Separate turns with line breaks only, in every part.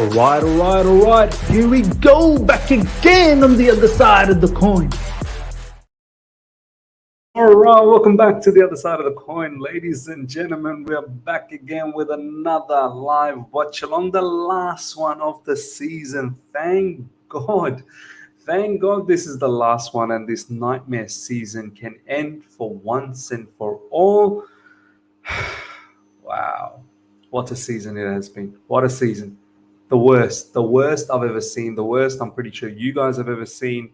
All right. Here we go, back again on the other side of the coin. All right, welcome back to the other side of the coin, ladies and gentlemen. We are back again with another live Watchalong, the last one of the season. Thank God this is the last one, and this nightmare season can end for once and for all. Wow, what a season it has been. What a season. The worst I've ever seen. The worst I'm pretty sure you guys have ever seen.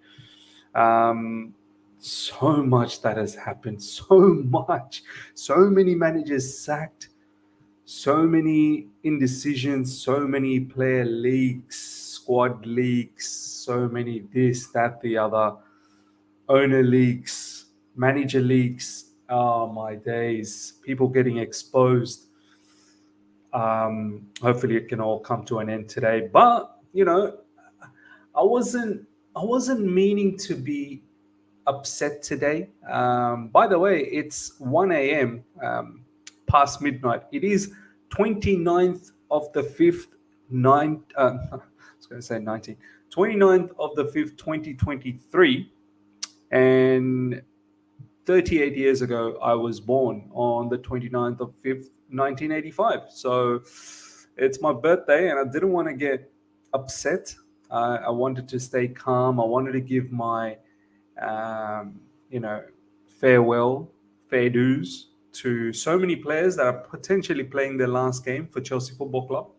So much that has happened. So much. So many managers sacked. So many indecisions. So many player leaks, squad leaks. So many this, that, the other. Owner leaks, manager leaks. Oh my days. People getting exposed. Hopefully it can all come to an end today. But I wasn't meaning to be upset today. By the way, it's 1 a.m. Past midnight. It is 29th of the 5th, I was going to say 19. 29th of the 5th, 2023. And 38 years ago, I was born on the 29th of 5th, 1985. So it's my birthday, and I didn't want to get upset. I wanted to stay calm. I wanted to give my, farewell, fair dues to so many players that are potentially playing their last game for Chelsea Football Club.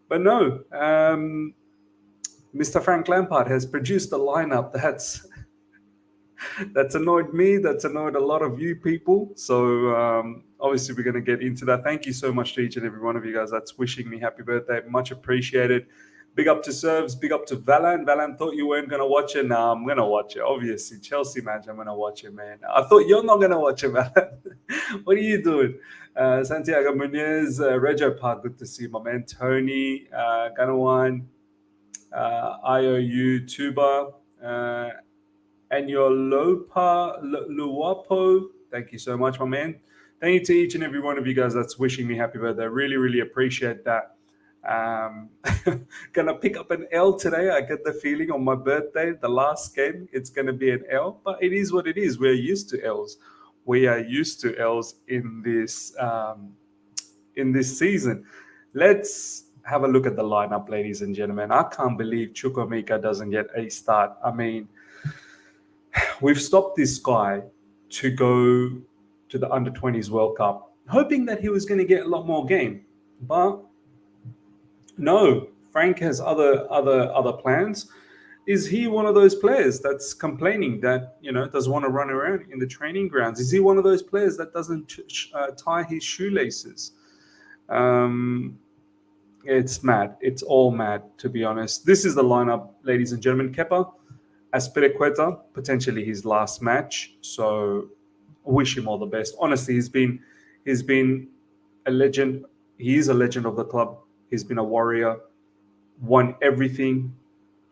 But no, Mr. Frank Lampard has produced a lineup that's annoyed me, that's annoyed a lot of you people. So obviously we're going to get into that. Thank you so much to each and every one of you guys that's wishing me happy birthday. Much appreciated. Big up to Serves, big up to Valan. Valan thought you weren't going to watch it. Now I'm going to watch it. Obviously, Chelsea match, I'm going to watch it, man. I thought you're not going to watch it, Valan. What are you doing? Santiago Munez, Rejo Park, good to see you, my man. Tony, Ganawan, IOU, Tuba, and your Luwapo, thank you so much, my man. Thank you to each and every one of you guys that's wishing me happy birthday. Really, really appreciate that. Gonna pick up an L today. I get the feeling on my birthday, the last game, it's gonna be an L, but it is what it is. We're used to L's. We are used to L's in this season. Let's have a look at the lineup, ladies and gentlemen. I can't believe Chukwuemeka doesn't get a start. I mean, we've stopped this guy to go to the Under-20s World Cup, hoping that he was going to get a lot more game. But no, Frank has other plans. Is he one of those players that's complaining that, doesn't want to run around in the training grounds? Is he one of those players that doesn't tie his shoelaces? It's mad. It's all mad, to be honest. This is the lineup, ladies and gentlemen. Kepa, Azpilicueta, potentially his last match. So wish him all the best. Honestly, he's been a legend. He is a legend of the club. He's been a warrior, won everything,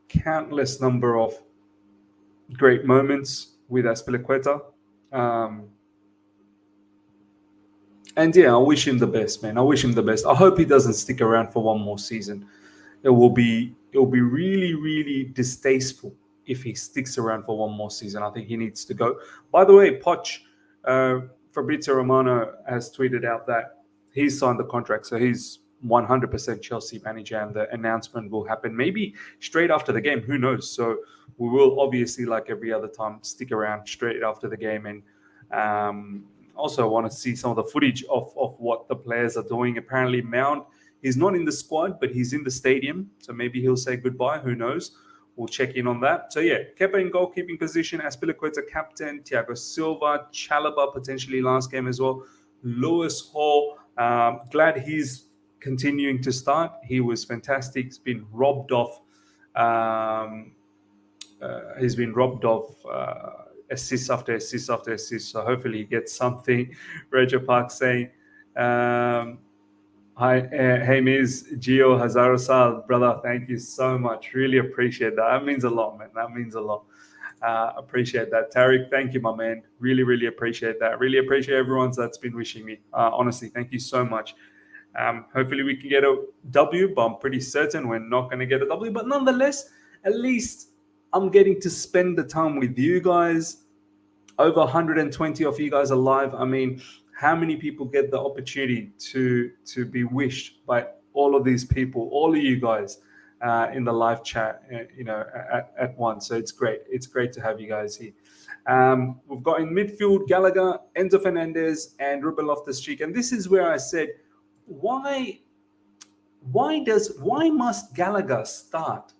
countless number of great moments with Azpilicueta. And yeah, I wish him the best, man. I wish him the best. I hope he doesn't stick around for one more season. It will be really, really distasteful if he sticks around for one more season. I think he needs to go. By the way, Poch, Fabrizio Romano has tweeted out that he's signed the contract, so he's 100% Chelsea manager, and the announcement will happen maybe straight after the game. Who knows? So we will obviously, like every other time, stick around straight after the game. And also want to see some of the footage of what the players are doing. Apparently Mount, he's not in the squad, but he's in the stadium. So maybe he'll say goodbye. Who knows? We'll check in on that. So yeah, Kepa in goalkeeping position, Azpilicueta captain, Thiago Silva, Chalobah potentially last game as well. Lewis Hall, glad he's continuing to start. He was fantastic. He's been robbed of assists after assists after assists. So hopefully he gets something. Roger Park saying, hi, hey, Ms. Gio Hazarasal, brother, thank you so much. Really appreciate that. That means a lot, man. That means a lot. Appreciate that. Tariq, thank you, my man. Really, really appreciate that. Really appreciate everyone that's been wishing me. Honestly, thank you so much. Hopefully we can get a W, but I'm pretty certain we're not going to get a W. But nonetheless, at least I'm getting to spend the time with you guys. Over 120 of you guys are live. I mean, how many people get the opportunity to be wished by all of these people, all of you guys in the live chat, at once. So it's great. It's great to have you guys here. We've got in midfield Gallagher, Enzo Fernandez, and Ruben Loftus-Cheek. And this is where I said, why must Gallagher start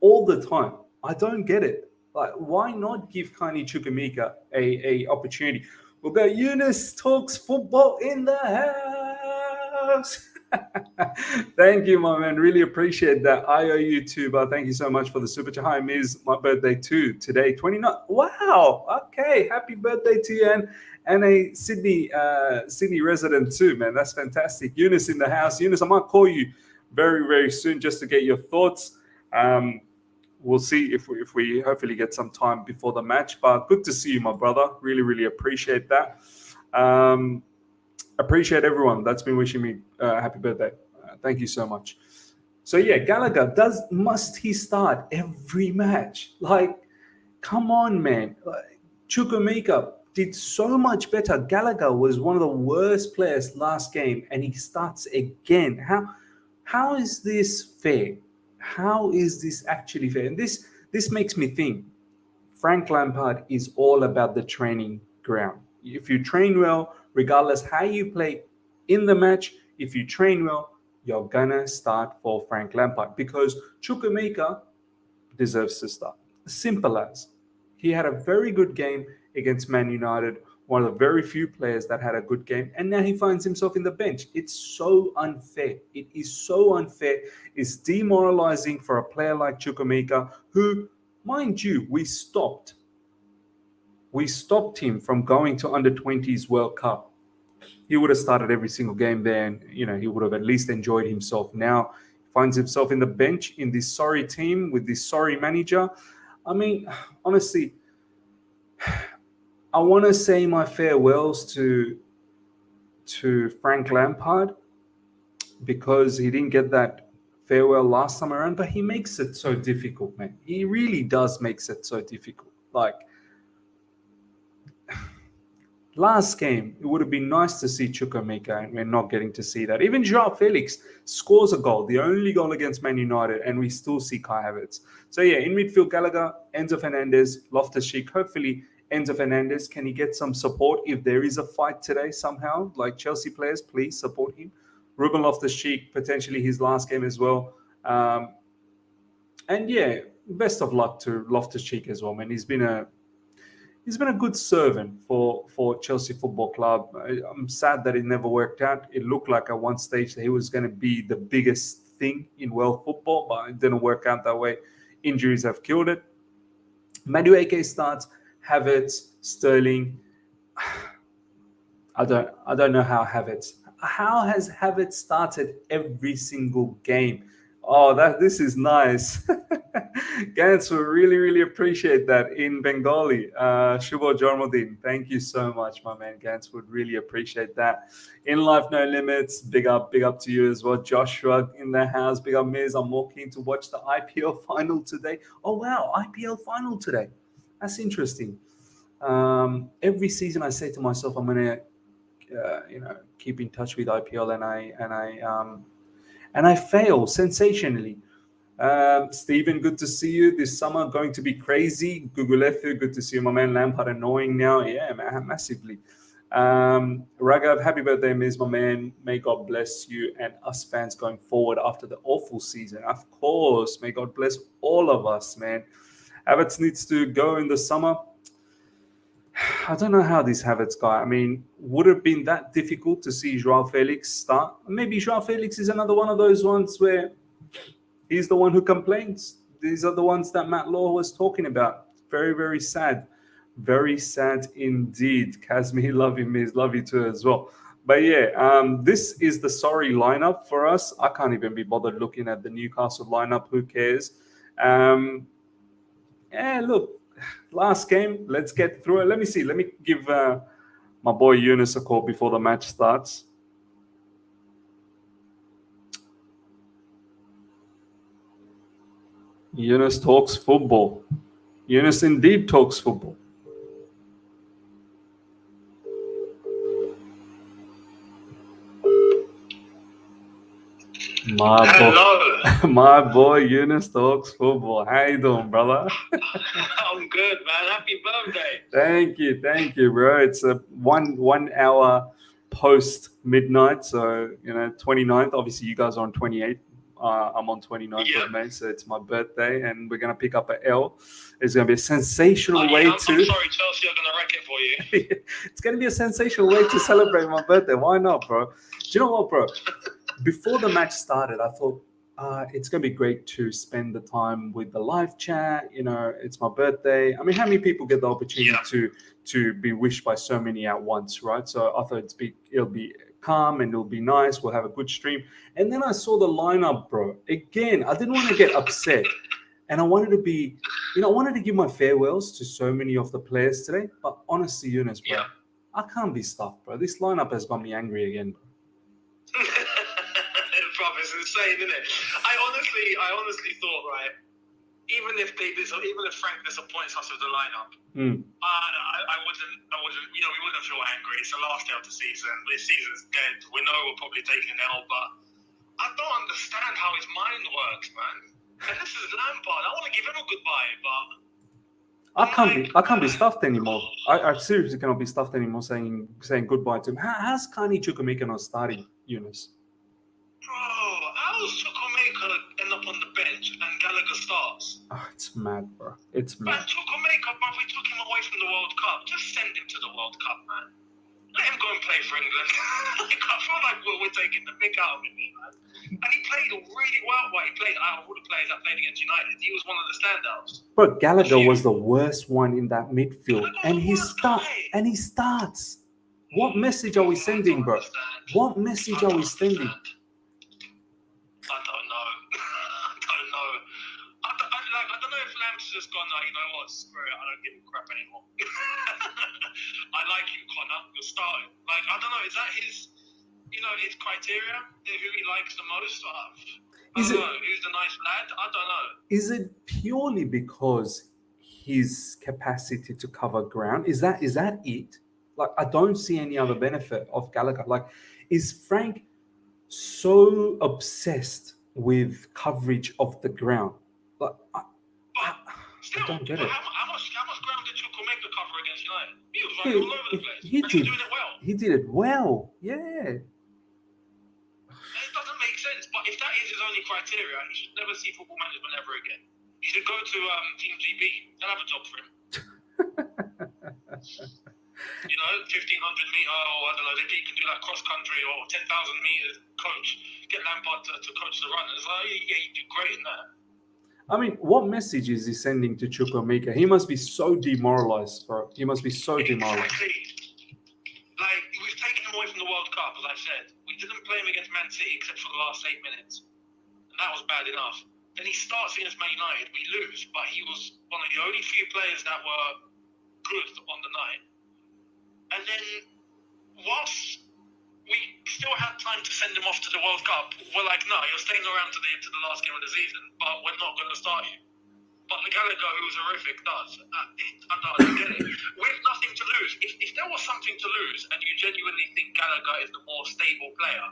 all the time? I don't get it. Like, why not give Kani Chukwuemeka a opportunity? We'll go, Eunice talks football in the house. Thank you, my man. Really appreciate that. I owe you too, but thank you so much for the super chat. Hi, Miz. My birthday too today, 29. Wow. Okay. Happy birthday to you, and a Sydney resident too, man. That's fantastic. Eunice in the house. Eunice, I might call you very, very soon just to get your thoughts. We'll see if we hopefully get some time before the match. But good to see you, my brother. Really, really appreciate that. Appreciate everyone that's been wishing me happy birthday. Thank you so much. So yeah, Gallagher, must he start every match? Like, come on, man. Chukwuemeka did so much better. Gallagher was one of the worst players last game, and he starts again. How is this fair? How is this actually fair? And this makes me think Frank Lampard is all about the training ground. If you train well, regardless how you play in the match, if you train well, you're gonna start for Frank Lampard, because Chukwuemeka deserves to start. Simple as. He had a very good game against Man United, one of the very few players that had a good game, and now he finds himself in the bench. It's so unfair. It is so unfair. It's demoralizing for a player like Chukwuemeka, who, mind you, we stopped him from going to under-20s World Cup. He would have started every single game there, and he would have at least enjoyed himself. Now he finds himself in the bench in this sorry team with this sorry manager. I mean, honestly, I want to say my farewells to Frank Lampard, because he didn't get that farewell last time around, but he makes it so difficult, man. He really does makes it so difficult. Like, last game, it would have been nice to see Chukwuemeka, and we're not getting to see that. Even João Felix scores a goal, the only goal against Man United, and we still see Kai Havertz. So yeah, in midfield, Gallagher, Enzo Fernandez, Loftus-Cheek. Hopefully, Enzo Fernandez, can he get some support if there is a fight today somehow? Like, Chelsea players, please support him. Ruben Loftus-Cheek, potentially his last game as well. And yeah, best of luck to Loftus-Cheek as well, man. He's been a good servant for Chelsea Football Club. I'm sad that it never worked out. It looked like at one stage that he was going to be the biggest thing in world football, but it didn't work out that way. Injuries have killed it. Madueke starts, Havertz, Sterling. I don't know how Havertz. How has Havertz started every single game? Oh, this is nice. Gans will really, really appreciate that in Bengali. Shubho Jarmuddin, thank you so much, my man. Gans would really appreciate that. In Life No Limits, big up to you as well. Joshua in the house, big up, Miz. I'm more keen to watch the IPL final today. Oh, wow, IPL final today. That's interesting. Every season I say to myself, I'm going to keep in touch with IPL, and I fail sensationally. Stephen, good to see you. This summer going to be crazy. Gugulethu, good to see you. My man Lampard annoying now. Yeah, massively. Raghav, happy birthday, Miz, my man. May God bless you and us fans going forward after the awful season. Of course, may God bless all of us, man. Havertz needs to go in the summer. I don't know how this Havertz guy, I mean, would it have been that difficult to see João Felix start? Maybe João Felix is another one of those ones where he's the one who complains. These are the ones that Matt Law was talking about. Very, very sad. Very sad indeed. Kazmi, love you, Miz. Love you too as well. But yeah, this is the sorry lineup for us. I can't even be bothered looking at the Newcastle lineup. Who cares? Yeah, look. Last game, let's get through it. Let me see. Let me give my boy Eunice a call before the match starts. Yunus talks football. Yunus indeed talks football. My boy Yunus talks football. How you doing, brother?
I'm good, man. Happy birthday.
Thank you, bro. It's a 1 hour post midnight, so 29th. Obviously, you guys are on 28th. I'm on 29th of May, so it's my birthday, and we're gonna pick up an L. It's gonna be a sensational way to.
I'm sorry, Chelsea are gonna wreck it for you.
It's gonna be a sensational way to celebrate my birthday. Why not, bro? Do you know what, bro? Before the match started, I thought it's going to be great to spend the time with the live chat. It's my birthday. I mean, how many people get the opportunity to be wished by so many at once, right? So I thought it'll be calm and it'll be nice. We'll have a good stream. And then I saw the lineup, bro. Again, I didn't want to get upset. And I wanted to be, I wanted to give my farewells to so many of the players today. But honestly, Yunus, bro, I can't be stuffed, bro. This lineup has got me angry again, bro.
It's insane, isn't it? I honestly thought, right, even if Frank disappoints us with the lineup, I wouldn't, we wouldn't feel angry. It's the last day of the season. This season's dead. We know we're probably taking an L, but I don't understand how his mind works, man. And this is Lampard. I want to give him a goodbye, but
I can't be stuffed anymore. I seriously cannot be stuffed anymore saying goodbye to him. How's Chukwuemeka not starting, Yunus?
Bro, how does Chukwuemeka end up on the bench and Gallagher starts?
Oh, it's mad, bro. It's mad.
Man, Chukwuemeka, bro, we took him away from the World Cup. Just send him to the World Cup, man. Let him go and play for England. I feel like we're taking the mick out of him, man. And he played really well. He played out of all the players that played against United. He was one of the standouts.
Bro, Gallagher was the worst one in that midfield, and he starts. What message are we sending, bro? What message are we sending?
I don't know. I don't know if Lamps has gone, you know what, screw it, I don't give a crap anymore. I like you, Connor. You're starting. I don't know, is that his criteria? Who he likes the most? I don't know. Who's the nice lad? I don't know.
Is it purely because his capacity to cover ground? Is that it? I don't see any other benefit of Gallagher. Is Frank so obsessed with coverage of the ground? I don't get it.
How much ground did Chukwuemeka cover against United? He was running all over the place. He was doing it well.
He did it well. Yeah.
It doesn't make sense, but if that is his only criteria, he should never see Football Management ever again. He should go to Team GB. They'll have a job for him. 1,500 meter, or I don't know, he can do that cross country or 10,000 meters coach. Get Lampard to coach the runners. He'd do great in that.
I mean, what message is he sending to Chukwuemeka? He must be so demoralized, bro. He must be so demoralized.
Exactly. We've taken him away from the World Cup, as I said. We didn't play him against Man City except for the last 8 minutes. And that was bad enough. Then he starts against Man United. We lose, but he was one of the only few players that were good on the night. And then, whilst we still had time to send him off to the World Cup, we're like, no, you're staying around to the last game of the season, but we're not going to start you. But the Gallagher, who's horrific, does. I don't get it. With nothing to lose, if there was something to lose and you genuinely think Gallagher is the more stable player,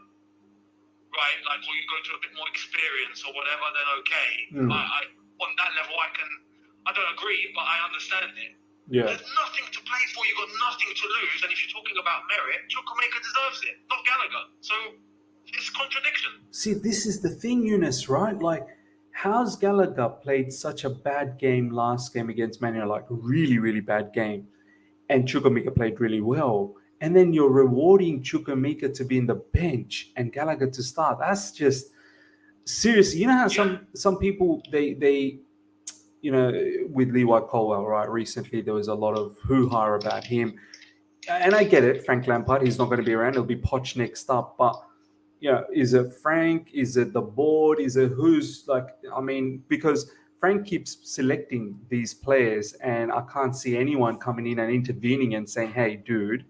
right, or you go to a bit more experience or whatever, then okay. On that level, I don't agree, but I understand it.
Yeah.
There's nothing to play for, you've got nothing to lose, and if you're talking about merit, Chukwuemeka deserves it, not Gallagher. So, it's a contradiction.
See, this is the thing, Yunus, right? How's Gallagher played such a bad game last game against Man United, really, really bad game, and Chukwuemeka played really well, and then you're rewarding Chukwuemeka to be in the bench and Gallagher to start? That's just, seriously, you know how some people, they with Levi Colwell, right? Recently, there was a lot of hoo-ha about him. And I get it, Frank Lampard, he's not going to be around. It'll be Poch next up. But, is it Frank? Is it the board? Is it who's because Frank keeps selecting these players and I can't see anyone coming in and intervening and saying, hey, dude,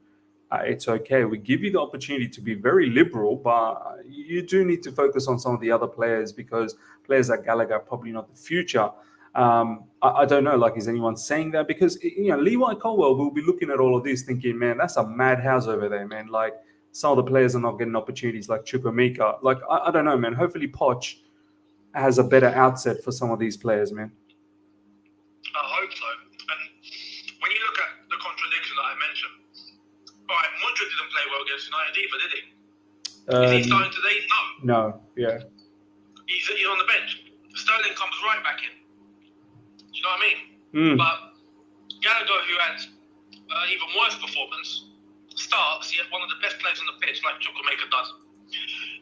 it's okay. We give you the opportunity to be very liberal, but you do need to focus on some of the other players because players like Gallagher are probably not the future. I don't know, like, is anyone saying that? Because, Levi Colwell will be looking at all of this thinking, man, that's a madhouse over there, man. Like, some of the players are not getting opportunities like Chukwuemeka. Like, I don't know, man. Hopefully Poch has a better outset for some of these players, man.
I hope so. And when you look at the contradiction that I mentioned, all right, Mudryk didn't play well against United either, did he? Is he starting today? No.
No, yeah.
He's on the bench. Sterling comes right back in. Do you know what I mean? But Gallagher, who had even worse performance, starts. He had one of the best players on the pitch, like Chukwuemeka does.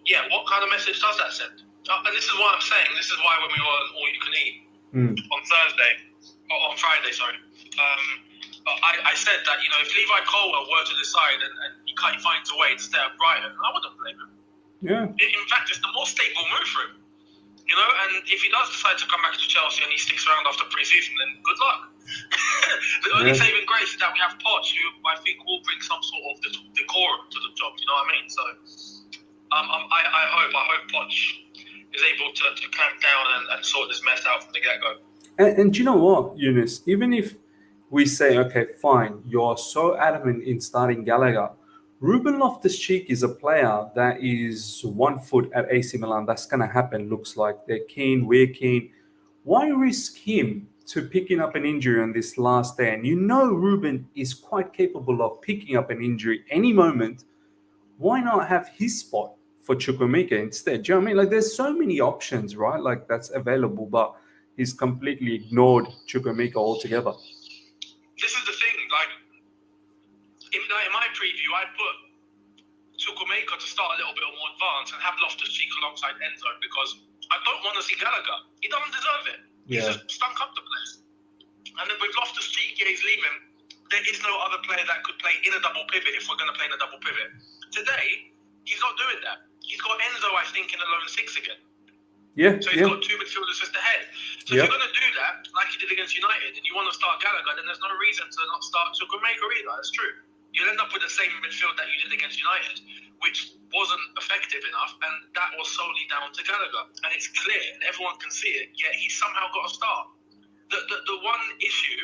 Yeah, what kind of message does that send? And this is what I'm saying. This is why when we were on All You Can Eat on Friday, I said that, if Levi Colwell were to decide and he finds a way to stay at Brighton, I wouldn't blame him.
Yeah.
In fact, it's the more stable move for him. And if he does decide to come back to Chelsea and he sticks around after pre-season, then good luck. The only saving grace is that we have Poch, who I think will bring some sort of decorum to the job. You know what I mean? So I hope Poch is able to clamp down and sort this mess out from the get-go.
And you know what, Eunice? Even if we say, okay, fine, you're so adamant in starting Gallagher, Ruben Loftus-Cheek is a player that is 1 foot at AC Milan. That's going to happen, looks like. They're keen, we're keen. Why risk him to picking up an injury on this last day? And Ruben is quite capable of picking up an injury any moment. Why not have his spot for Chukwuemeka instead? Do you know what I mean? Like, there's so many options, right? Like, that's available, but he's completely ignored Chukwuemeka altogether.
This is the thing, like, in my preview, I put Chukwuemeka to start a little bit more advanced and have Loftus-Cheek alongside Enzo because I don't want to see Gallagher. He doesn't deserve it. He's just stunk up the place. And then with Loftus-Cheek, he's leaving. There is no other player that could play in a double pivot if we're going to play in a double pivot. Today, he's not doing that. He's got Enzo, I think, in a lone six again.
Yeah.
So he's got two midfielders just ahead. So if you're going to do that, like he did against United, and you want to start Gallagher, then there's no reason to not start Chukwuemeka either. That's true. You'll end up with the same midfield that you did against United, which wasn't effective enough, and that was solely down to Gallagher. And it's clear, and everyone can see it, yet he's somehow got to start. The one issue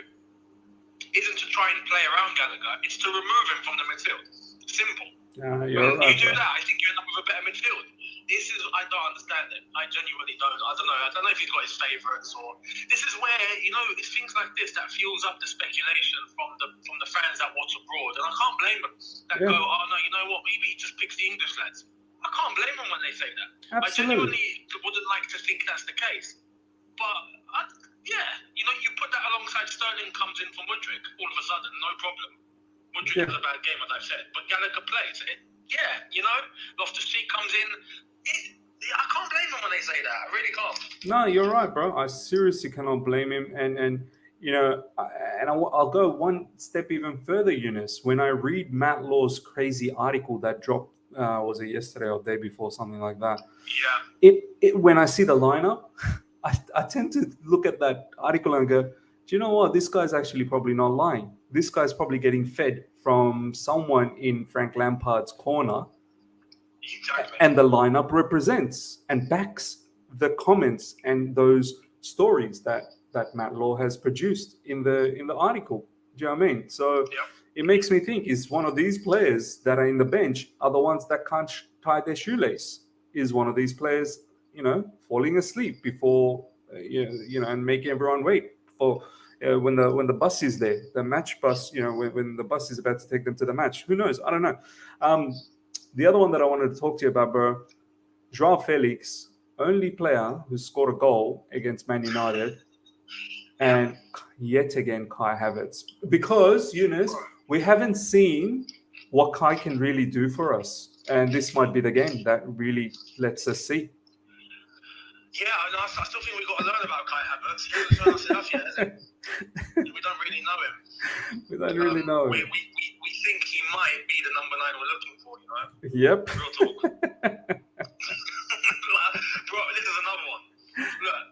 isn't to try and play around Gallagher, it's to remove him from the midfield. Simple.
You're right,
you do that, I think you end up with a better midfield. I don't understand it. I genuinely don't. I don't know if he's got his favourites or. This is where it's things like this that fuels up the speculation from the fans that watch abroad, and I can't blame them. That go, oh no, you know what? Maybe he just picks the English lads. I can't blame them when they say that.
Absolutely.
I genuinely wouldn't like to think that's the case, but you put that alongside Sterling comes in for Mudryk, all of a sudden, no problem. Mudryk has a bad game, as I've said, but Gallagher plays it. Loftus-Cheek comes in. I can't blame him when they say that. I really can't.
No, you're right, bro. I seriously cannot blame him. I'll go one step even further, Eunice. When I read Matt Law's crazy article that dropped, was it yesterday or the day before, something like that?
Yeah.
When I see the lineup, I tend to look at that article and go, do you know what? This guy's actually probably not lying. This guy's probably getting fed from someone in Frank Lampard's corner.
Exactly.
And the lineup represents and backs the comments and those stories that Matt Law has produced in the article. Do you know what I mean? So it makes me think, is one of these players that are in the bench are the ones that can't tie their shoelace? Is one of these players, falling asleep before, and making everyone wait for when the bus is there, the match bus, when the bus is about to take them to the match? Who knows? I don't know. The other one that I wanted to talk to you about, bro, Joao Felix, only player who scored a goal against Man United, and yet again Kai Havertz. Because, Eunice, we haven't seen what Kai can really do for us, and this might be the game that really lets us see.
Yeah, I still think we've got to learn about Kai Havertz. He hasn't shown us enough yet, has he? We don't really know him.
We don't really know him.
We think he might be the number 9 we're looking for,
Yep.
Real talk. Bro, this is another one. Look,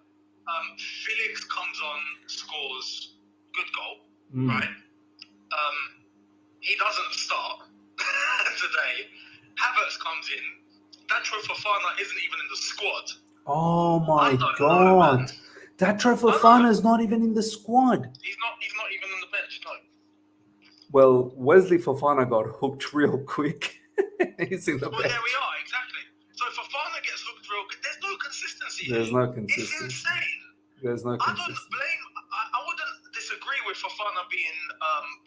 Felix comes on, scores, good goal, right? He doesn't start. thinking that Fofana isn't even in the squad.
Oh
I
my
don't know, man.
God. That Fofana is not even in the squad.
He's not even on the bench, no.
Well, Wesley Fofana got hooked real quick. He's in the
Well,
bench.
there we are, exactly. So if Fofana gets hooked real good, there's no consistency.
There's
here.
no
It's
consistency.
insane.
There's no
I don't
consistency.
blame. I wouldn't disagree with Fofana being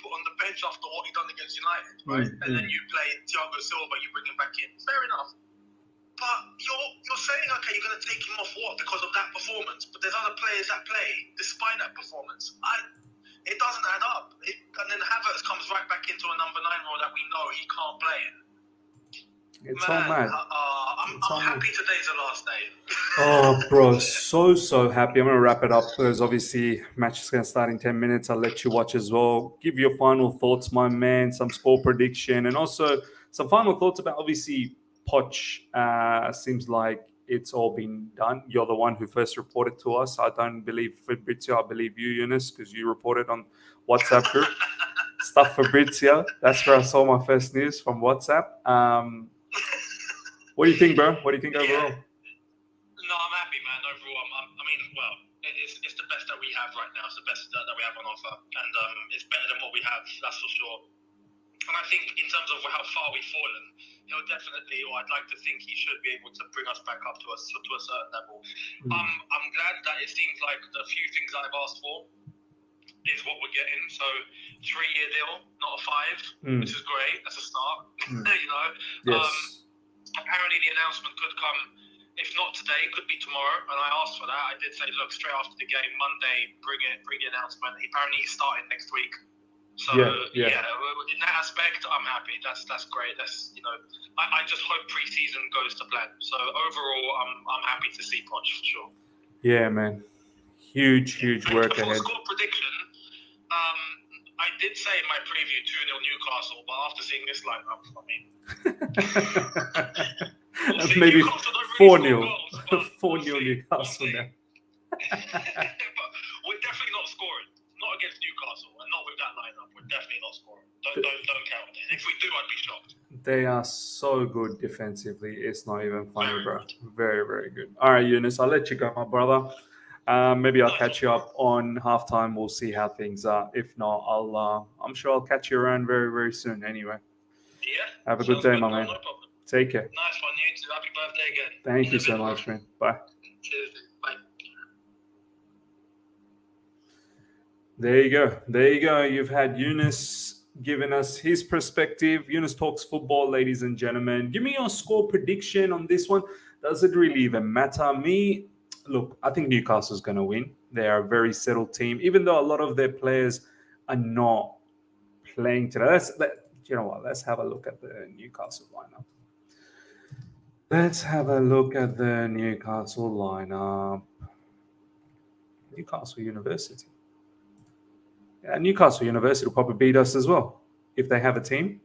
put on the bench after what he done against United, right? And then you play Thiago Silva, you bring him back in. Fair enough. But you're saying, okay, you're going to take him off what because of that performance? But there's other players that play despite that performance. It doesn't add up. And then Havertz comes right back into a number 9 role that we know he can't play in.
It's all mad.
I'm happy today's the last day.
Oh, bro, so happy. I'm going to wrap it up because obviously match is going to start in 10 minutes. I'll let you watch as well. Give your final thoughts, my man, some score prediction, and also some final thoughts about obviously Poch. Seems like it's all been done. You're the one who first reported to us. I don't believe Fabrizio. I believe you, Eunice, because you reported on WhatsApp group. Stuff Fabrizio. That's where I saw my first news from WhatsApp. What do you think, bro? What do you think overall?
No, I'm happy, man. Overall, it's the best that we have right now. It's the best that we have on offer, and it's better than what we have. That's for sure. And I think in terms of how far we've fallen, he'll definitely, or I'd like to think he should be able to bring us back up to a certain level. I'm glad that it seems like the few things I've asked for is what we're getting. So 3-year deal, not a 5, which is great. That's a start. You know.
Yes.
Apparently the announcement could come, if not today, could be tomorrow. And I asked for that. I did say, look, straight after the game, Monday, bring the announcement. Apparently he's starting next week. So yeah, in that aspect, I'm happy. That's great. That's, you know, I just hope pre-season goes to plan. So overall, I'm happy to see Poch for sure. Yeah,
man. Huge work ahead.
Score prediction. I did say in my preview 2-0 Newcastle, but after seeing this lineup, I mean,
maybe 4-0. 4-0 Newcastle now.
But we're definitely not scoring. Not against Newcastle, and not with that lineup. We're definitely not scoring. Don't count it. If we do, I'd be shocked.
They are so good defensively. It's not even funny, bro. Very good. All right, Eunice, I'll let you go, my brother. Maybe I'll catch you up on halftime. We'll see how things are. If not, I'm sure I'll catch you around very soon. Anyway.
Yeah.
Have a good day, my man.
No problem.
Take care.
Nice one, you too. Happy birthday again.
Thank you so much, man. Bye.
Cheers. Bye.
There you go. You've had Eunice giving us his perspective. Eunice talks football, ladies and gentlemen. Give me your score prediction on this one. Does it really even matter? Look, I think Newcastle's going to win. They are a very settled team, even though a lot of their players are not playing today. You know what? Let's have a look at the Newcastle lineup. Newcastle University. Yeah, Newcastle University will probably beat us as well. If they have a team,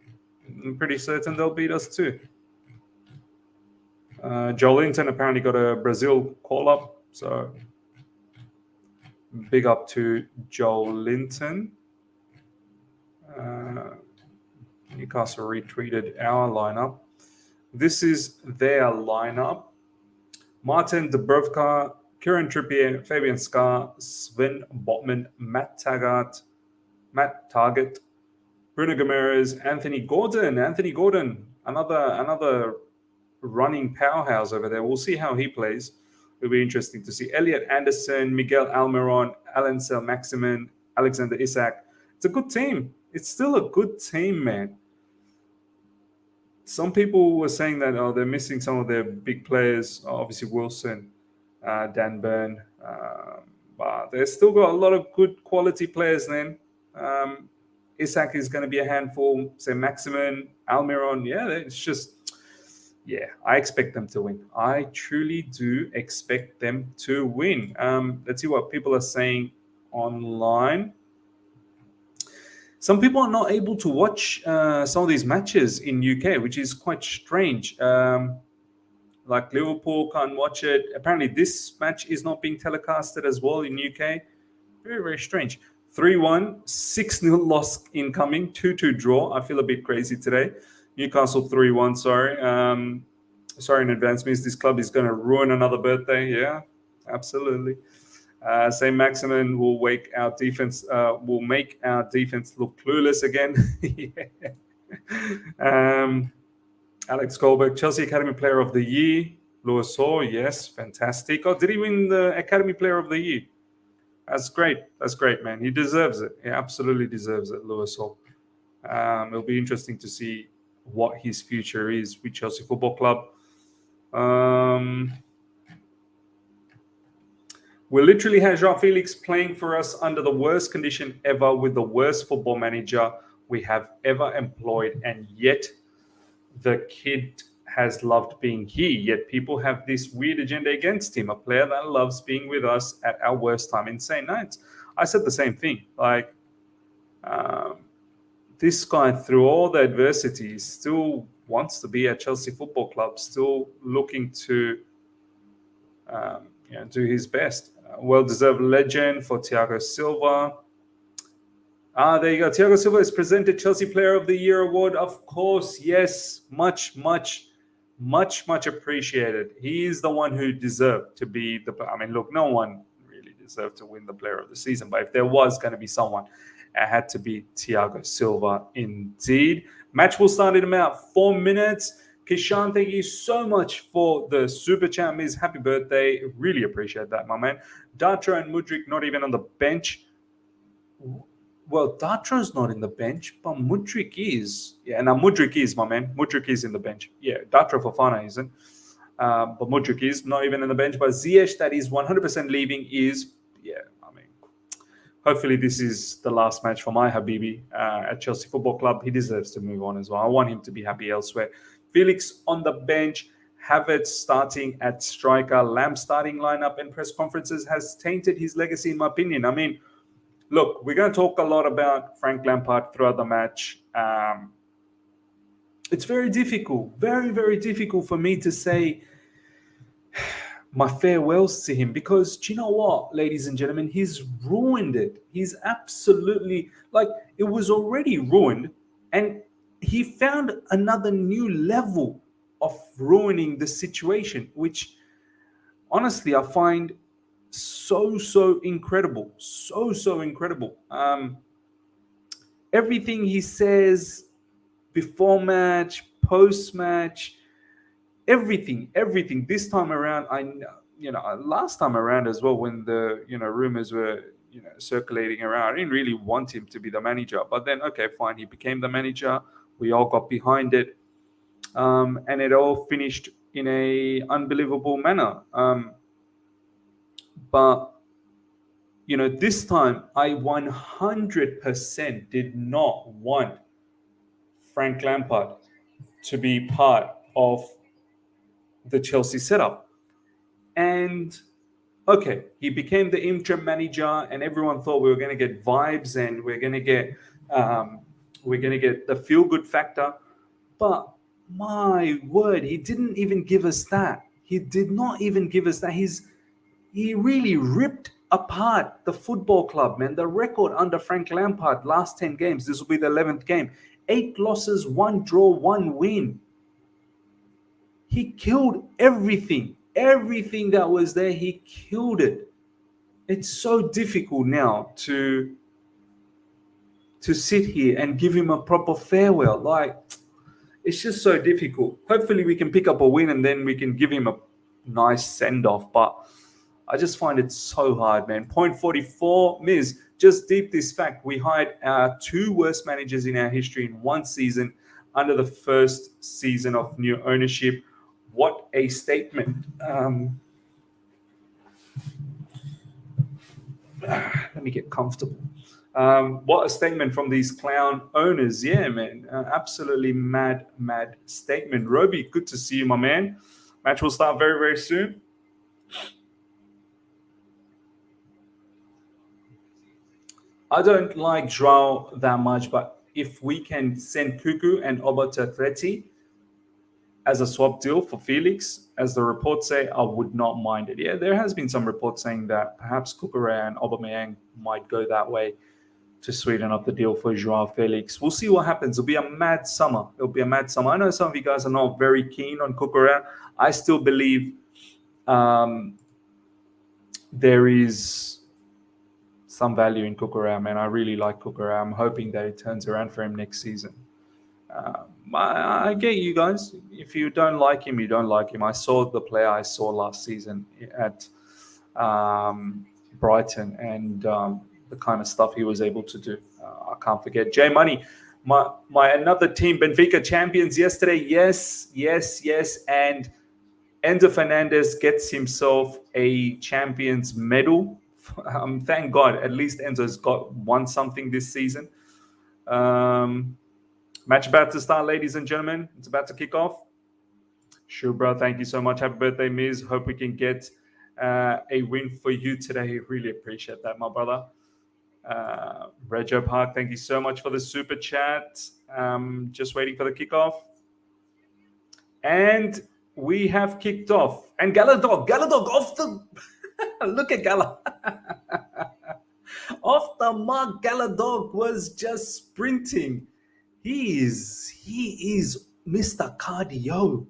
I'm pretty certain they'll beat us too. Joelinton apparently got a Brazil call-up, so big up to Joelinton. Newcastle retweeted our lineup. This is their lineup. Martin Dubravka, Kieran Trippier, Fabian Schär, Sven Botman, Matt Targett, Bruno Guimaraes, Anthony Gordon, another running powerhouse over there. We'll see how he plays. It'll be interesting to see. Elliot Anderson, Miguel Almiron, Alan Maximin, Alexander Isak. It's a good team. It's still a good team, man. Some people were saying that they're missing some of their big players. Obviously Wilson, Dan Burn, but they've still got a lot of good quality players. Then Isak is going to be a handful. Say Maximin, Almiron. I expect them to win. I truly do expect them to win. Let's see what people are saying online. Some people are not able to watch some of these matches in UK, which is quite strange. Like Liverpool can't watch it. Apparently this match is not being telecasted as well in UK. Very strange. 3-1, 6-0 loss incoming, 2-2 draw. I feel a bit crazy today. Newcastle 3-1, sorry. Sorry in advance, means this club is going to ruin another birthday. Yeah, absolutely. Say Maximin will will make our defense look clueless again. Alex Goldberg, Chelsea Academy Player of the Year. Lewis Hall, yes, fantastic. Oh, did he win the Academy Player of the Year? That's great. That's great, man. He deserves it. He absolutely deserves it, Lewis Hall. It'll be interesting to see what his future is with Chelsea Football Club. We literally had João Felix playing for us under the worst condition ever with the worst football manager we have ever employed, and yet the kid has loved being here. Yet people have this weird agenda against him, a player that loves being with us at our worst time. Insane nights. I said the same thing. Like, this guy, through all the adversity, still wants to be at Chelsea Football Club, still looking to do his best. Well-deserved legend for Thiago Silva. There you go. Thiago Silva is presented Chelsea Player of the Year award. Of course, yes. Much appreciated. He is the one who deserved to be the... I mean, look, no one really deserved to win the Player of the Season, but if there was going to be someone, it had to be Thiago Silva indeed. Match will start in about 4 minutes. Kishan, thank you so much for the super chat, Miss. Happy birthday. Really appreciate that, my man. Datra and Mudryk not even on the bench. Well, Datra's not in the bench, but Mudryk is. Yeah, now Mudryk is, my man. Mudryk is in the bench. Yeah, Datra Fofana isn't. But Mudryk is not even in the bench. But Ziyech, that is 100% leaving, is... Yeah, I mean, hopefully this is the last match for my Habibi at Chelsea Football Club. He deserves to move on as well. I want him to be happy elsewhere. Felix on the bench, Havertz starting at striker, Lamb starting lineup and press conferences has tainted his legacy, in my opinion. I mean, look, we're going to talk a lot about Frank Lampard throughout the match. It's very difficult, very difficult for me to say my farewells to him because, do you know what, ladies and gentlemen, he's ruined it. He's absolutely, like, it was already ruined, and he found another new level of ruining the situation, which honestly I find so incredible. So incredible. Everything he says before match, post match, everything. This time around, last time around as well, when the rumors were circulating around, I didn't really want him to be the manager, but then okay, fine, he became the manager. We all got behind it, and it all finished in a unbelievable manner. But this time I 100% did not want Frank Lampard to be part of the Chelsea setup. And okay, he became the interim manager, and everyone thought we were going to get vibes and we're going to get the feel-good factor. But my word, he didn't even give us that. He did not even give us that. He really ripped apart the football club, man. The record under Frank Lampard, last 10 games, this will be the 11th game. 8 losses, 1 draw, 1 win. He killed everything. Everything that was there, he killed it. It's so difficult now to sit here and give him a proper farewell. Like, it's just so difficult. Hopefully we can pick up a win and then we can give him a nice send-off. But I just find it so hard, man. Point 44, Miz, just deep this fact. We hired our 2 worst managers in our history in 1 season under the first season of new ownership. What a statement. Let me get comfortable. What a statement from these clown owners. Yeah, man. Absolutely mad statement. Roby, good to see you, my man. Match will start very soon. I don't like Joao that much, but if we can send Cuckoo and Oba to Atleti as a swap deal for Felix, as the reports say, I would not mind it. Yeah, there has been some reports saying that perhaps Cucurella and Aubameyang might go that way. to sweeten up the deal for Joao Felix. We'll see what happens. It'll be a mad summer. I know some of you guys are not very keen on Cucurella. I still believe there is some value in Cucurella, man. I really like Cucurella. I'm hoping that it turns around for him next season. I get you guys. If you don't like him, you don't like him. I saw the player I saw last season at Brighton, and the kind of stuff he was able to do. I can't forget. J Money, my another team, Benfica champions yesterday. Yes. And Enzo Fernandez gets himself a champions medal. Thank God, at least Enzo's won something this season. Match about to start, ladies and gentlemen. It's about to kick off. Sure, bro. Thank you so much. Happy birthday, Miz. Hope we can get a win for you today. Really appreciate that, my brother. Rego Park, thank you so much for the super chat. Just waiting for the kickoff. And we have kicked off. And Gallagher off the... Look at Gallagher. Off the mark, Gallagher was just sprinting. He is Mr. Cardio.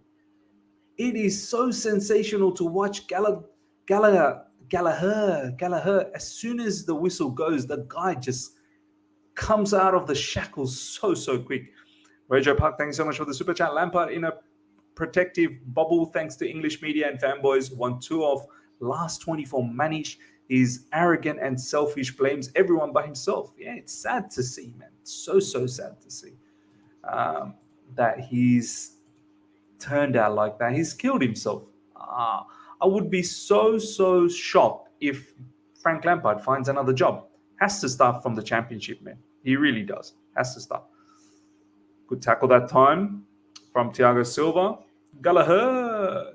It is so sensational to watch Gallagher. As soon as the whistle goes, the guy just comes out of the shackles so quick. Rego Park, thanks so much for the super chat. Lampard in a protective bubble, thanks to English media and fanboys. 1-2 of last 24. Manish is arrogant and selfish, blames everyone but himself. Yeah, it's sad to see, man. So sad to see that he's turned out like that. He's killed himself. I would be so shocked if Frank Lampard finds another job. Has to start from the championship, man. He really does. Has to start. Good tackle that time from Thiago Silva. Gallagher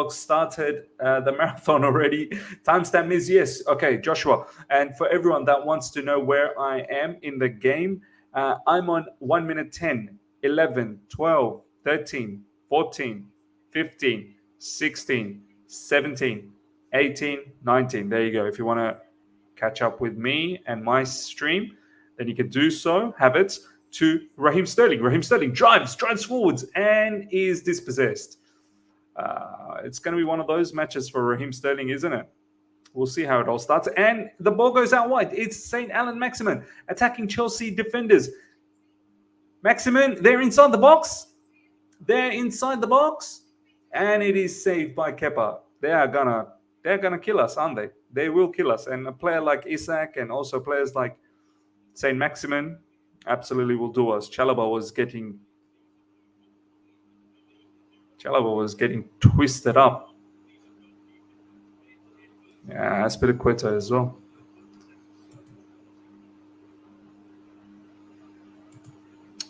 started the marathon already. Timestamp is yes. Okay, Joshua. And for everyone that wants to know where I am in the game, I'm on 1 minute 10, 11, 12, 13, 14, 15, 16, 17, 18, 19. There you go. If you want to catch up with me and my stream, then you can do so. Havertz to Raheem Sterling. Raheem Sterling drives forwards and is dispossessed. It's going to be one of those matches for Raheem Sterling, isn't it? We'll see how it all starts. And the ball goes out wide. It's St. Alan Maximin attacking Chelsea defenders. Maximin, they're inside the box. And it is saved by Kepa. They're gonna kill us, aren't they? They will kill us. And a player like Isaac and also players like St. Maximin absolutely will do us. Chalobah was getting twisted up. Yeah, Azpilicueta as well.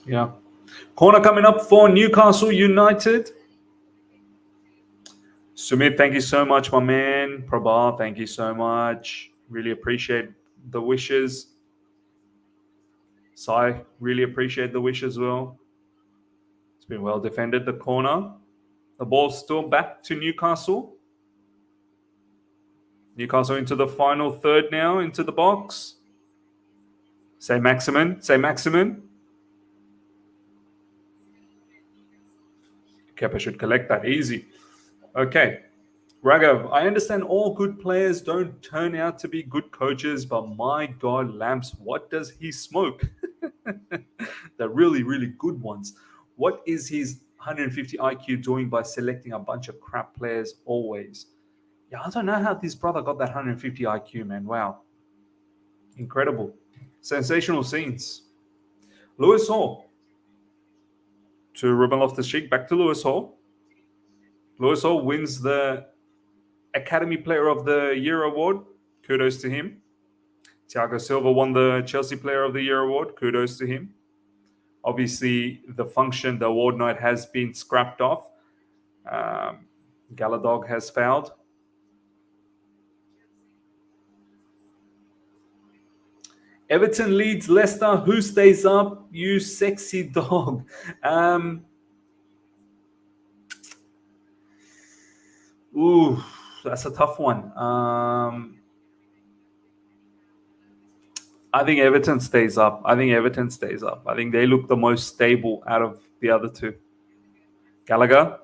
Yeah. Corner coming up for Newcastle United. Sumit, thank you so much, my man. Prabha, thank you so much. Really appreciate the wishes. Sai, really appreciate the wish as well. It's been well defended, the corner. The ball's still back to Newcastle. Newcastle into the final third now, into the box. Say Maximin. Kepa should collect that easy. Okay. Raghav, I understand all good players don't turn out to be good coaches, but my God, Lamps, what does he smoke? The really good ones. What is his 150 IQ doing by selecting a bunch of crap players always? Yeah, I don't know how this brother got that 150 IQ, man. Wow. Incredible. Sensational scenes. Lewis Hall. To Ruben Loftus-Cheek. Back to Lewis Hall. Lewis Hall wins the Academy Player of the Year award. Kudos to him. Thiago Silva won the Chelsea Player of the Year award. Kudos to him. Obviously, the award night has been scrapped off. Gallagher has fouled. Everton leads Leicester. Who stays up? You sexy dog. Ooh, that's a tough one. I think Everton stays up. I think they look the most stable out of the other two. Gallagher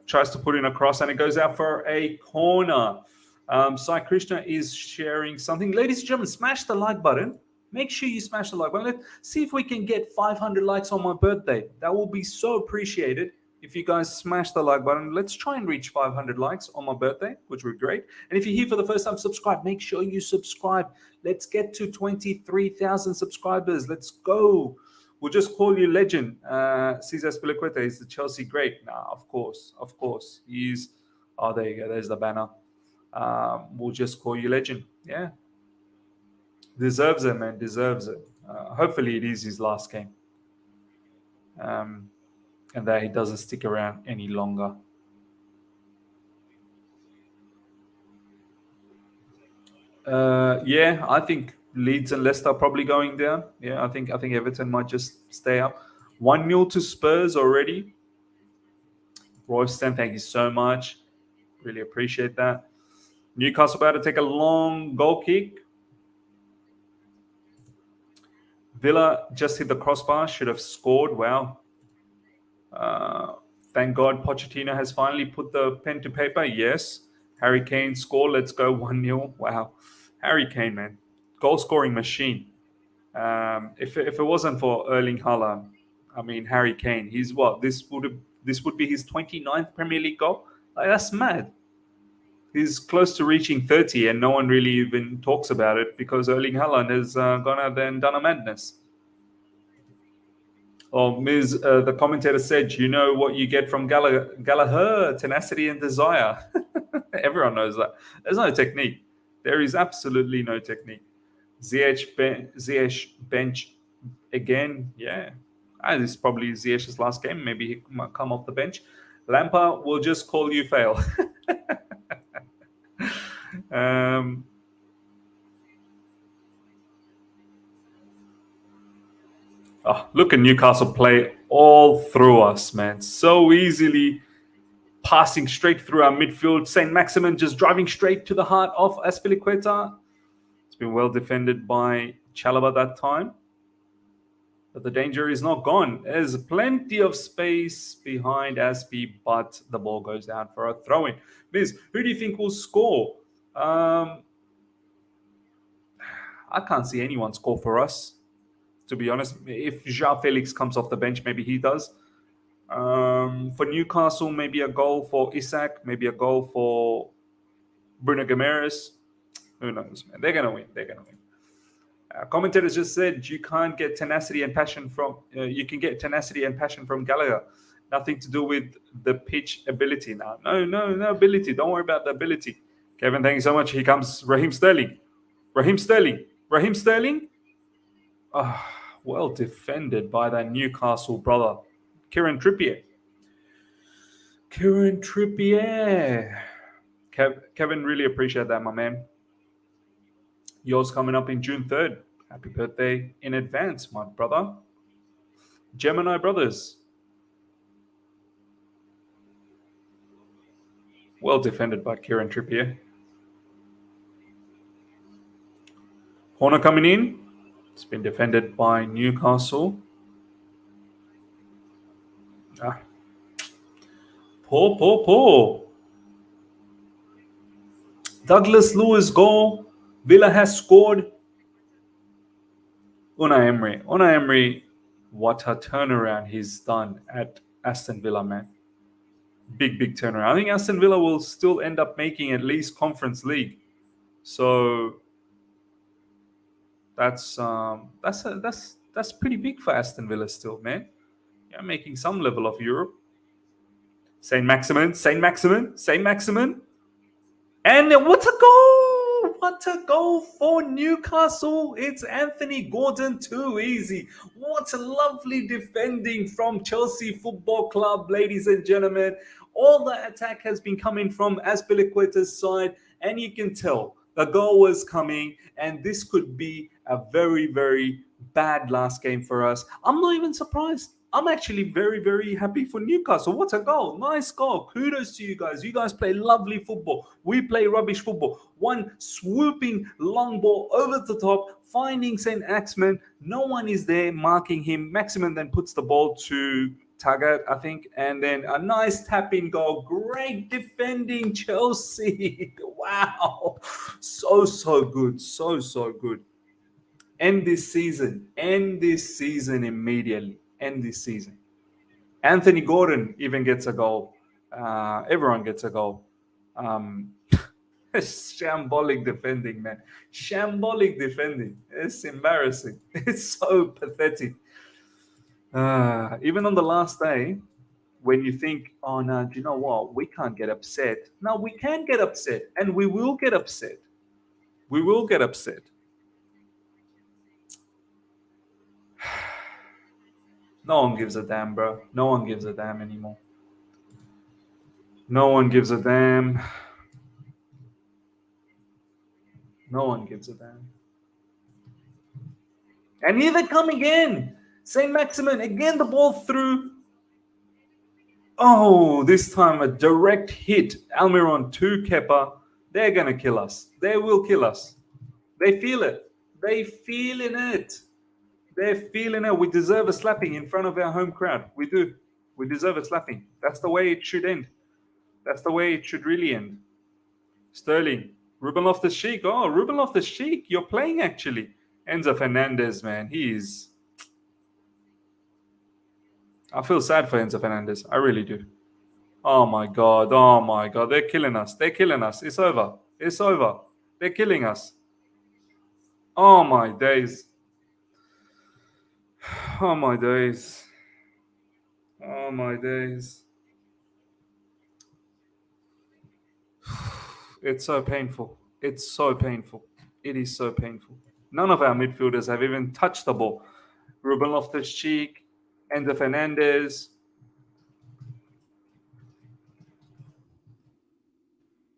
tries to put in a cross and it goes out for a corner. Sai Krishna is sharing something. Ladies and gentlemen, smash the like button. Make sure you smash the like button. Let's see if we can get 500 likes on my birthday. That will be so appreciated if you guys smash the like button. Let's try and reach 500 likes on my birthday, which would be great. And if you're here for the first time, subscribe. Make sure you subscribe. Let's get to 23,000 subscribers. Let's go. We'll just call you legend. Cesar Azpilicueta is the Chelsea great. Nah, of course. He's. Oh, there you go. There's the banner. We'll just call you legend. Yeah. Deserves it, man. Deserves it. Hopefully it is his last game. And that he doesn't stick around any longer. Yeah, I think Leeds and Leicester are probably going down. Yeah, I think Everton might just stay up. 1-0 to Spurs already. Royston, thank you so much. Really appreciate that. Newcastle about to take a long goal kick. Villa just hit the crossbar. Should have scored. Wow. Thank God Pochettino has finally put the pen to paper. Yes. Harry Kane score. Let's go 1-0. Wow. Harry Kane, man. Goal-scoring machine. If it wasn't for Erling Haaland, I mean, Harry Kane, he's what? This would be his 29th Premier League goal? Like, that's mad. He's close to reaching 30 and no one really even talks about it because Erling Haaland has gone out there and done a madness. Oh, Ms. The commentator said, you know what you get from Gallagher, tenacity and desire. Everyone knows that. There's no technique. There is absolutely no technique. Ziyech bench again. Yeah. This is probably Ziyech's last game. Maybe he might come off the bench. Lampard will just call you fail. Look at Newcastle play all through us, man. So easily passing straight through our midfield. St. Maximin just driving straight to the heart of Azpilicueta. It's been well defended by Chalobah that time. But the danger is not gone. There's plenty of space behind Azpi, but the ball goes down for a throw-in. Miz, who do you think will score? I can't see anyone score for us, to be honest. If João Felix comes off the bench, maybe he does. For Newcastle, maybe a goal for Isak, maybe a goal for Bruno Guimaraes. Who knows, man? They're going to win. Commentators just said you can't get tenacity and passion from. You can get tenacity and passion from Gallagher. Nothing to do with the pitch ability now. No ability. Don't worry about the ability. Kevin, thank you so much. Here comes Raheem Sterling. Well defended by that Newcastle brother, Kieran Trippier. Kevin, really appreciate that, my man. Yours coming up in June 3rd. Happy birthday in advance, my brother. Gemini brothers. Well defended by Kieran Trippier. Corner coming in. It's been defended by Newcastle. Poor. Douglas Lewis goal. Villa has scored. Unai Emery, what a turnaround he's done at Aston Villa, man. Big turnaround. I think Aston Villa will still end up making at least Conference League. So that's pretty big for Aston Villa still, man. Yeah, making some level of Europe. Saint Maximin. And what a goal! What a goal for Newcastle. It's Anthony Gordon, too easy. What a lovely defending from Chelsea Football Club, ladies and gentlemen. All the attack has been coming from Azpilicueta's side, and you can tell the goal was coming, and this could be a very, very bad last game for us. I'm not even surprised. I'm actually very, very happy for Newcastle. What a goal. Nice goal. Kudos to you guys. You guys play lovely football. We play rubbish football. One swooping long ball over the top, finding St. Axman. No one is there marking him. Maximin then puts the ball to Taggart, I think. And then a nice tap-in goal. Great defending, Chelsea. Wow. So good. So good. End this season immediately. End this season. Anthony Gordon even gets a goal. Everyone gets a goal. Shambolic defending, man. Shambolic defending. It's embarrassing. It's so pathetic. Even on the last day, when you think, oh no, do you know what? We can't get upset. No, we can get upset, and we will get upset. We will get upset. No one gives a damn, bro. No one gives a damn anymore. No one gives a damn. No one gives a damn. And here they come again. St. Maximin, again the ball through. Oh, this time a direct hit. Almiron to Kepa. They're going to kill us. They will kill us. They feel it. They feeling it. They're feeling it. We deserve a slapping in front of our home crowd. We do. We deserve a slapping. That's the way it should end. That's the way it should really end. Sterling. Ruben Loftus-Cheek. Oh, Ruben Loftus-Cheek. You're playing actually. Enzo Fernandez, man. He's... I feel sad for Enzo Fernandez. I really do. Oh my God. Oh my God. They're killing us. They're killing us. It's over. It's over. They're killing us. Oh my days. Oh my days. Oh my days. It's so painful. It's so painful. It is so painful. None of our midfielders have even touched the ball. Ruben Loftus-Cheek, Enzo Fernandez.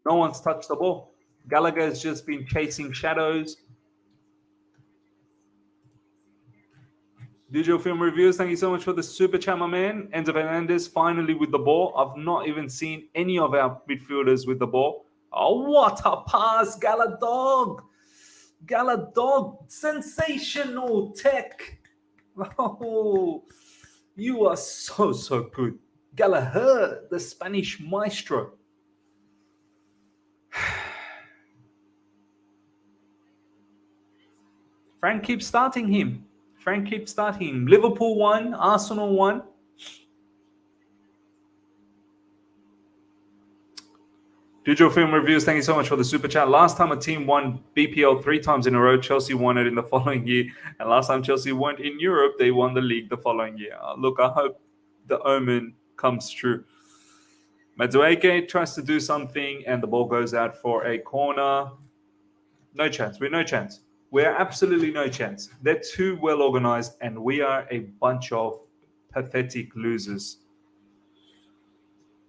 No one's touched the ball. Gallagher has just been chasing shadows. Digital Film Reviews, thank you so much for the super chat, my man. Enzo Fernandez finally with the ball. I've not even seen any of our midfielders with the ball. Oh, what a pass, Galadog. Galadog, sensational tech. Oh, you are so good. Gallagher, the Spanish maestro. Frank keeps starting him. Frank keeps starting him. Liverpool won, Arsenal won. Digital Film Reviews, thank you so much for the super chat. Last time a team won BPL 3 times in a row, Chelsea won it in the following year. And last time Chelsea won in Europe, they won the league the following year. Look, I hope the omen comes true. Madueke tries to do something and the ball goes out for a corner. No chance. We're no chance. We're absolutely no chance. They're too well organized and we are a bunch of pathetic losers.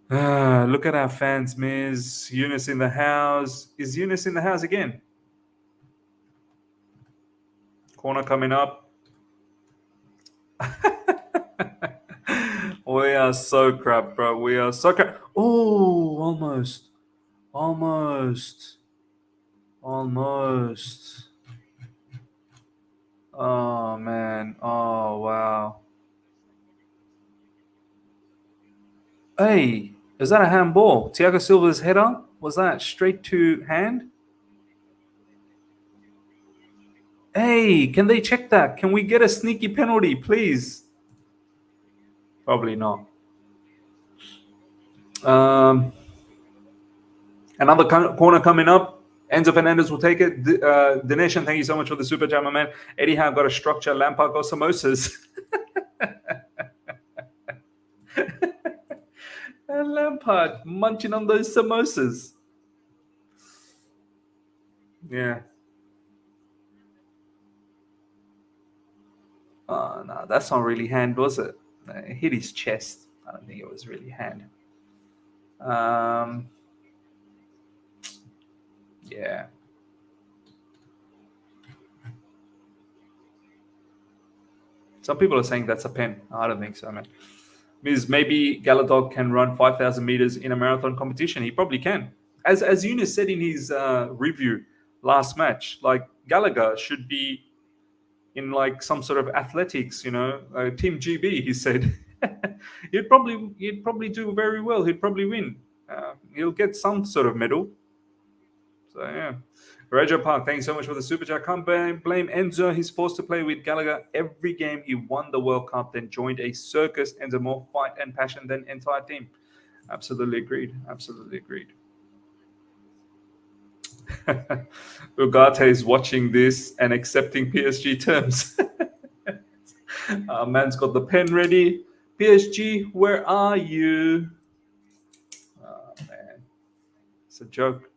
Look at our fans, Miz. Eunice in the house. Is Eunice in the house again? Corner coming up. We are so crap, bro. We are so crap. Oh, almost. Almost. Almost. Oh, man. Oh, wow. Hey, is that a handball? Thiago Silva's header? Was that straight to hand? Hey, can they check that? Can we get a sneaky penalty, please? Probably not. Another corner coming up. Enzo Fernandez will take it. Dinesh, thank you so much for the super chat, my man. Eddie Howe got a structure. Lampard got samosas. And Lampard munching on those samosas. Yeah. Oh, no, that's not really hand, was it? It hit his chest. I don't think it was really hand. Yeah. Some people are saying that's a pen. I don't think so, man. Means maybe Gallagher can run 5,000 meters in a marathon competition. He probably can. As Eunice said in his review last match, like Gallagher should be in like some sort of athletics, Team GB. He said he'd probably do very well. He'd probably win. He'll get some sort of medal. So yeah. Raja Park, thanks so much for the super chat. Can't blame Enzo. He's forced to play with Gallagher every game. He won the World Cup, then joined a circus. Enzo more fight and passion than entire team. Absolutely agreed. Absolutely agreed. Ugarte is watching this and accepting PSG terms. Man's got the pen ready. PSG, where are you? Oh, man. It's a joke.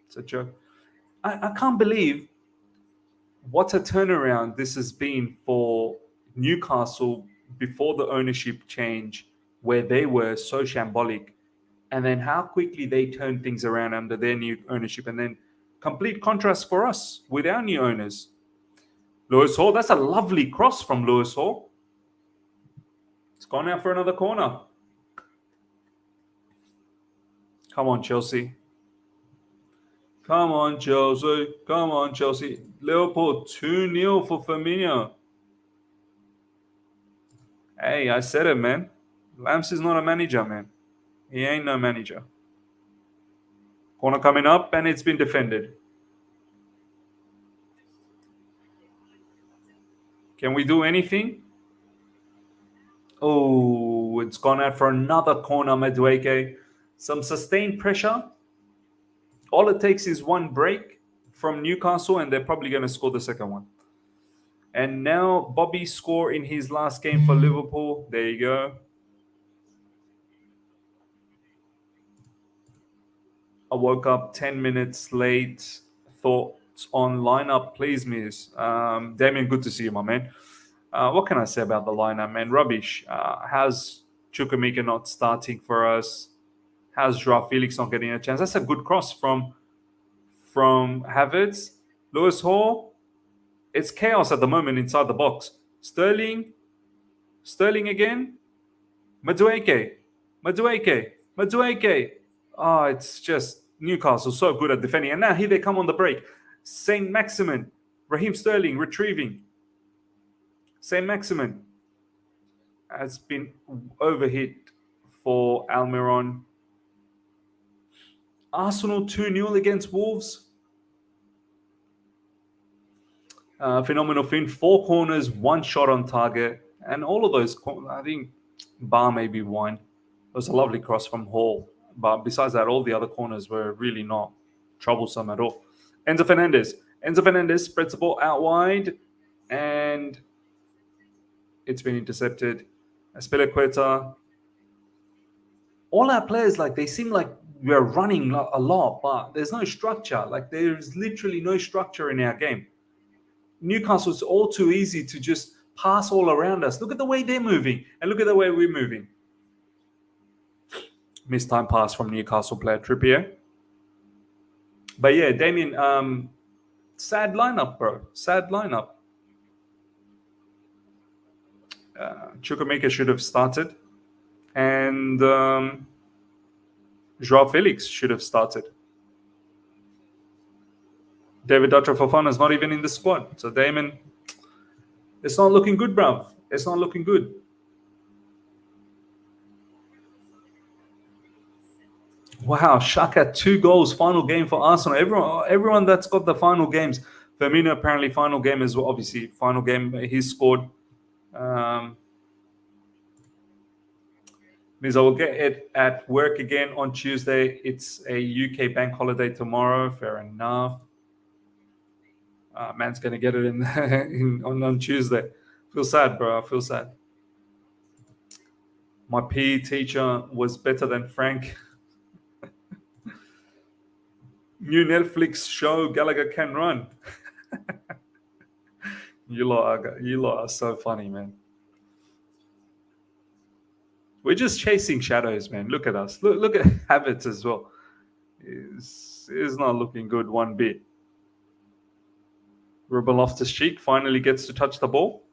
It's a joke. I can't believe what a turnaround this has been for Newcastle before the ownership change, where they were so shambolic, and then how quickly they turned things around under their new ownership, and then complete contrast for us with our new owners. Lewis Hall, that's a lovely cross from Lewis Hall. It's gone out for another corner. Come on, Chelsea. Come on, Chelsea. Come on, Chelsea. Leopold, 2-0 for Firmino. Hey, I said it, man. Lamps is not a manager, man. He ain't no manager. Corner coming up, and it's been defended. Can we do anything? Oh, it's gone out for another corner, Madueke. Some sustained pressure. All it takes is one break from Newcastle, and they're probably going to score the second one. And now Bobby score in his last game for Liverpool. There you go. I woke up 10 minutes late. Thoughts on lineup, please, miss. Damien, good to see you, my man. What can I say about the lineup, man? Rubbish. How's Chukwuemeka not starting for us? How's Felix not getting a chance? That's a good cross from Havertz. Lewis Hall. It's chaos at the moment inside the box. Sterling again. Madueke. Oh, it's just Newcastle so good at defending. And now here they come on the break. Saint Maximin. Raheem Sterling retrieving. Saint Maximin has been overhit for Almiron. Arsenal 2-0 against Wolves. Phenomenal Finn, 4 corners, 1 shot on target. And all of those, I think, bar maybe 1. It was a lovely cross from Hall. But besides that, all the other corners were really not troublesome at all. Enzo Fernandez spreads the ball out wide. And it's been intercepted. Azpilicueta. All our players, they seem like we're running a lot, but there's no structure. There's literally no structure in our game. Newcastle, it's all too easy to just pass all around us. Look at the way they're moving, and look at the way we're moving. Missed time pass from Newcastle player Trippier. But yeah, Damien, sad lineup, bro. Sad lineup. Chukwuemeka should have started. And Joao Felix should have started. David Dutcher Fofana is not even in the squad. So, Damon, it's not looking good, bruv. It's not looking good. Wow, Shaka, 2 goals, final game for Arsenal. Everyone that's got the final games. Firmino apparently final game as well. Obviously, final game he's scored. Means I will get it at work again on Tuesday. It's a UK bank holiday tomorrow. Fair enough. Man's going to get it on Tuesday. Feel sad, bro. I feel sad. My PE teacher was better than Frank. New Netflix show, Gallagher Can Run. You lot are so funny, man. We're just chasing shadows, man. Look at us. Look at Havertz as well. Is not looking good one bit. Ruben Loftus-Cheek finally gets to touch the ball.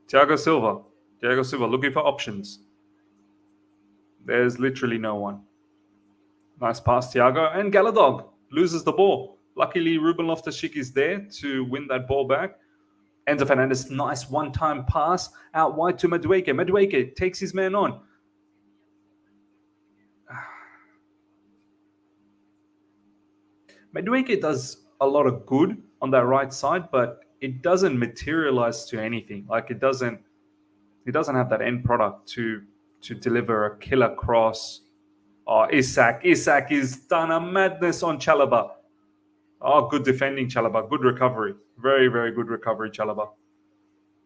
Thiago Silva. Thiago Silva looking for options. There's literally no one. Nice pass, Thiago. And Gallagher loses the ball. Luckily, Ruben Loftus-Cheek is there to win that ball back. Enzo Fernandez, nice one-time pass out wide to Madueke. Madueke takes his man on. Madueke does a lot of good on that right side, but it doesn't materialize to anything. Like it doesn't have that end product to deliver a killer cross. Oh, Isak is done a madness on Chalobah. Oh, good defending, Chalobah. Good recovery. Very, very good recovery, Chalobah.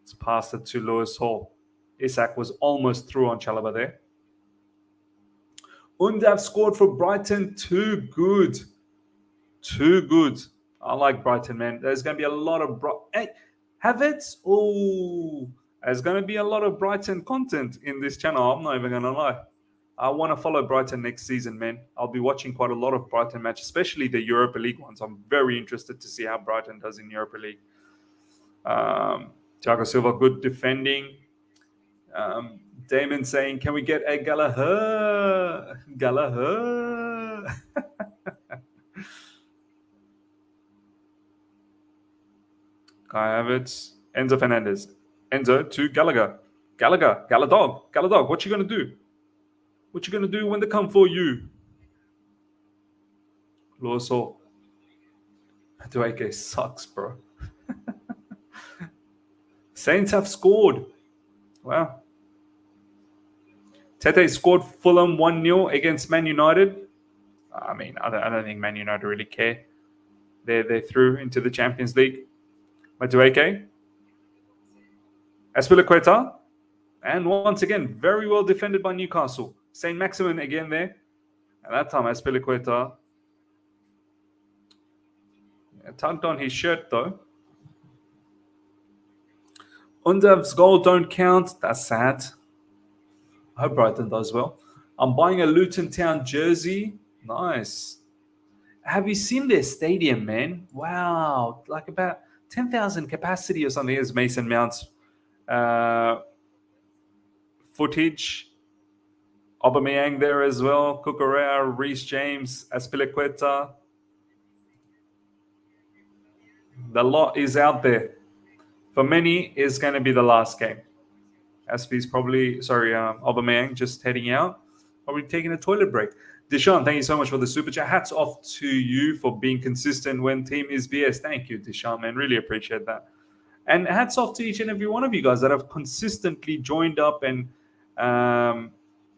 It's passed it to Lewis Hall. Isak was almost through on Chalobah there. Undav scored for Brighton. Too good. Too good. I like Brighton, man. There's going to be a lot of... Hey, Havertz? Oh, there's going to be a lot of Brighton content in this channel. I'm not even going to lie. I want to follow Brighton next season, man. I'll be watching quite a lot of Brighton matches, especially the Europa League ones. I'm very interested to see how Brighton does in Europa League. Thiago Silva, good defending. Damon saying, can we get a Gallagher? Gallagher. Kai Havertz. Enzo Fernandez. Enzo to Gallagher. Gallagher. Galladog. What you going to do? What you going to do when they come for you? Loso. Madueke sucks, bro. Saints have scored. Wow. Tete scored Fulham 1-0 against Man United. I mean, I don't think Man United really care. They're through into the Champions League. Madueke. Azpilicueta. And once again, very well defended by Newcastle. Saint Maximin again there. At that time, Azpilicueta tugged on his shirt though. Undav's goal don't count. That's sad. I hope Brighton does well. I'm buying a Luton Town jersey. Nice. Have you seen their stadium, man? Wow. Like about 10,000 capacity or something. Here's Mason Mount's footage. Aubameyang there as well. Cucurella, Reece James, Azpilicueta. The lot is out there. For many, it's going to be the last game. Aspie's probably, Aubameyang just heading out. Probably taking a toilet break. Deshaun, thank you so much for the super chat. Hats off to you for being consistent when team is BS. Thank you, Deshaun, man. Really appreciate that. And hats off to each and every one of you guys that have consistently joined up and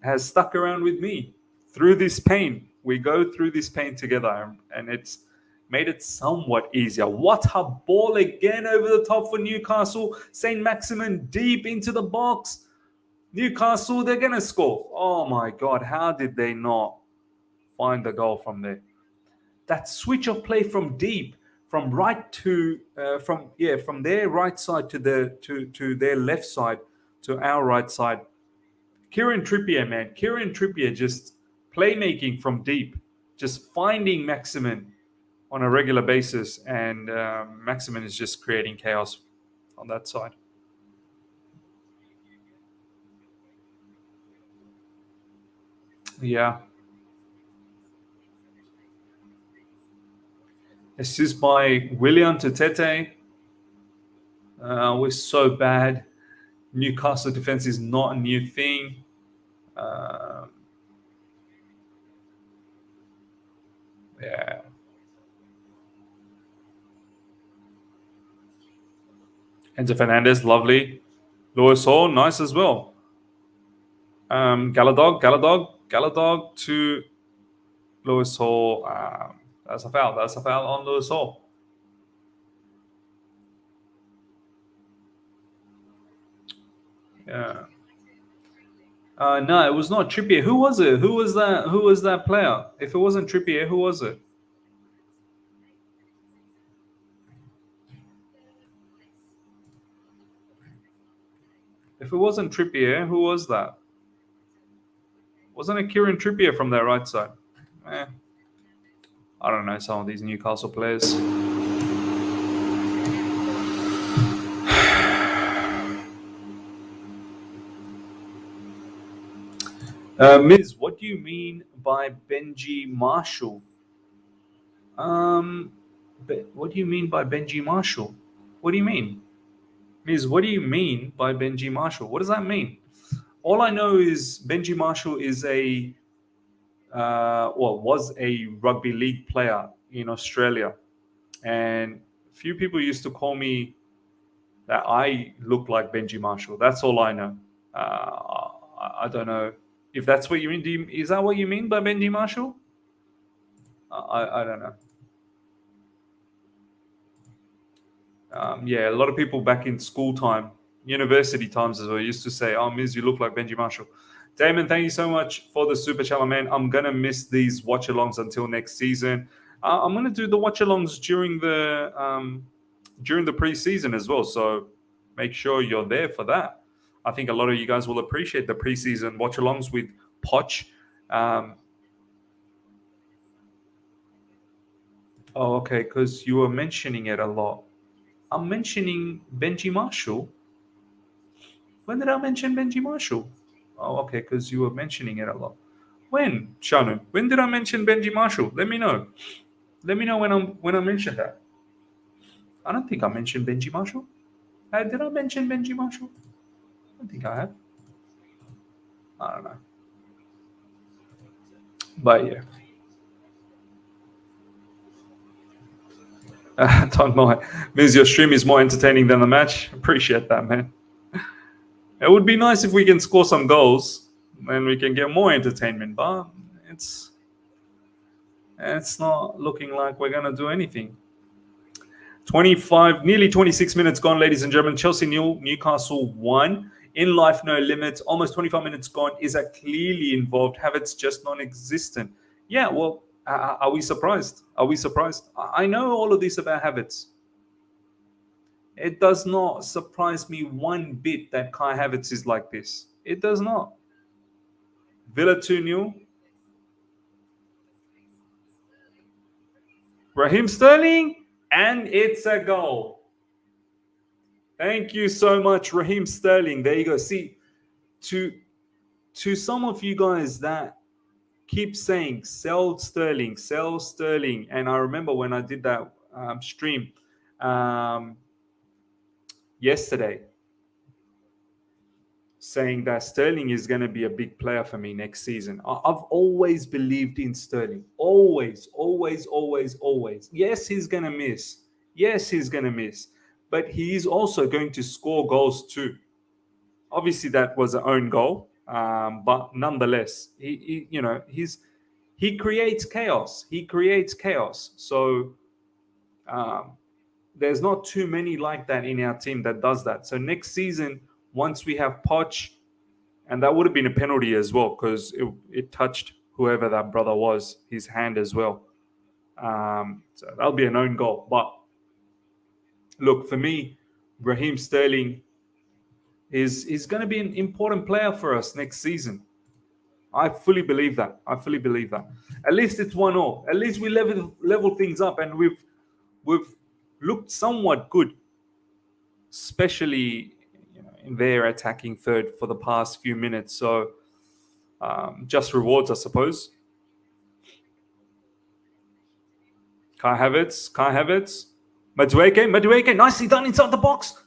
has stuck around with me through this pain. We go through this pain together, and it's made it somewhat easier. What a ball again over the top for Newcastle. St. Maximin deep into the box. Newcastle, they're going to score. Oh my God, how did they not find the goal from there? That switch of play from deep, from right to from their right side to their left side to our right side. Kieran Trippier, man. Kieran Trippier just playmaking from deep, just finding Maximin on a regular basis, and Maximin is just creating chaos on that side. Yeah. Assist by Willian to Tete. We're so bad. Newcastle defense is not a new thing. Yeah. Enzo Fernandez, lovely. Lewis Hall, nice as well. Galladog to Lewis Hall. That's a foul. That's a foul on Lewis Hall. Yeah. No, it was not Trippier. Who was it? Who was that? Who was that player? If it wasn't Trippier, who was it? If it wasn't Trippier, who was that? Wasn't it Kieran Trippier from their right side? I don't know some of these Newcastle players. Miz, what do you mean by Benji Marshall? What do you mean by Benji Marshall? What do you mean? Miz, what do you mean by Benji Marshall? What does that mean? All I know is Benji Marshall is was a rugby league player in Australia. And few people used to call me that I look like Benji Marshall. That's all I know. I don't know if that's what you mean. Is that what you mean by Benji Marshall? I don't know. Yeah, a lot of people back in school time, university times as well, used to say, "Oh, Miz, you look like Benji Marshall." Damon, thank you so much for the super chat, man. I'm gonna miss these watch-alongs until next season. I'm gonna do the watch-alongs during the preseason as well. So make sure you're there for that. I think a lot of you guys will appreciate the preseason watch-alongs with Poch. Okay, because you were mentioning it a lot. I'm mentioning Benji Marshall. When did I mention Benji Marshall? Oh, okay, because you were mentioning it a lot. When, Shanu? When did I mention Benji Marshall? Let me know. Let me know when I mentioned that. I don't think I mentioned Benji Marshall. Did I mention Benji Marshall? I don't think I have. I don't know. But yeah. Don't mind. Means your stream is more entertaining than the match. Appreciate that, man. It would be nice if we can score some goals and we can get more entertainment, but it's not looking like we're gonna do anything. 25, nearly 26 minutes gone, ladies and gentlemen. Chelsea 0, Newcastle 1. In life, no limits. Almost 25 minutes gone. Is that clearly involved? Havertz just non-existent. Yeah, well, are we surprised? Are we surprised? I know all of this about Havertz. It does not surprise me one bit that Kai Havertz is like this. It does not. Villa 2-0. Raheem Sterling, and it's a goal. Thank you so much, Raheem Sterling. There you go. See, to some of you guys that keep saying sell Sterling, and I remember when I did that stream yesterday, saying that Sterling is going to be a big player for me next season. I've always believed in Sterling. Always, always, always, always. Yes, he's going to miss. Yes, he's going to miss. But he's also going to score goals too. Obviously, that was an own goal. But nonetheless, he creates chaos. He creates chaos. So there's not too many like that in our team that does that. So next season, once we have Poch, and that would have been a penalty as well because it touched whoever that brother was, his hand as well. So that'll be an own goal. But look, for me, Raheem Sterling is going to be an important player for us next season. I fully believe that. At least it's 1-0. At least we level things up, and we've looked somewhat good, especially in their attacking third for the past few minutes. So just rewards, I suppose. Kai Havertz. Madueke, nicely done inside the box.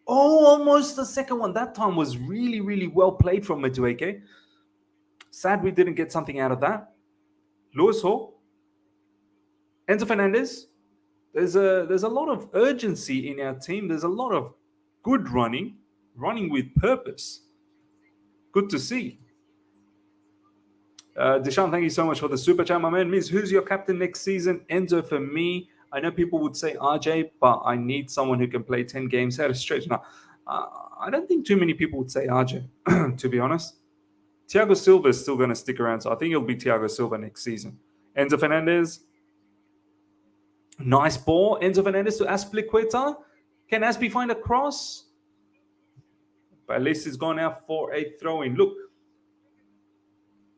Oh, almost the second one. That time was really, really well played from Madueke. Sad we didn't get something out of that. Lewis Hall. Enzo Fernandez. There's a lot of urgency in our team. There's a lot of good running with purpose. Good to see. Deshaun, thank you so much for the super chat, my man. Miz, who's your captain next season? Enzo for me. I know people would say RJ, but I need someone who can play 10 games at a stretch. Now, I don't think too many people would say RJ, to be honest. Thiago Silva is still going to stick around, so I think it'll be Thiago Silva next season. Enzo Fernandez. Nice ball. Enzo Fernandez to Azpilicueta. Can Azpi find a cross? But at least he's gone out for a throw-in. Look,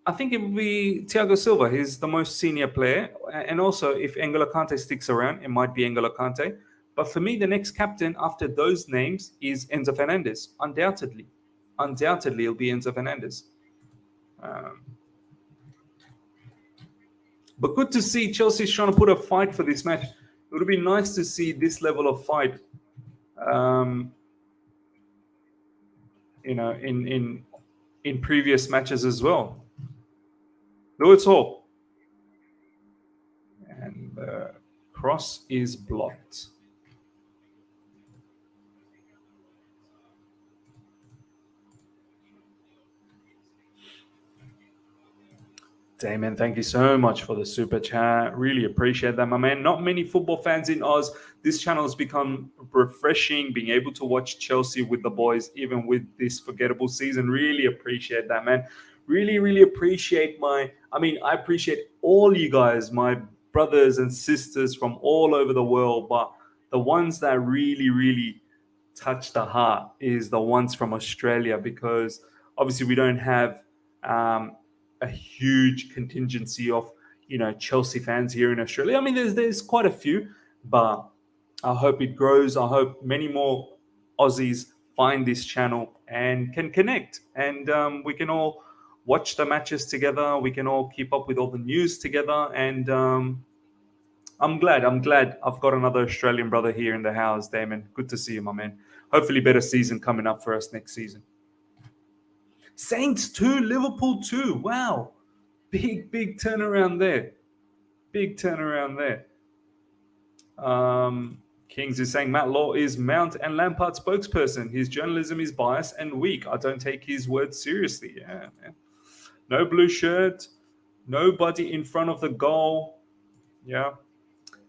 I think it will be Thiago Silva. He's the most senior player. And also, if N'Golo Kante sticks around, it might be N'Golo Kante. But for me, the next captain after those names is Enzo Fernandez. Undoubtedly, it'll be Enzo Fernandez. Um, but good to see Chelsea's trying to put a fight for this match. It would be nice to see this level of fight, in previous matches as well. Lewis Hall. And the cross is blocked. Damon, thank you so much for the super chat. Really appreciate that, my man. Not many football fans in Oz. This channel has become refreshing, being able to watch Chelsea with the boys, even with this forgettable season. Really appreciate that, man. Really, really appreciate I appreciate all you guys, my brothers and sisters from all over the world. But the ones that really, really touch the heart is the ones from Australia, because obviously we don't have a huge contingency of Chelsea fans here in Australia. I mean, there's quite a few, but I hope it grows. I hope many more Aussies find this channel and can connect, and we can all watch the matches together. We can all keep up with all the news together, and I'm glad I've got another Australian brother here in the house, Damon. Good to see you, my man. Hopefully better season coming up for us next season. Saints 2, Liverpool 2. Wow. Big turnaround there. Big turnaround there. Kings is saying Matt Law is Mount and Lampard spokesperson. His journalism is biased and weak. I don't take his words seriously. Yeah, man. No blue shirt. Nobody in front of the goal. Yeah.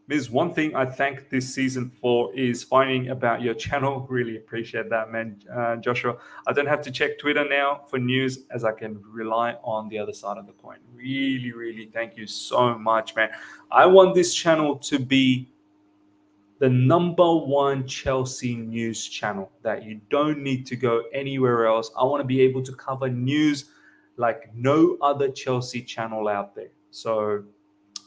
There's one thing I thank this season for is finding about your channel. Really appreciate that, man, Joshua. I don't have to check Twitter now for news, as I can rely on the other side of the coin. Really, really thank you so much, man. I want this channel to be the #1 Chelsea news channel, that you don't need to go anywhere else. I want to be able to cover news like no other Chelsea channel out there. So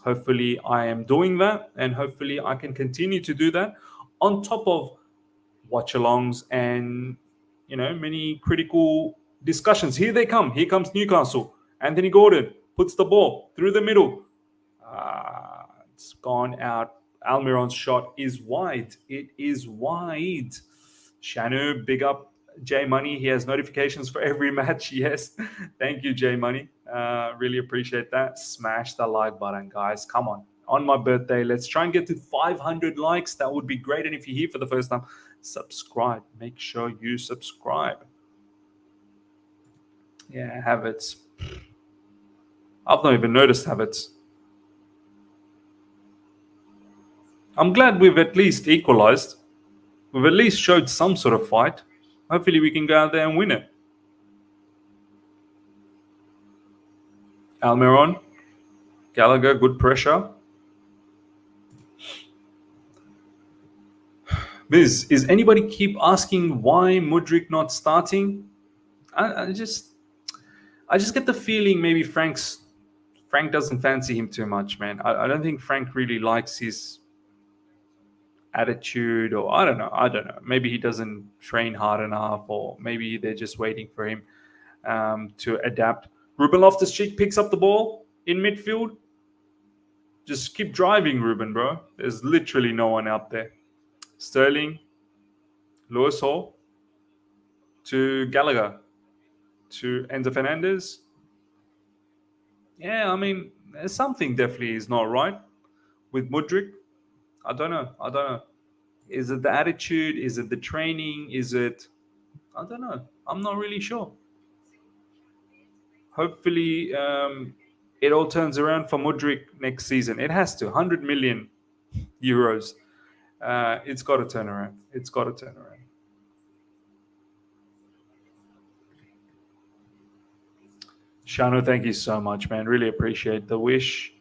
hopefully I am doing that, and hopefully I can continue to do that on top of watch-alongs and many critical discussions. Here they come. Here comes Newcastle. Anthony Gordon puts the ball through the middle. It's gone out. Almiron's shot is wide. It is wide. Shanu, big up J Money. He has notifications for every match. Yes. Thank you, J Money. Really appreciate that. Smash the like button, guys. Come on my birthday, let's try and get to 500 likes. That would be great. And if you're here for the first time, subscribe. Make sure you subscribe. Yeah, Havertz. I've not even noticed Havertz. I'm glad we've at least equalized. We've at least showed some sort of fight. Hopefully we can go out there and win it. Almiron. Gallagher, good pressure. Biz, is anybody keep asking why Mudryk not starting? I just get the feeling maybe Frank doesn't fancy him too much, man. I don't think Frank really likes his attitude, or I don't know. Maybe he doesn't train hard enough, or maybe they're just waiting for him to adapt. Ruben Loftus-Cheek picks up the ball in midfield. Just keep driving, Ruben, bro. There's literally no one out there. Sterling, Lewis Hall, to Gallagher, to Enzo Fernandez. Yeah, I mean, something definitely is not right with Mudryk. I don't know. Is it the attitude? Is it the training? Is it... I don't know. I'm not really sure. Hopefully, it all turns around for Mudryk next season. It has to. 100 million euros. It's got to turn around. It's got to turn around. Shano, thank you so much, man. Really appreciate the wish.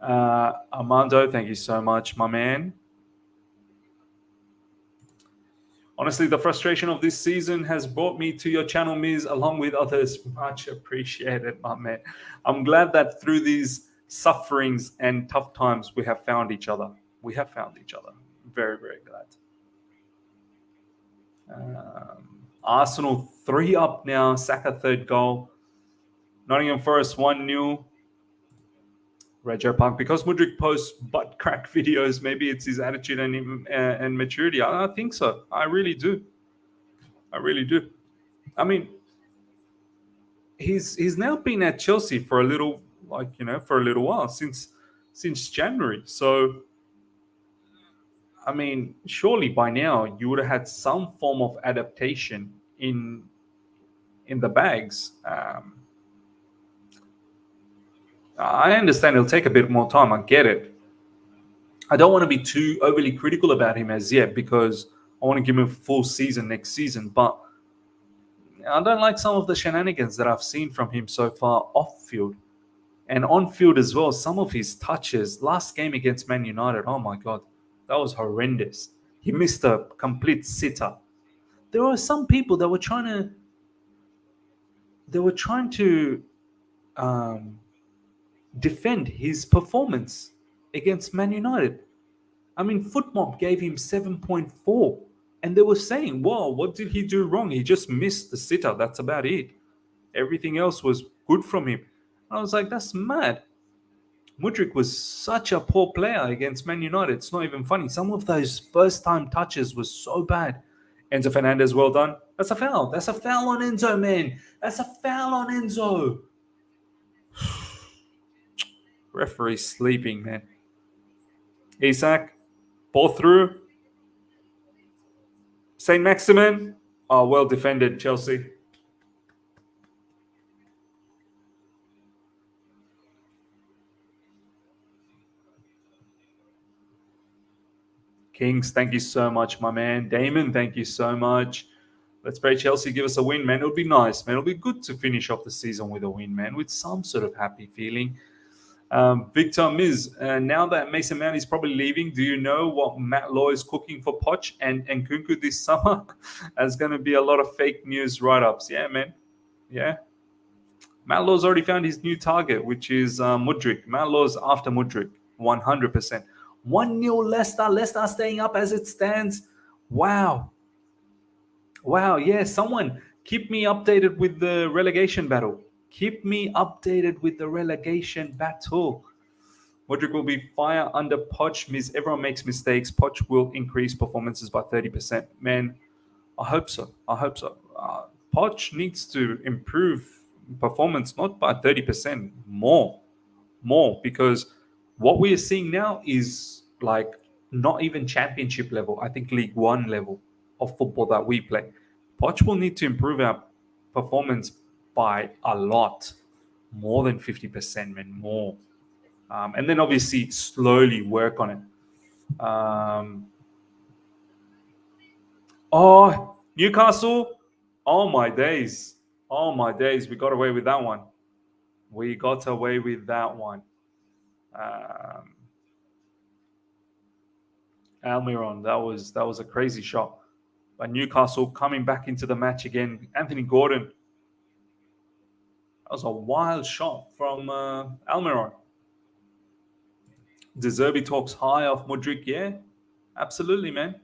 Armando, thank you so much, my man. Honestly, the frustration of this season has brought me to your channel, Miz, along with others. Much appreciated, my man. I'm glad that through these sufferings and tough times, we have found each other. We have found each other. Very, very glad. Arsenal 3 up now. Saka third goal. Nottingham Forest 1-0. Rego Park, because Mudryk posts butt crack videos, maybe it's his attitude and maturity. I think so. I really do. I really do. I mean, he's now been at Chelsea for a little, for a little while, since January. So, I mean, surely by now you would have had some form of adaptation in the bags. I understand it'll take a bit more time. I get it. I don't want to be too overly critical about him as yet, because I want to give him a full season next season. But I don't like some of the shenanigans that I've seen from him so far off field and on field as well. Some of his touches last game against Man United, oh my God, that was horrendous. He missed a complete sitter. There were some people that were trying to defend his performance against Man United. I mean, Footmob gave him 7.4, and they were saying, "Wow, what did he do wrong? He just missed the sitter. That's about it. Everything else was good from him." And I was like, "That's mad." Mudryk was such a poor player against Man United. It's not even funny. Some of those first-time touches was so bad. Enzo Fernandez, well done. That's a foul. That's a foul on Enzo, man. That's a foul on Enzo. Referee sleeping, man. Isak, ball through. St. Maximin. Oh, well defended, Chelsea. Kings, thank you so much, my man. Damon, thank you so much. Let's pray Chelsea give us a win, man. It'll be nice, man. It'll be good to finish off the season with a win, man, with some sort of happy feeling. Victor Miz, now that Mason Mount is probably leaving, do you know what Matt Law is cooking for Poch and Kunku this summer? There's going to be a lot of fake news write-ups. Yeah, man. Yeah. Matt Law's already found his new target, which is Mudryk. Matt Law's after Mudryk, 100%. 1-0 Leicester. Leicester staying up as it stands. Wow. Wow, yeah, someone keep me updated with the relegation battle. Keep me updated with the relegation battle. Mudryk will be fire under Poch. Everyone makes mistakes. Poch will increase performances by 30%. Man, I hope so. I hope so. Poch needs to improve performance, not by 30%, more, because what we are seeing now is like not even championship level. I think League One level of football that we play. Poch will need to improve our performance by a lot, more than 50%, man, more. And then obviously slowly work on it. Newcastle. Oh my days. Oh my days. We got away with that one. We got away with that one. Almiron, that was a crazy shot. But Newcastle coming back into the match again. Anthony Gordon. That was a wild shot from Almiron. De Zerbi talks high off Mudryk. Yeah, absolutely, man.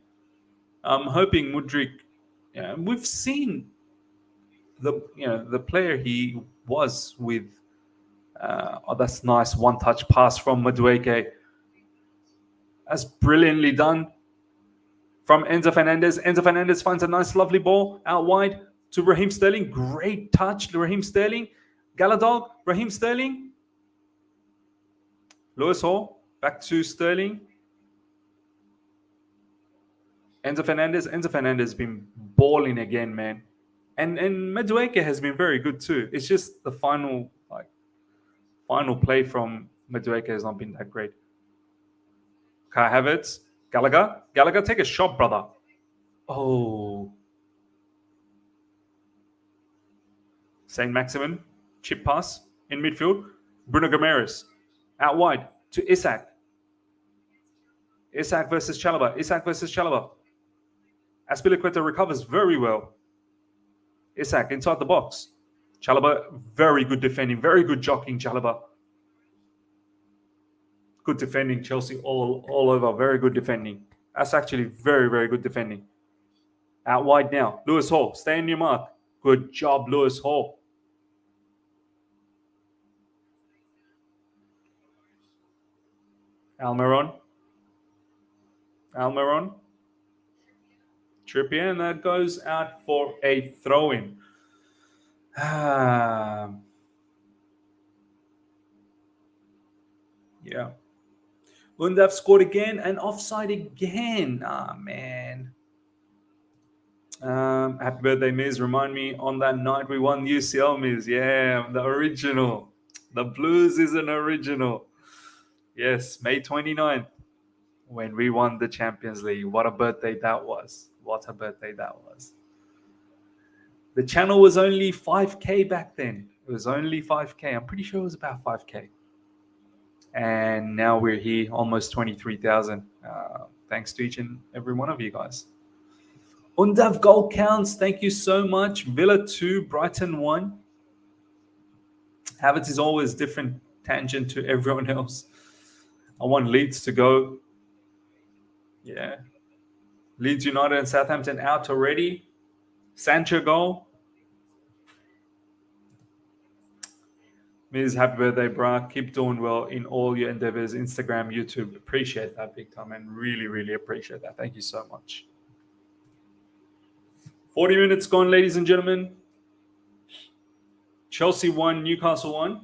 I'm hoping Mudryk. Yeah, we've seen the player he was with. That's nice one-touch pass from Madueke. That's brilliantly done from Enzo Fernandez. Enzo Fernandez finds a nice, lovely ball out wide to Raheem Sterling. Great touch, Raheem Sterling. Gallagher, Raheem Sterling. Lewis Hall, back to Sterling. Enzo Fernandez has been balling again, man. And Madueke has been very good too. It's just the final play from Madueke has not been that great. Kai Havertz, Gallagher, take a shot, brother. Oh. St. Maximin, chip pass in midfield. Bruno Gomes, out wide to Isak. Isak versus Chalobah. Azpilicueta recovers very well. Isak inside the box. Chalobah, very good defending, very good jockeying, Chalobah. Good defending, Chelsea all over. Very good defending. That's actually very, very good defending. Out wide now. Lewis Hall, stay in your mark. Good job, Lewis Hall. Almiron. Trippier, and that goes out for a throw-in. Yeah. Undav scored again and offside again. Man. Happy birthday, Miz. Remind me on that night we won UCL, Miz. Yeah, the original. The Blues is an original. Yes, May 29th when we won the Champions League. What a birthday that was. The channel was only 5K back then. It was only 5K. I'm pretty sure it was about 5K. And now we're here, almost 23,000. Thanks to each and every one of you guys. Undav goal counts. Thank you so much. Villa 2, Brighton 1. Havertz is always different tangent to everyone else. I want Leeds to go. Yeah. Leeds United and Southampton out already. Sancho goal. Miz, happy birthday, brah. Keep doing well in all your endeavors. Instagram, YouTube. Appreciate that big time and really, really appreciate that. Thank you so much. 40 minutes gone, ladies and gentlemen. Chelsea 1, Newcastle 1.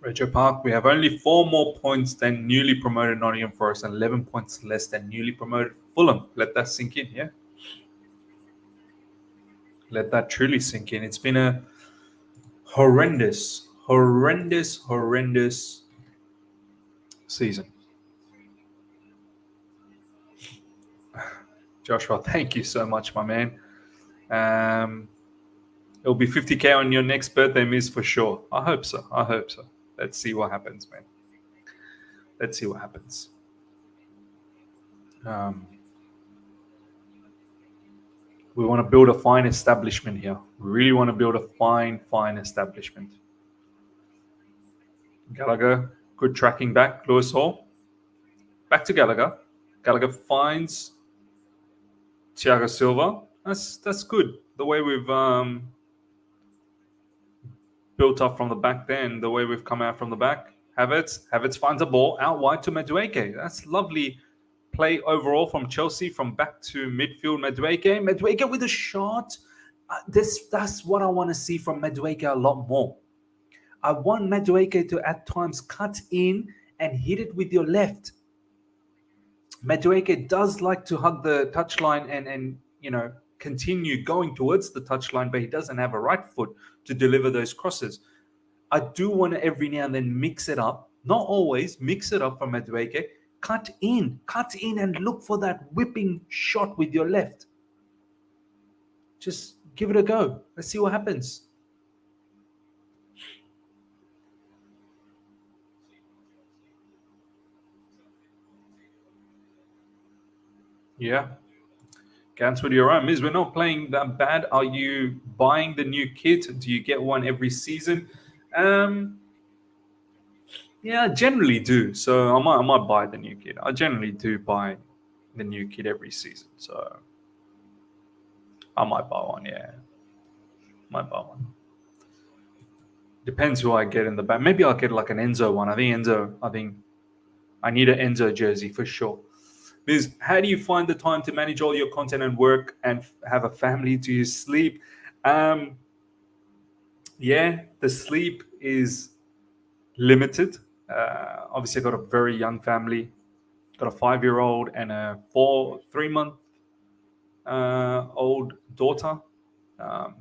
Retro Park, we have only 4 more points than newly promoted Nottingham Forest and 11 points less than newly promoted Fulham. Let that sink in, yeah? Let that truly sink in. It's been a horrendous season. Joshua, thank you so much, my man. It'll be 50K on your next birthday, Miss, for sure. I hope so. Let's see what happens, man. Let's see what happens. We want to build a fine establishment here. We really want to build a fine establishment. Gallagher, good tracking back. Lewis Hall. Back to Gallagher. Gallagher finds Thiago Silva. That's good. The way we've built up from the back then, the way we've come out from the back. Havertz finds a ball out wide to Madueke. That's lovely play overall from Chelsea, from back to midfield. Madueke with a shot. That's what I want to see from Madueke a lot more. I want Madueke to at times cut in and hit it with your left. Madueke does like to hug the touchline and continue going towards the touchline, but he doesn't have a right foot to deliver those crosses. I do want to every now and then mix it up. Not always, mix it up from Madueke. Cut in and look for that whipping shot with your left. Just give it a go. Let's see what happens. Yeah. Gans with your own. Miz, we're not playing that bad. Are you buying the new kit? Do you get one every season? Yeah, I generally do. So I might buy the new kit. I generally do buy the new kit every season. So I might buy one, yeah. Might buy one. Depends who I get in the back. Maybe I'll get like an Enzo one. I think I need an Enzo jersey for sure. Miz, how do you find the time to manage all your content and work and have a family? Do you sleep? Yeah, the sleep is limited. Obviously, I got a very young family. Got a 5-year-old and a 3-month old daughter.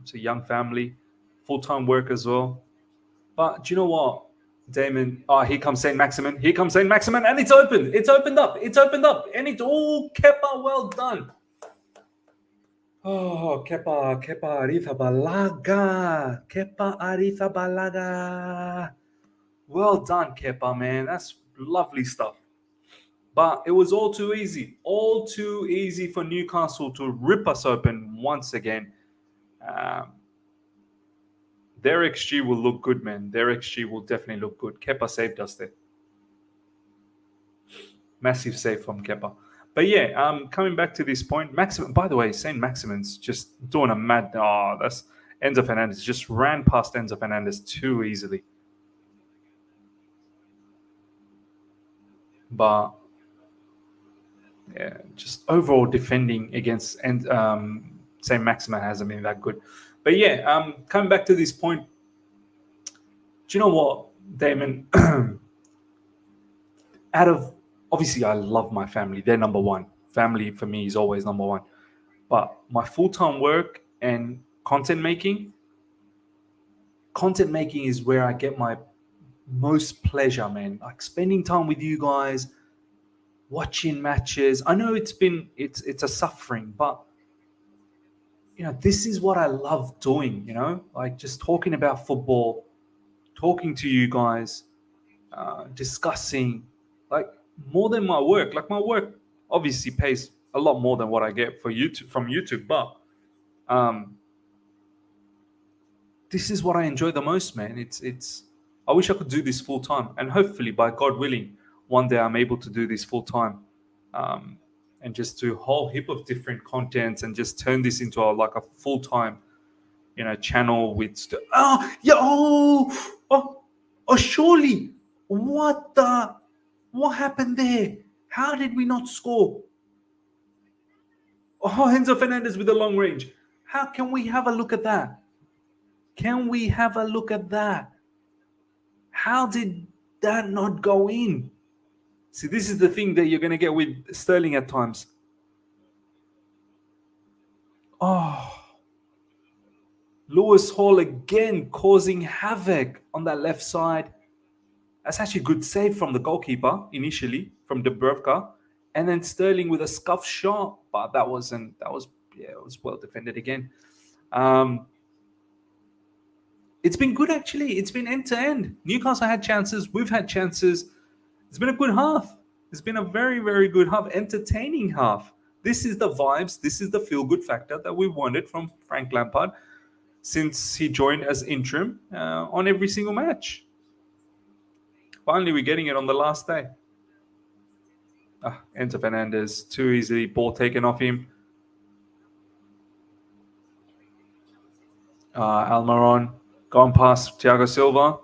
It's a young family, full-time work as well. But do you know what, Damon? Oh, here comes Saint Maximin. And it's opened. It's opened up. And it's all Kepa. Well done. Oh, Kepa Arrizabalaga. Well done, Kepa, man. That's lovely stuff. But it was all too easy for Newcastle to rip us open once again. Their XG will look good, man. Their XG will definitely look good. Kepa saved us there. Massive save from Kepa. But yeah, coming back to this point, Maximin. By the way, Saint Maximin's just doing a mad. Oh, that's Enzo Fernandez just ran past Enzo Fernandez too easily. But yeah, just overall defending against and Saint Maximin hasn't been that good. But yeah, coming back to this point, do you know what, Damon? Out of obviously, I love my family. They're number one. Family for me is always number one. But my full-time work and content making is where I get my most pleasure, man. Like spending time with you guys, watching matches. I know it's a suffering, but this is what I love doing. Like just talking about football, talking to you guys, discussing, like more than my work. Like my work obviously pays a lot more than what I get from YouTube, but this is what I enjoy the most, man. It's. I wish I could do this full time, and hopefully, by God willing, one day I'm able to do this full time, and just do a whole heap of different contents, and just turn this into a full time, channel with. Surely, what happened there? How did we not score? Oh, Enzo Fernandez with the long range. How can we have a look at that? Can we have a look at that? How did that not go in? See, this is the thing that you're going to get with Sterling at times. Oh, Lewis Hall again causing havoc on that left side. That's actually a good save from the goalkeeper initially, from Dubravka. And then Sterling with a scuff shot. But it was well defended again. It's been good, actually. It's been end to end. Newcastle had chances. We've had chances. It's been a good half. It's been a very, very good half. Entertaining half. This is the vibes. This is the feel-good factor that we wanted from Frank Lampard since he joined as interim on every single match. Finally, we're getting it on the last day. Enzo Fernandez, too easily. Ball taken off him. Almiron. Gone past Thiago Silva.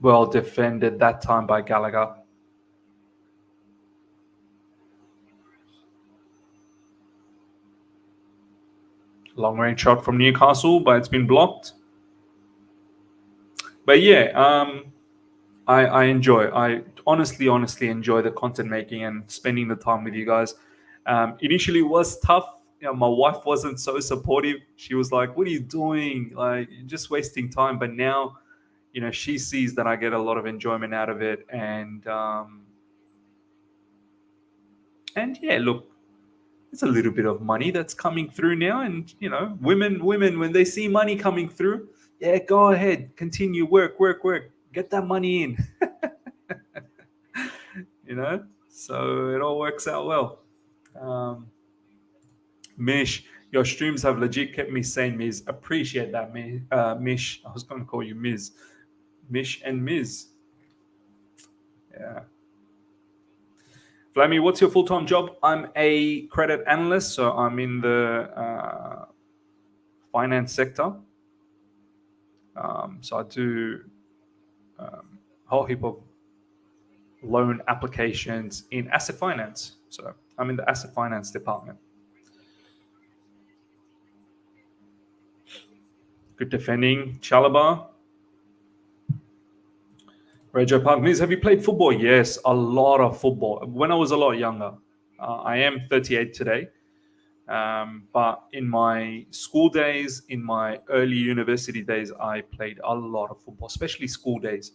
Well defended that time by Gallagher. Long range shot from Newcastle, but it's been blocked. But yeah, I enjoy. I honestly enjoy the content making and spending the time with you guys. Initially, it was tough. My wife wasn't so supportive. She was like, "What are you doing? Like, you're just wasting time." But now, she sees that I get a lot of enjoyment out of it, and yeah, look, it's a little bit of money that's coming through now, and women when they see money coming through, yeah, go ahead, continue, work, get that money in. So it all works out well. Mish, your streams have legit kept me sane, Miz. Appreciate that, Mish. I was going to call you Miz. Mish and Miz. Yeah. Flammy, what's your full-time job? I'm a credit analyst, so I'm in the finance sector. So I do a whole heap of loan applications in asset finance. So I'm in the asset finance department. Good defending. Chalobah. Reggio Park. Miz, have you played football? Yes, a lot of football. When I was a lot younger. I am 38 today. But in my school days, in my early university days, I played a lot of football, especially school days.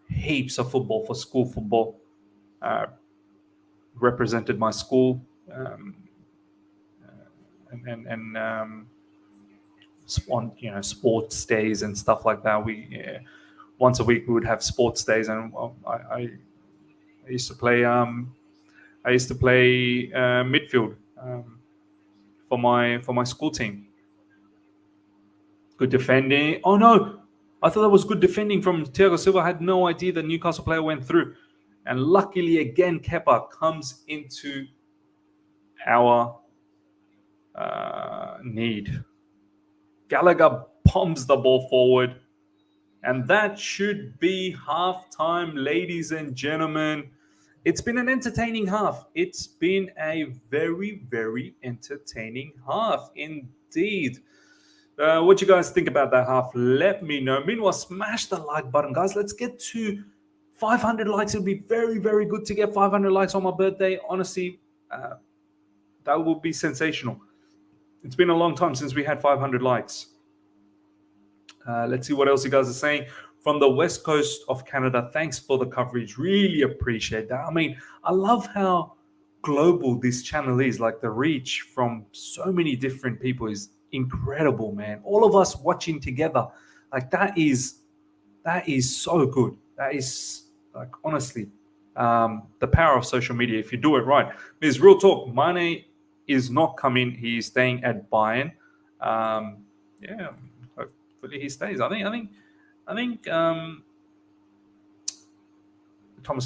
Heaps of football for school football. Represented my school. On sports days and stuff like that. We once a week we would have sports days, and I used to play. I used to play midfield for my school team. Good defending. Oh no! I thought that was good defending from Thiago Silva. I had no idea the Newcastle player went through. And luckily, again, Kepa comes into our need. Gallagher pumps the ball forward. And that should be halftime, ladies and gentlemen. It's been an entertaining half. It's been a very, very entertaining half indeed. What you guys think about that half? Let me know. Meanwhile, smash the like button, guys. Let's get to 500 likes. It would be very, very good to get 500 likes on my birthday. Honestly, that would be sensational. It's been a long time since we had 500 likes. Let's see what else you guys are saying. From the west coast of Canada, thanks for the coverage. Really appreciate that. I mean, I love how global this channel is. Like the reach from so many different people is incredible, man. All of us watching together, like that is so good. That is like honestly, the power of social media. If you do it right, there's real talk. Mane is not coming. He's staying at Bayern. Yeah, hopefully he stays. I think Thomas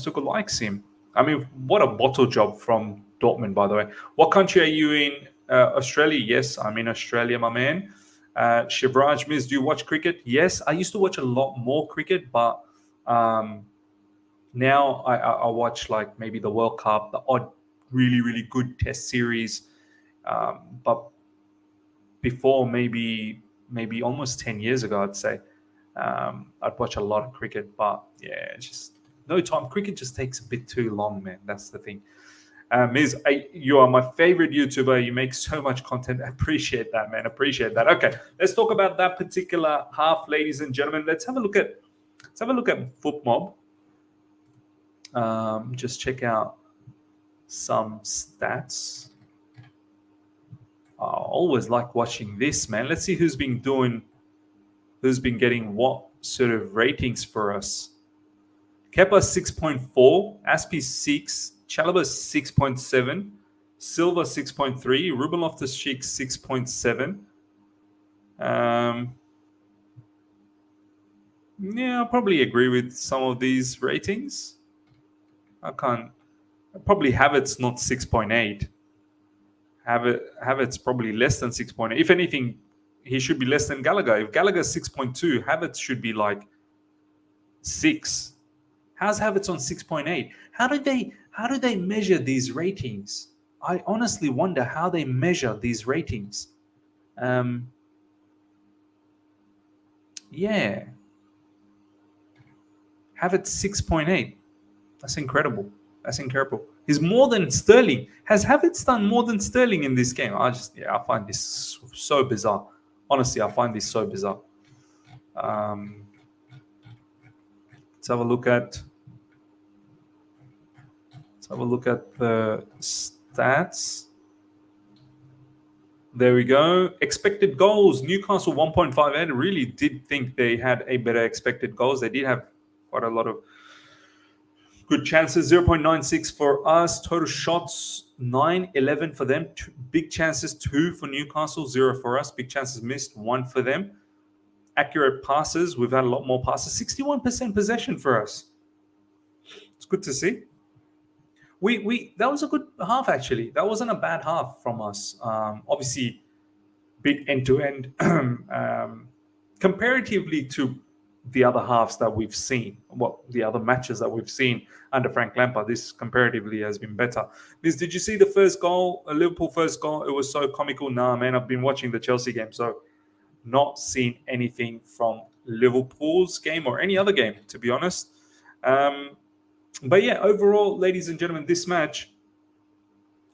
Tuchel likes him. I mean, what a bottle job from Dortmund, by the way. What country are you in? Australia? Yes, I'm in Australia, my man. Shivraj Miz, do you watch cricket? Yes, I used to watch a lot more cricket, but now I watch like maybe the World Cup, the odd really, really good test series. But before, maybe almost 10 years ago, I'd say, I'd watch a lot of cricket. But yeah, it's just no time. Cricket just takes a bit too long, man. That's the thing. Miz, you are my favorite YouTuber. You make so much content. I appreciate that, man. Appreciate that. Okay, let's talk about that particular half, ladies and gentlemen. Let's have a look at FootMob. Just check out some stats. I always like watching this, man. Let's see who's been getting what sort of ratings for us. Kepa 6.4, Aspi 6, Chalobah 6.7, Silva 6.3, Ruben Loftus-Cheek 6.7. Yeah, I'll probably agree with some of these ratings. Probably Havertz not 6.8. Havertz probably less than 6.8. If anything, he should be less than Gallagher. If Gallagher's 6.2, Havertz should be like 6. How's Havertz on 6.8? How do they measure these ratings? I honestly wonder how they measure these ratings. Yeah. Havertz 6.8. That's incredible. He's more than Sterling. Has Havertz done more than Sterling in this game? I find this so bizarre. Honestly, I find this so bizarre. Let's have a look at the stats. There we go. Expected goals. Newcastle 1.58. I really did think they had a better expected goals. They did have quite a lot of good chances. 0.96 for us. Total shots 9-11 for them. Big chances 2 for Newcastle, 0 for us. Big chances missed, 1 for them. Accurate passes. We've had a lot more passes. 61% possession for us. It's good to see. That was a good half, actually. That wasn't a bad half from us. Obviously, bit end to end, comparatively to the other halves that we've seen. The other matches that we've seen under Frank Lampard, this comparatively has been better. Did you see the first goal, Liverpool first goal? It was so comical. Nah, man, I've been watching the Chelsea game, so not seen anything from Liverpool's game or any other game, to be honest. But yeah, overall, ladies and gentlemen, this match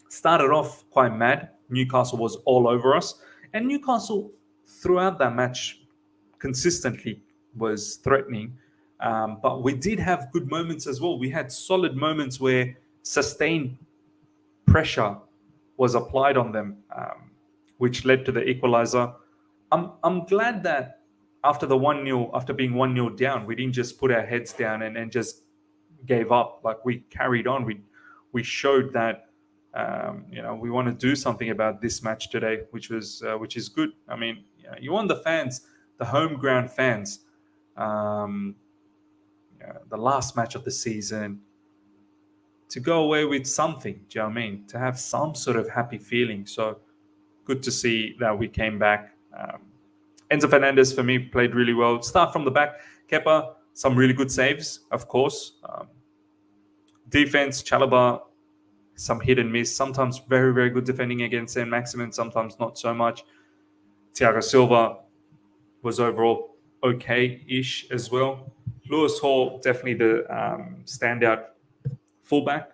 started off quite mad. Newcastle was all over us. And Newcastle, throughout that match, consistently was threatening. But we did have good moments as well. We had solid moments where sustained pressure was applied on them, which led to the equalizer. I'm glad that after the 1-0, after being 1-0 down, we didn't just put our heads down and just gave up. Like, we carried on. We showed that we want to do something about this match today, which is good. I mean, you want the fans, the home ground fans, the last match of the season, to go away with something. Do you know what I mean? To have some sort of happy feeling. So good to see that we came back. Enzo Fernandez, for me, played really well. Start from the back. Kepa, some really good saves, of course. Defense, Chalobah, some hit and miss. Sometimes very, very good defending against Saint Maximin. Sometimes not so much. Thiago Silva was overall okay-ish as well. Lewis Hall, definitely the standout fullback.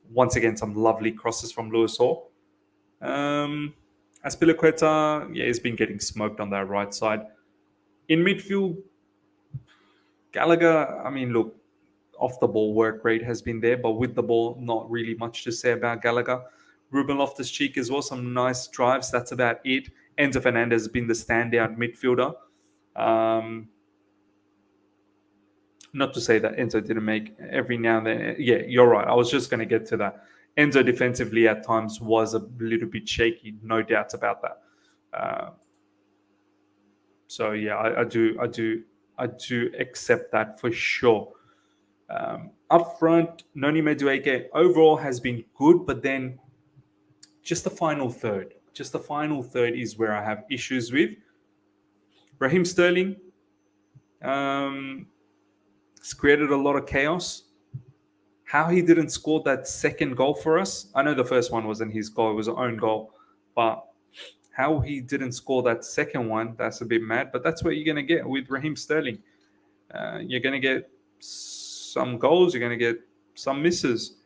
Once again, some lovely crosses from Lewis Hall. Azpilicueta, he's been getting smoked on that right side. In midfield, Gallagher, look, off the ball work rate has been there, but with the ball, not really much to say about Gallagher. Ruben Loftus-Cheek as well, some nice drives. That's about it. Enzo Fernandez has been the standout midfielder. Not to say that Enzo didn't make every now and then. Yeah, you're right. I was just going to get to that. Enzo defensively at times was a little bit shaky, no doubts about that. So yeah, I do accept that for sure. Up front, Noni Madueke overall has been good, but then just the final third is where I have issues with. Raheem Sterling has created a lot of chaos. How he didn't score that second goal for us, I know the first one wasn't his goal, it was an own goal, but how he didn't score that second one, that's a bit mad. But that's what you're going to get with Raheem Sterling. You're going to get some goals, you're going to get some misses.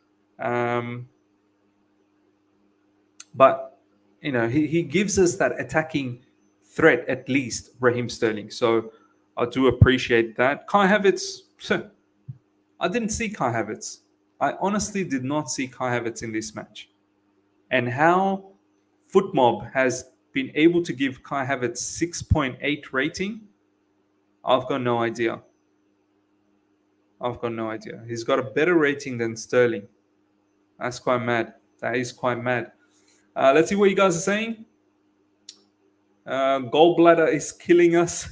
But, he gives us that attacking threat, at least, Raheem Sterling. So I do appreciate that. Kai Havertz, I didn't see Kai Havertz. I honestly did not see Kai Havertz in this match. And how FootMob has been able to give Kai Havertz 6.8 rating, I've got no idea. He's got a better rating than Sterling. That's quite mad. That is quite mad. Let's see what you guys are saying. Gallbladder is killing us.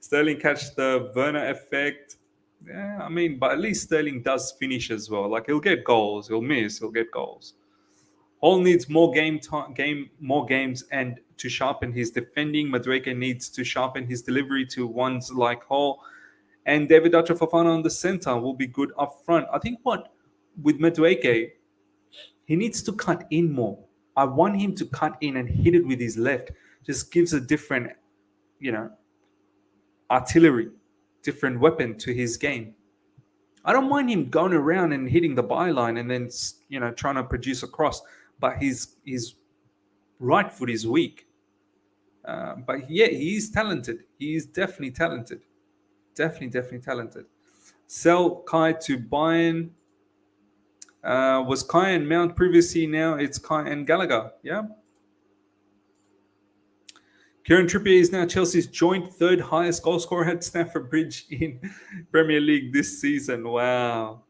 Sterling catch the Werner effect. Yeah, but at least Sterling does finish as well. Like, he'll get goals, he'll miss, he'll get goals. Hall needs more more games, and to sharpen his defending. Madueke needs to sharpen his delivery to ones like Hall. And David Dutcher Fofana on the center will be good up front. I think with Madueke, he needs to cut in more. I want him to cut in and hit it with his left. Just gives a different, artillery, different weapon to his game. I don't mind him going around and hitting the byline and then, trying to produce a cross. But his right foot is weak. But yeah, he's talented. He's definitely talented. Definitely talented. Sell Kai to Bayern. Was Kai and Mount previously? Now it's Kai and Gallagher. Yeah. Kieran Trippier is now Chelsea's joint third highest goal scorer at Stamford Bridge in Premier League this season. Wow.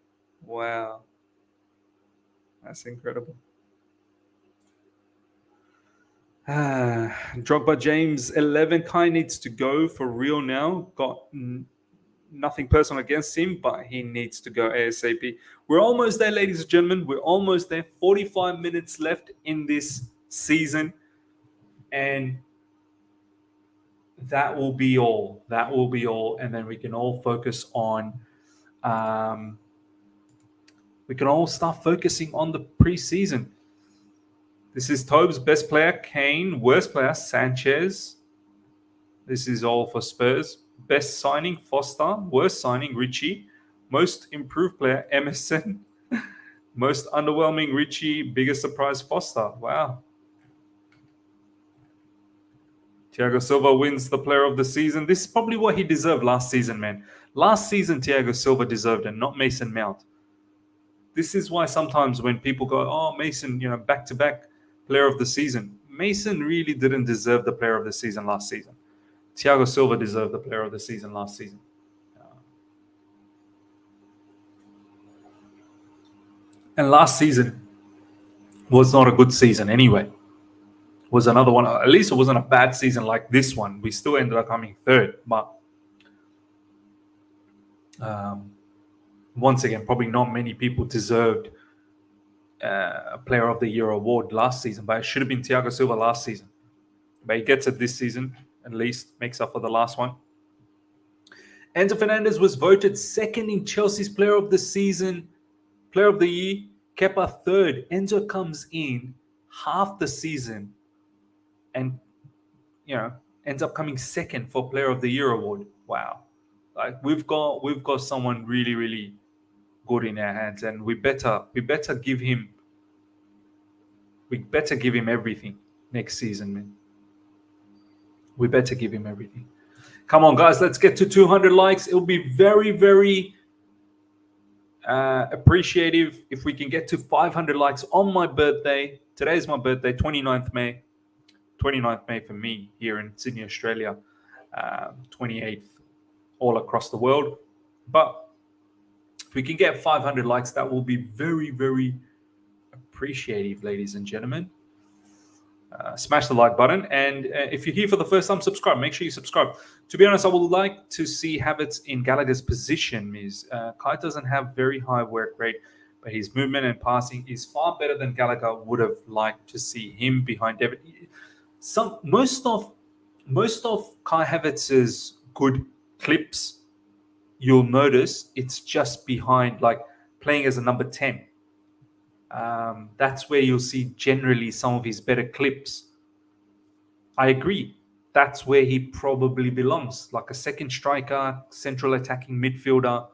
That's incredible. Drogba James 11. Kai needs to go for real now. Got nothing personal against him, but he needs to go ASAP. We're almost there, ladies and gentlemen. We're almost there. 45 minutes left in this season. And that will be all. And then we can all focus on... we can all start focusing on the preseason. This is Tobe's best player, Kane. Worst player, Sanchez. This is all for Spurs. Best signing, Foster. Worst signing, Richie. Most improved player, Emerson. Most underwhelming, Richie. Biggest surprise, Foster. Wow. Thiago Silva wins the player of the season. This is probably what he deserved last season, man. Last season, Thiago Silva deserved it, not Mason Mount. This is why sometimes when people go, oh, Mason, back-to-back player of the season. Mason really didn't deserve the player of the season last season. Thiago Silva deserved the player of the season last season. And last season was not a good season anyway. Was another one. At least it wasn't a bad season like this one. We still ended up coming third. But Once again, probably not many people deserved a Player of the Year award last season, but it should have been Thiago Silva last season. But he gets it this season, at least makes up for the last one. Enzo Fernandez was voted second in Chelsea's Player of the Season, Player of the Year. Kepa third. Enzo comes in half the season and ends up coming second for Player of the Year award. Wow, like we've got someone really really good in our hands, and we better give him everything next season, man. We better give him everything. Come on, guys, let's get to 200 likes. It'll be very very appreciative if we can get to 500 likes on my birthday. Today's my birthday, 29th May. 29th May for me here in Sydney, Australia. 28th all across the world. But if we can get 500 likes, that will be very, very appreciative, ladies and gentlemen. Smash the like button. And if you're here for the first time, subscribe. Make sure you subscribe. To be honest, I would like to see Havertz in Gallagher's position. Kai doesn't have very high work rate, but his movement and passing is far better than Gallagher. Would have liked to see him behind David. Most of Kai Havertz's good clips, you'll notice it's just behind, like playing as a number 10. That's where you'll see generally some of his better clips. I agree. That's where he probably belongs, like a second striker, central attacking midfielder.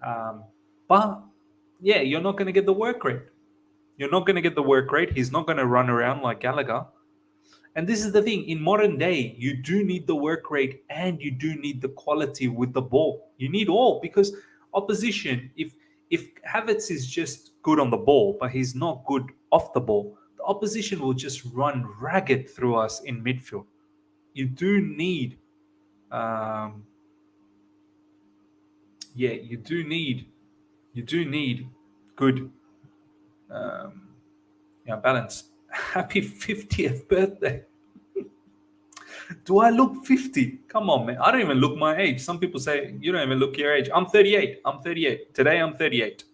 But yeah, you're not going to get the work rate. You're not going to get the work rate. He's not going to run around like Gallagher. And this is the thing. In modern day, you do need the work rate and you do need the quality with the ball. You need all, because opposition, if Havertz is just good on the ball, but he's not good off the ball, the opposition will just run ragged through us in midfield. You do need, you do need good, balance. Happy 50th birthday. Do I look 50? Come on, man. I don't even look my age. Some people say you don't even look your age. I'm 38. Today I'm 38.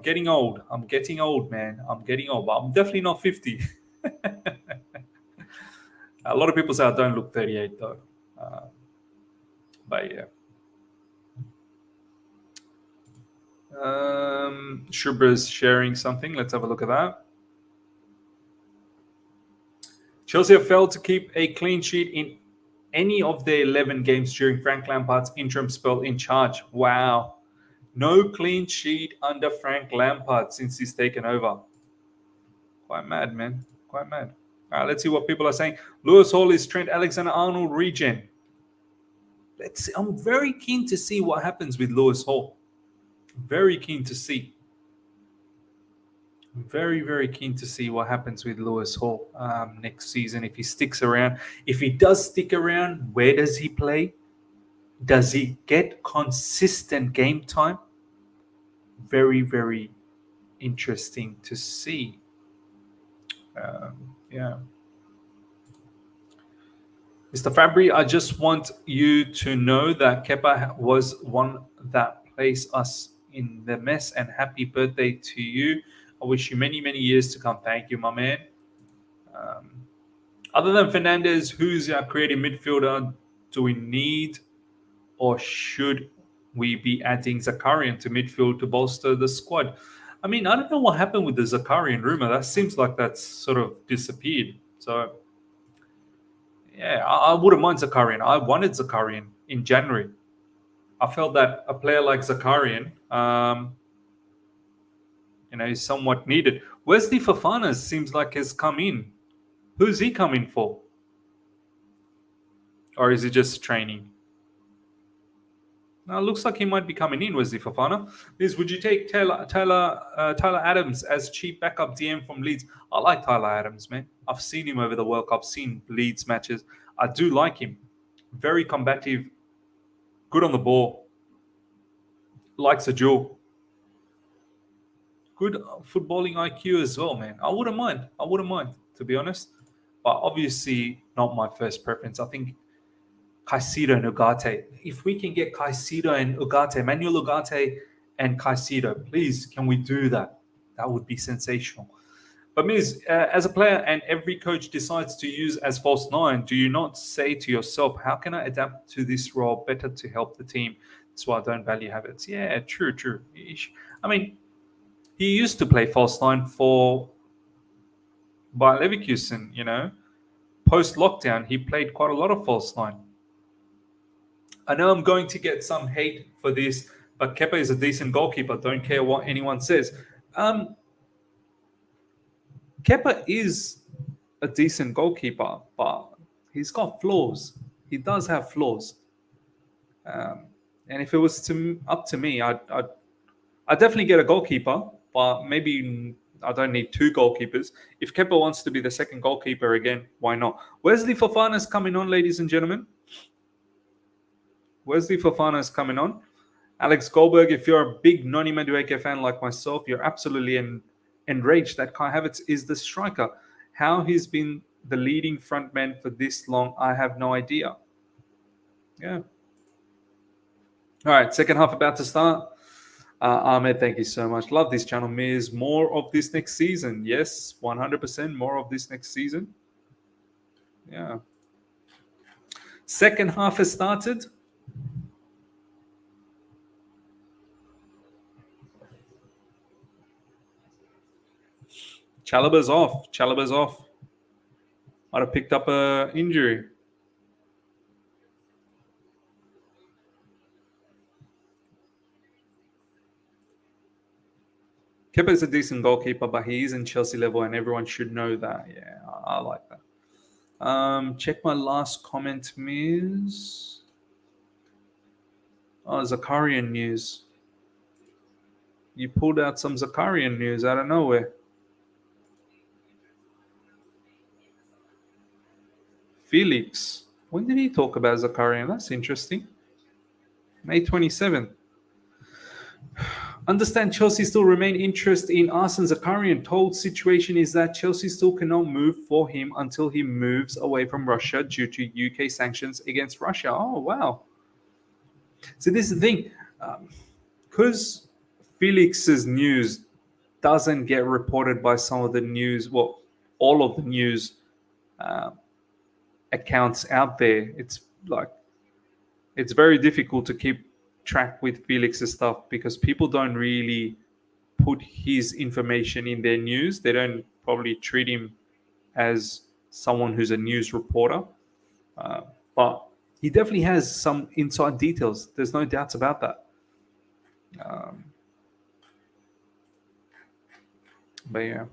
Getting old. I'm getting old, man. I'm getting old, but I'm definitely not 50. A lot of people say I don't look 38 though. But yeah. Shubra's sharing something. Let's have a look at that. Chelsea have failed to keep a clean sheet in any of their 11 games during Frank Lampard's interim spell in charge. Wow. No clean sheet under Frank Lampard since he's taken over. Quite mad, man. Quite mad. All right, let's see what people are saying. Lewis Hall is Trent Alexander-Arnold regen. Let's see. I'm very keen to see what happens with Lewis Hall. Very keen to see. Very, very keen to see what happens with Lewis Hall next season. If he sticks around. If he does stick around, where does he play? Does he get consistent game time? Very, very interesting to see. Yeah. Mr. Fabry, I just want you to know that Kepa was one that placed us in the mess, and happy birthday to you. I wish you many, many years to come. Thank you, my man. Other than Fernandez, who's our creative midfielder do we need, or should we be adding Zakarian to midfield to bolster the squad? I mean, I don't know what happened with the Zakarian rumor. That seems like that's sort of disappeared. So, yeah, I wouldn't mind Zakarian. I wanted Zakarian in January. I felt that a player like Zakarian, is somewhat needed. Wesley Fofana seems like has come in. Who's he coming for? Or is he just training? Now, it looks like he might be coming in, Wesley Fofana. Liz, would you take Tyler Adams as cheap backup DM from Leeds? I like Tyler Adams, man. I've seen him over the World Cup, seen Leeds matches. I do like him. Very combative, good on the ball, likes a duel. Good footballing IQ as well, man. I wouldn't mind, to be honest. But obviously not my first preference. I think Caicedo and Ugarte. If we can get Caicedo and Ugarte, Manuel Ugarte and Caicedo, please, can we do that? That would be sensational. But Miz, as a player and every coach decides to use as false nine, do you not say to yourself, how can I adapt to this role better to help the team? That's why I don't value Havertz. Yeah, true. I mean, he used to play false nine for Bayer Leverkusen, Post lockdown, he played quite a lot of false nine. I know I'm going to get some hate for this, but Kepa is a decent goalkeeper. Don't care what anyone says. Kepa is a decent goalkeeper, but he's got flaws. He does have flaws. And if it was up to me, I'd definitely get a goalkeeper, but maybe I don't need two goalkeepers. If Kepa wants to be the second goalkeeper again, why not? Wesley Fofana is coming on, ladies and gentlemen. Wesley Fofana is coming on. Alex Goldberg, if you're a big Noni Madueke fan like myself, you're absolutely enraged that Kai Havertz is the striker. How he's been the leading frontman for this long, I have no idea. Yeah. All right, second half about to start. Ahmed, thank you so much. Love this channel, Miz. More of this next season. Yes, 100% more of this next season. Yeah. Second half has started. Chalobah's off. Might have picked up an injury. Kepa is a decent goalkeeper, but he is in Chelsea level, and everyone should know that. Yeah, I like that. Check my last comment, Miz. Oh, Zakarian news. You pulled out some Zakarian news out of nowhere. Felix. When did he talk about Zakarian? That's interesting. May 27th. Understand Chelsea still remain interested in Arsene Zakarian. Told situation is that Chelsea still cannot move for him until he moves away from Russia due to UK sanctions against Russia. Oh, wow. So this is the thing. Because Felix's news doesn't get reported by some of the news, well, all of the news accounts out there, it's very difficult to keep track with Felix's stuff because people don't really put his information in their news. They don't probably treat him as someone who's a news reporter. But he definitely has some inside details. There's no doubts about that. But yeah.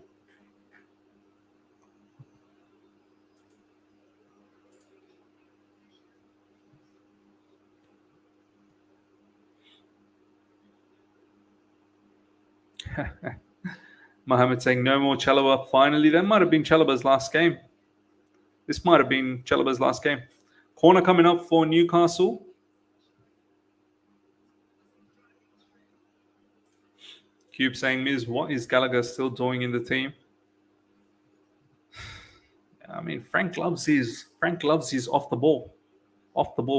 Mohammed saying no more Chalobah. Finally, that might have been Chalobah's last game. This might have been Chalobah's last game. Corner coming up for Newcastle. Cube saying, Miz, what is Gallagher still doing in the team? I mean, Frank loves his off the ball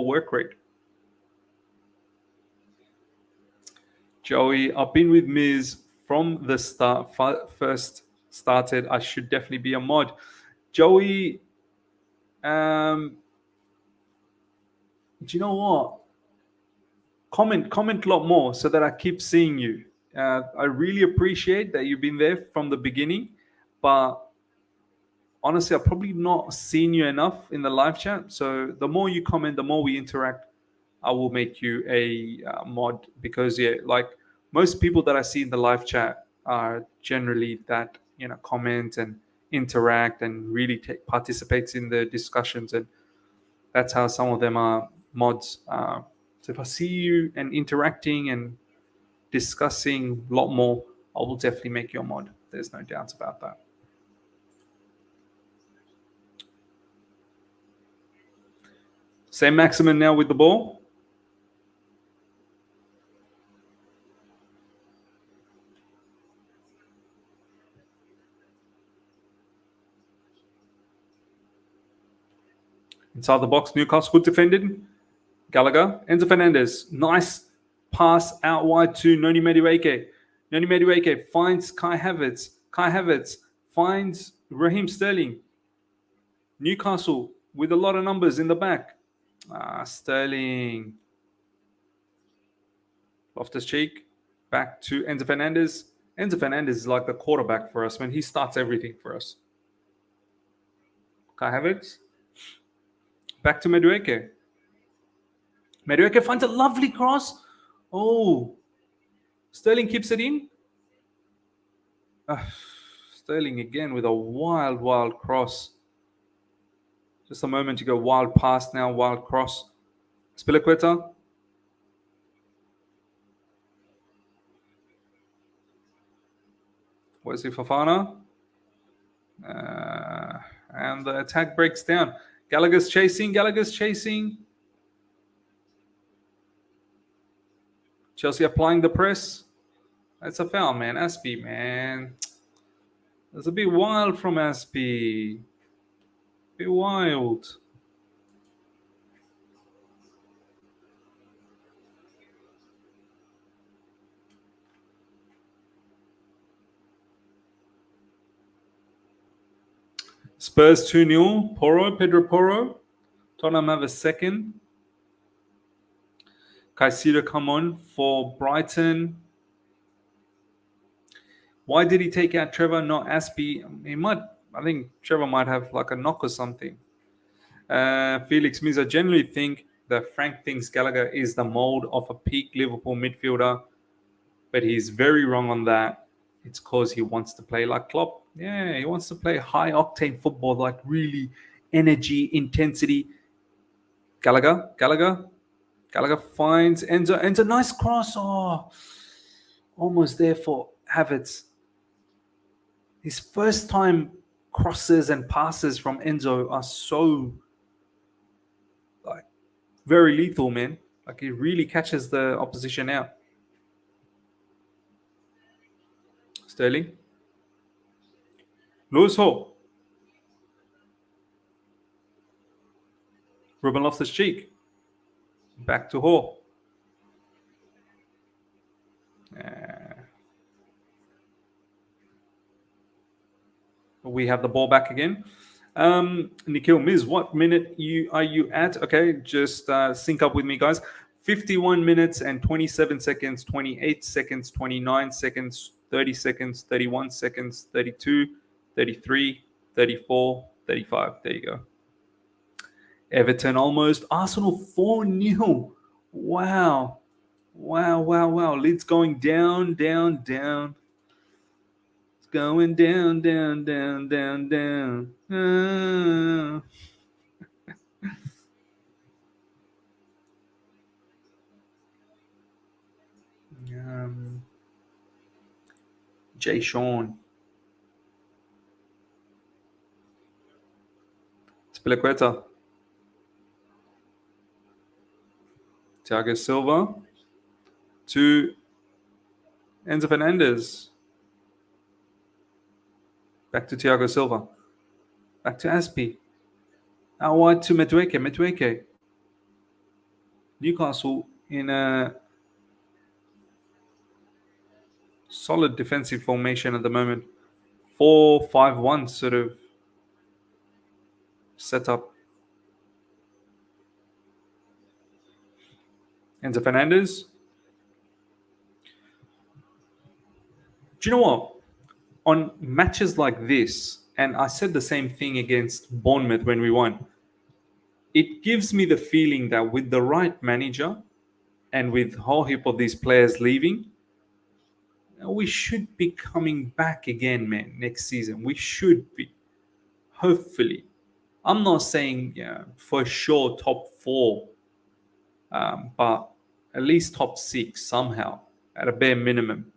work rate. Joey, I've been with Miz from the start. First started, I should definitely be a mod. Joey, do you know what? Comment a lot more so that I keep seeing you. I really appreciate that you've been there from the beginning, but honestly, I've probably not seen you enough in the live chat. So the more you comment, the more we interact, I will make you a mod because like most people that I see in the live chat are generally that comment and interact and really participates in the discussions, and that's how some of them are mods. So if I see you and interacting and discussing a lot more, I will definitely make you a mod. There's no doubts about that. Same Maximin now with the ball. Inside the box, Newcastle, good defended. Gallagher, Enzo Fernandez, nice pass out wide to Noni Madueke. Noni Madueke finds Kai Havertz. Kai Havertz finds Raheem Sterling. Newcastle with a lot of numbers in the back. Sterling. Loftus-Cheek, back to Enzo Fernandez. Enzo Fernandez is like the quarterback for us, man. He starts everything for us. Kai Havertz. Back to Madueke. Madueke finds a lovely cross. Oh. Sterling keeps it in. Sterling again with a wild cross. Just a moment to go. Wild pass now, wild cross. Azpilicueta. Where's it, Fofana? And the attack breaks down. Gallagher's chasing. Chelsea applying the press. That's a foul, man. Azpi, man. That's a bit wild from Azpi. Bit wild. Spurs 2-0. Pedro Porro. Tottenham have a second. Caicedo come on for Brighton. Why did he take out Trevor, not Azpi? I think Trevor might have like a knock or something. Felix means I generally think that Frank thinks Gallagher is the mold of a peak Liverpool midfielder, but he's very wrong on that. It's because he wants to play like Klopp. Yeah, he wants to play high-octane football, like really energy, intensity. Gallagher finds Enzo. Enzo, nice cross. Oh, almost there for Havertz. His first time crosses and passes from Enzo are so like very lethal, man. Like he really catches the opposition out. Sterling. Lewis Hall. Ruben Loftus-Cheek. Back to Hall. We have the ball back again. Nikhil Miz, what minute are you at? Okay, just sync up with me, guys. 51 minutes and 27 seconds, 28 seconds, 29 seconds, 30 seconds, 31 seconds, 32, 33, 34, 35. There you go. Everton almost. Arsenal 4-0. Wow. Leeds going down. It's going down. Jay Sean. Azpilicueta. Thiago Silva to Enzo Fernandez. Back to Thiago Silva. Back to Azpi. Out wide to Madueke. Newcastle in a solid defensive formation at the moment. 4-5-1 sort of setup. Enzo Fernandez. Do you know what? On matches like this, and I said the same thing against Bournemouth when we won, it gives me the feeling that with the right manager and with a whole heap of these players leaving, we should be coming back again, man, next season. We should be. Hopefully. I'm not saying for sure top 4, but at least top 6 somehow, at a bare minimum.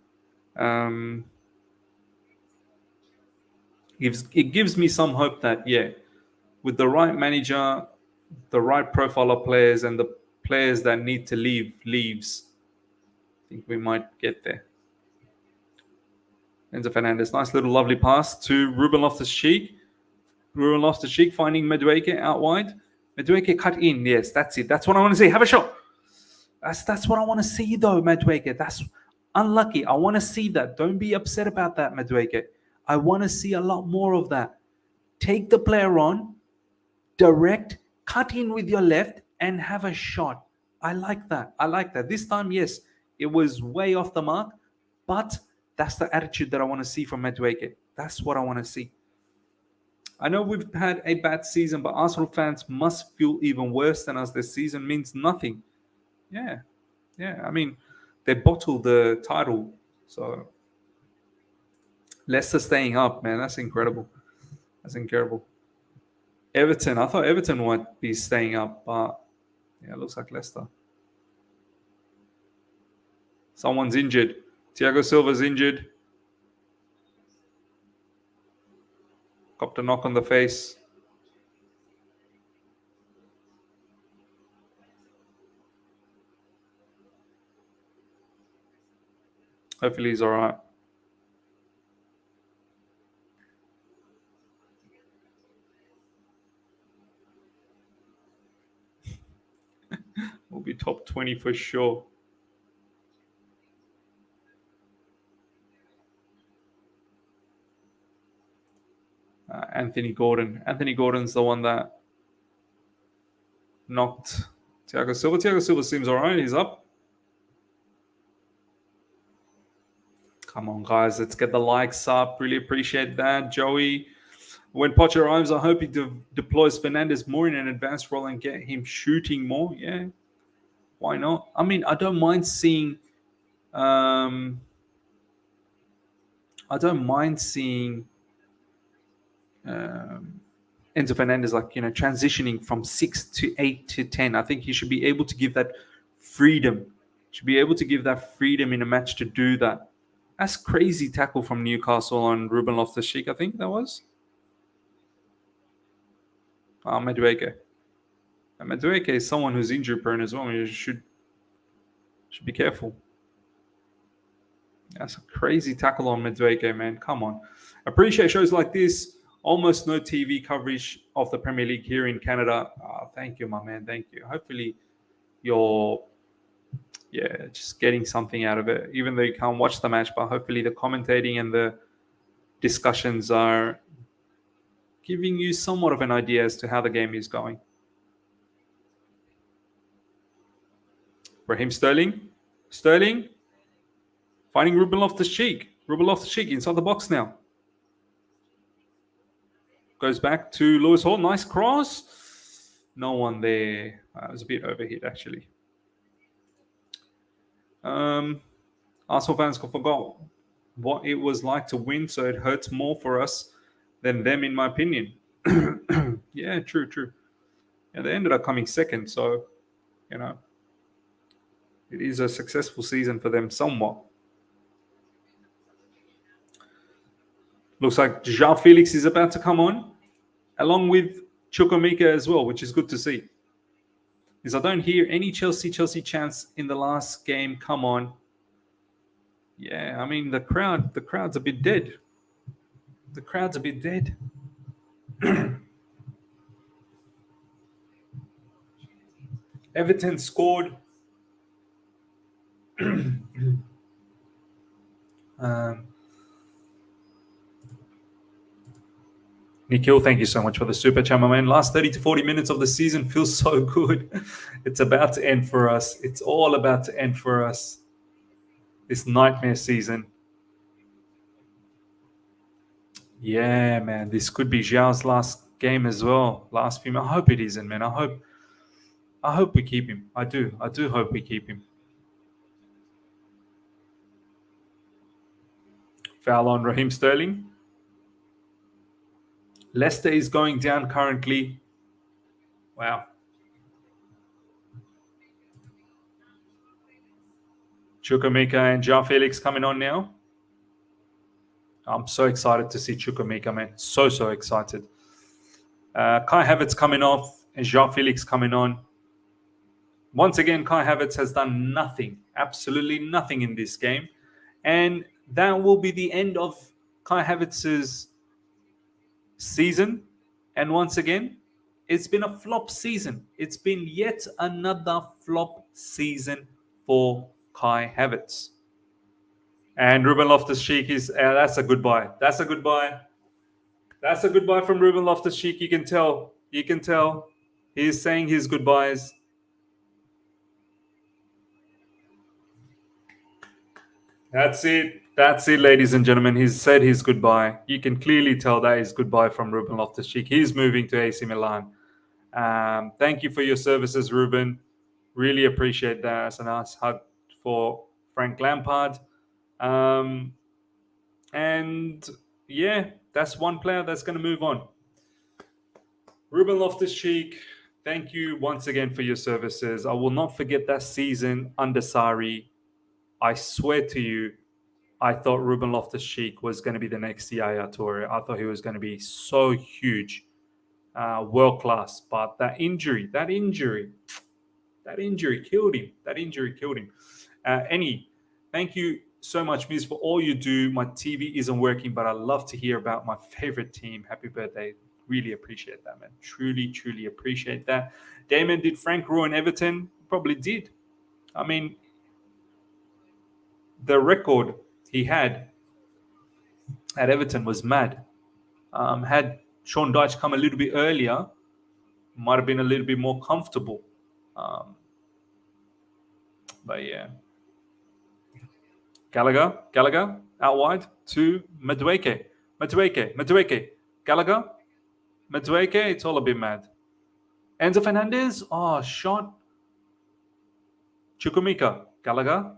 It gives me some hope that, with the right manager, the right profile of players, and the players that need to leaves, I think we might get there. Enzo Fernandez, nice little lovely pass to Ruben Loftus-Cheek. Ruben Loftus-Cheek finding Madueke out wide. Madueke cut in. Yes, that's it. That's what I want to see. Have a shot. That's what I want to see, though, Madueke. That's unlucky. I want to see that. Don't be upset about that, Madueke. I want to see a lot more of that. Take the player on, direct, cut in with your left, and have a shot. I like that. I like that. This time, yes, it was way off the mark, but that's the attitude that I want to see from Madueke. That's what I want to see. I know we've had a bad season, but Arsenal fans must feel even worse than us. This season means nothing. Yeah. I mean, they bottled the title. So Leicester staying up, man. That's incredible. Everton. I thought Everton might be staying up, but yeah, it looks like Leicester. Someone's injured. Thiago Silva's injured. Copped a knock on the face. Hopefully he's all right. We'll be top 20 for sure. Anthony Gordon. Anthony Gordon's the one that knocked Thiago Silva. Thiago Silva seems all right. He's up. Come on, guys. Let's get the likes up. Really appreciate that. Joey, when Poch arrives, I hope he deploys Fernandes more in an advanced role and get him shooting more. Yeah. Why not? I mean, I don't mind seeing Enzo Fernandes, transitioning from 6 to 8 to 10. I think he should be able to give that freedom. In a match to do that. That's crazy tackle from Newcastle on Ruben Loftus-Cheek, I think that was. Madueke. And Madueke is someone who's injury prone as well. You should be careful. That's a crazy tackle on Madueke, man. Come on. Appreciate shows like this. Almost no TV coverage of the Premier League here in Canada. Thank you, my man. Thank you. Hopefully you're just getting something out of it. Even though you can't watch the match, but hopefully the commentating and the discussions are giving you somewhat of an idea as to how the game is going. Raheem Sterling. Finding Ruben Loftus-Cheek. Ruben Loftus-Cheek inside the box now. Goes back to Lewis Hall. Nice cross. No one there. It was a bit overhit, actually. Arsenal fans forgot what it was like to win, so it hurts more for us than them, in my opinion. Yeah, true. Yeah, they ended up coming second, so, it is a successful season for them somewhat. Looks like João Felix is about to come on, along with Chukwuemeka as well, which is good to see. Because I don't hear any Chelsea chants in the last game. Come on. Yeah, I mean, the crowd's a bit dead. Everton scored. Nikhil, thank you so much for the super chat, my man. Last 30 to 40 minutes of the season feels so good. It's about to end for us. It's all about to end for us. This nightmare season. Yeah, man. This could be Zhao's last game as well. Last film. I hope it isn't, man. I hope we keep him. I do hope we keep him. Foul on Raheem Sterling. Leicester is going down currently. Wow. Chukwuemeka and João Felix coming on now. I'm so excited to see Chukwuemeka, man. So excited. Kai Havertz coming off and João Felix coming on. Once again, Kai Havertz has done nothing, absolutely nothing in this game. And that will be the end of Kai Havertz's season. And once again, It's been a flop season. It's been yet another flop season for Kai Havertz. And Ruben Loftus-Cheek is that's a goodbye. That's a goodbye. That's a goodbye from Ruben Loftus-Cheek. You can tell. You can tell. He's saying his goodbyes. That's it. That's it, ladies and gentlemen. He's said his goodbye. You can clearly tell that is goodbye from Ruben Loftus-Cheek. He's moving to AC Milan. Thank you for your services, Ruben. Really appreciate that. It's a nice hug for Frank Lampard. And yeah, that's one player that's going to move on. Ruben Loftus-Cheek, thank you once again for your services. I will not forget that season under Sarri. I swear to you, I thought Ruben Loftus-Cheek was going to be the next Yaya Toure. I thought he was going to be so huge, world class. But that injury killed him. That injury killed him. Thank you so much, Miz, for all you do. My TV isn't working, but I love to hear about my favorite team. Happy birthday. Really appreciate that, man. Truly, truly appreciate that. Damon, did Frank ruin Everton? Probably did. I mean, the record he had at Everton was mad. Had Sean Dyche come a little bit earlier, might have been a little bit more comfortable. But yeah. Gallagher, out wide to Madueke. Gallagher, Madueke, it's all a bit mad. Enzo Fernandez, shot. Chukwuemeka, Gallagher,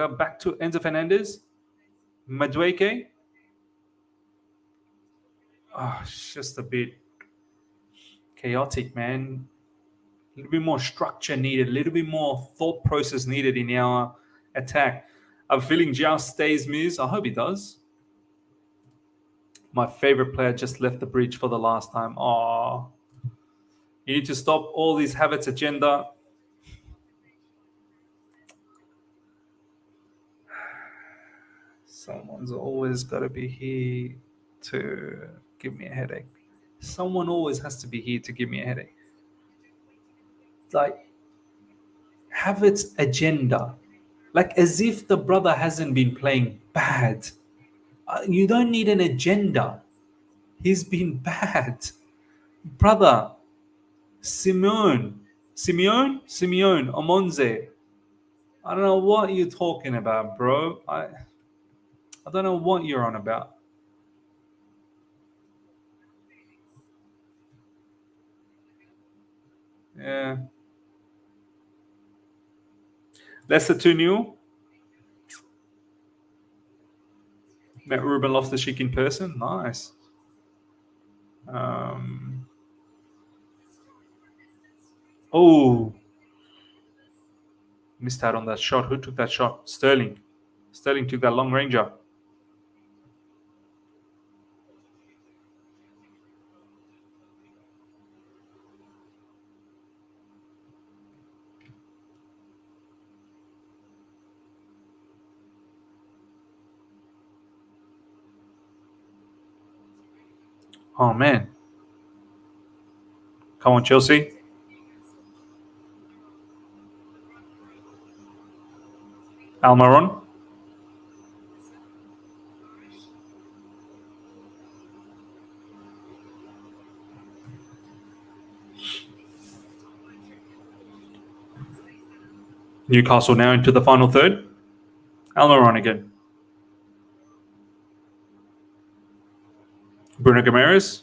back to Enzo Fernandez. Madueke. It's just a bit chaotic, man. A little bit more structure needed, a little bit more thought process needed in our attack. I'm feeling Zhao stays, Miz. I hope he does. My favorite player just left the bridge for the last time. You need to stop all this Havertz agenda. Someone's always got to be here to give me a headache. Someone always has to be here to give me a headache. Like, Havertz agenda. Like, as if the brother hasn't been playing bad. You don't need an agenda. He's been bad. Brother, Simeone, Omonze. I don't know what you're talking about, bro. I don't know what you're on about. Yeah. Leicester 2-0. Met Ruben Loftus-Cheek in person. Nice. Missed out on that shot. Who took that shot? Sterling. Sterling took that long ranger. Oh, man. Come on, Chelsea. Almiron. Newcastle now into the final third. Almiron again. Bruno Guimaraes.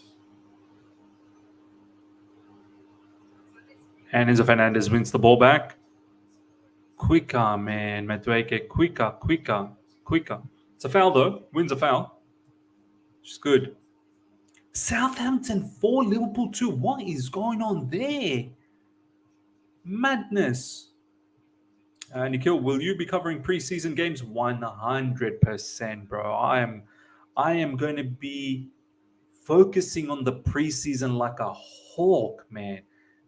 And Enzo Fernandez wins the ball back. Quicker, man. Madueke, quicker. It's a foul, though. Wins a foul. Which is good. Southampton 4, Liverpool 2. What is going on there? Madness. Nikhil, will you be covering preseason games? 100%, bro. I am going to be focusing on the preseason like a hawk, man.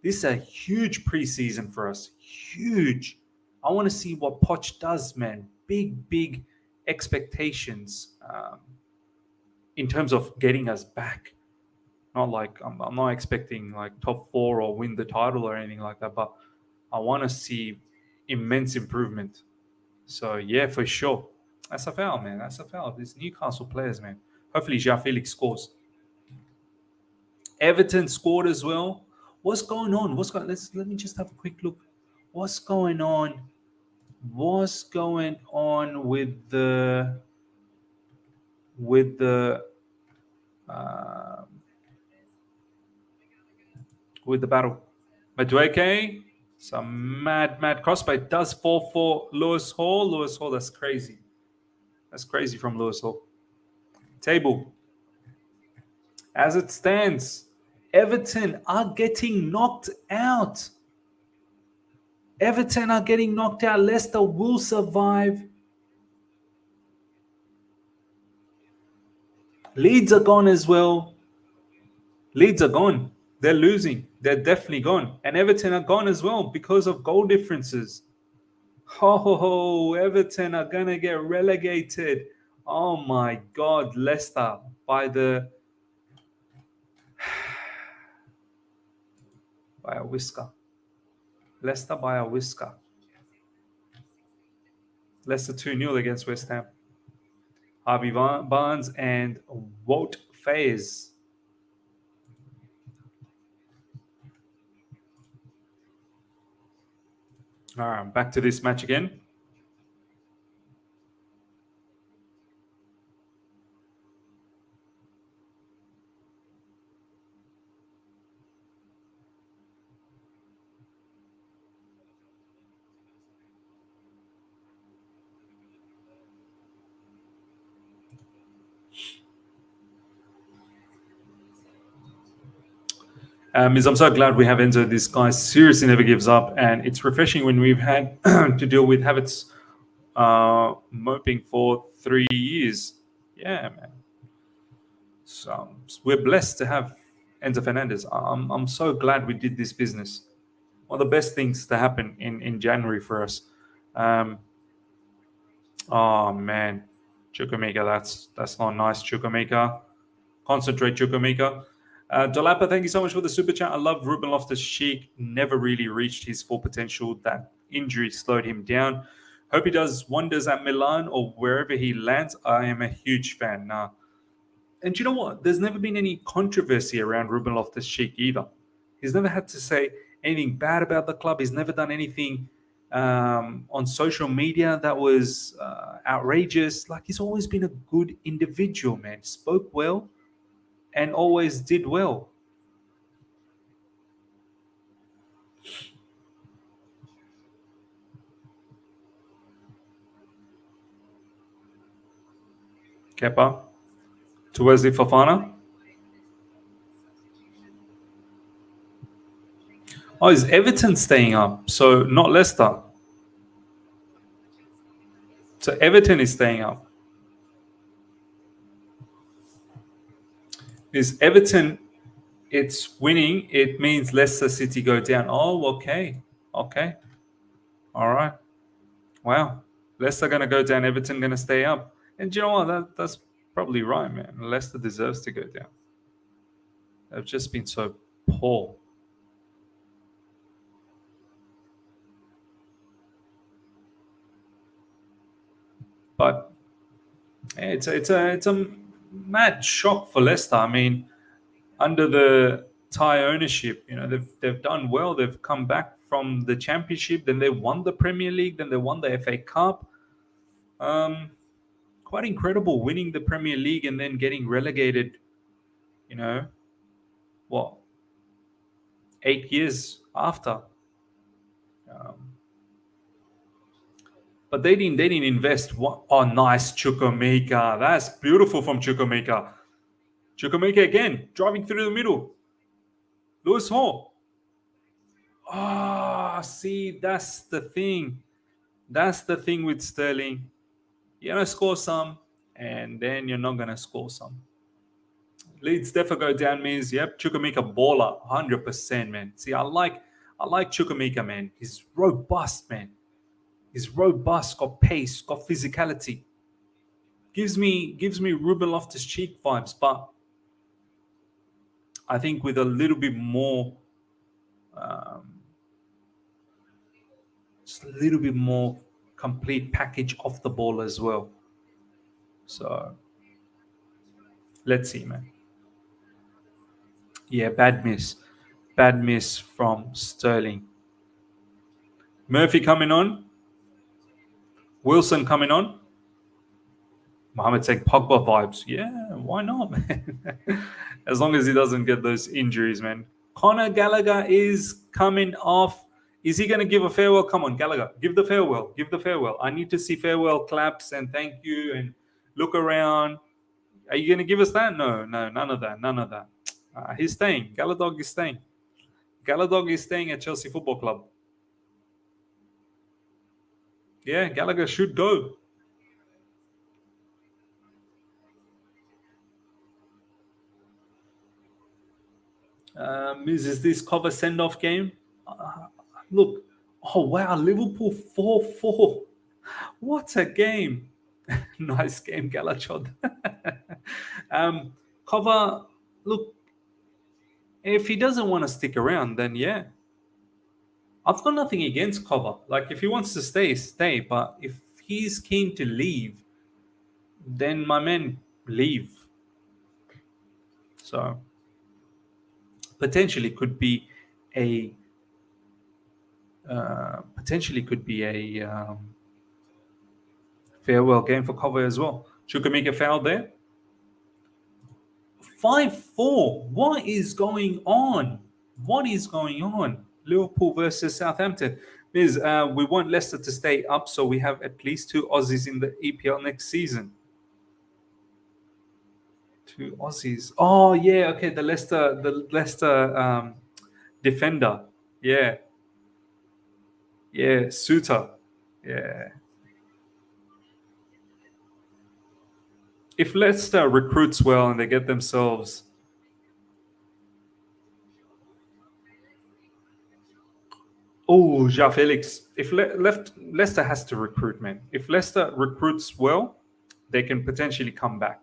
This is a huge preseason for us. Huge. I want to see what Poch does, man. Big expectations in terms of getting us back. Not like I'm not expecting like top 4 or win the title or anything like that, but I want to see immense improvement. So yeah, for sure. That's a foul, man. That's a foul. These Newcastle players, man. Hopefully, Felix scores. Everton scored as well. What's going on? Let me just have a quick look. What's going on? What's going on with the uh, with the battle? Madueke, some mad crossbite does fall for Lewis Hall. Lewis Hall, that's crazy. That's crazy from Lewis Hall. Table. As it stands, Everton are getting knocked out. Everton are getting knocked out. Leicester will survive. Leeds are gone as well. Leeds are gone. They're losing. They're definitely gone. And Everton are gone as well because of goal differences. Oh, Everton are going to get relegated. Oh my God, Leicester by a whisker. Leicester by a whisker. Leicester 2-0 against West Ham. Harvey Barnes and Wout Faes. All right, back to this match again. I'm so glad we have Enzo. This guy seriously never gives up, and it's refreshing when we've had to deal with Havertz moping for 3 years. Yeah, man. So we're blessed to have Enzo Fernandez. I'm so glad we did this business. One of the best things to happen in January for us. Oh man, Chukwuemeka, that's not nice. Chukwuemeka, concentrate, Chukwuemeka. Dolapa, thank you so much for the super chat. I love Ruben Loftus-Cheek. Never really reached his full potential. That injury slowed him down. Hope he does wonders at Milan or wherever he lands. I am a huge fan. And you know what? There's never been any controversy around Ruben Loftus-Cheek either. He's never had to say anything bad about the club. He's never done anything on social media that was outrageous. Like, he's always been a good individual, man. Spoke well and always did well. Kepa to Wesley Fofana. Oh, is Everton staying up? So not Leicester. So Everton is staying up. Is Everton, it's winning, it means Leicester City go down. Oh, okay. Okay. All right. Wow. Leicester going to go down, Everton going to stay up. And you know what? That's probably right, man. Leicester deserves to go down. They've just been so poor. But it's a mad shock for Leicester. I mean, under the Thai ownership, they've done well. They've come back from the Championship, then they won the Premier League, then they won the FA Cup. Quite incredible, winning the Premier League and then getting relegated. 8 years after. But they didn't invest. Oh, nice, Chukwuemeka. That's beautiful from Chukwuemeka. Chukwuemeka again, driving through the middle. Lewis Hall. See, that's the thing. That's the thing with Sterling. You're going to score some, and then you're not going to score some. Leeds definitely go down means, yep, Chukwuemeka baller, 100%, man. See, I like Chukwuemeka, man. He's robust, man. He's robust, got pace, got physicality. Gives me Ruben Loftus-Cheek vibes, but I think with a little bit more, just a little bit more complete package off the ball as well. So let's see, man. Yeah, bad miss from Sterling. Murphy coming on. Wilson coming on. Mohamed saying Pogba vibes. Yeah, why not, man? As long as he doesn't get those injuries, man. Conor Gallagher is coming off. Is he going to give a farewell? Come on, Gallagher. Give the farewell. Give the farewell. I need to see farewell claps and thank you and look around. Are you going to give us that? No, none of that. None of that. He's staying. Galadog is staying. Galadog is staying at Chelsea Football Club. Yeah, Gallagher should go. Is this cover send-off game? Look. Oh, wow. Liverpool 4-4. What a game. Nice game, Galachod. Cover, look, if he doesn't want to stick around, then yeah. I've got nothing against Cover. Like, if he wants to stay, stay. But if he's keen to leave, then my man, leave. So, potentially could be a farewell game for Cover as well. Chukwuemeka foul there. 5-4. What is going on? What is going on? Liverpool versus Southampton. We want Leicester to stay up, so we have at least 2 Aussies in the EPL next season. 2 Aussies. Oh yeah, okay. The Leicester defender. Yeah. Yeah, Suter. Yeah. If Leicester recruits well and they get themselves. Oh, Felix. If Leicester has to recruit, man. If Leicester recruits well, they can potentially come back.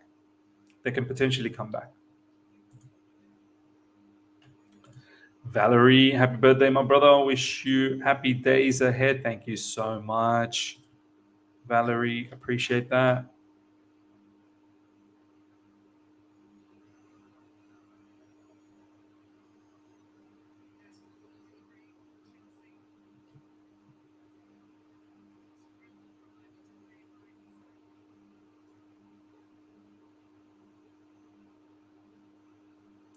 Valerie, happy birthday, my brother. Wish you happy days ahead. Thank you so much, Valerie. Appreciate that.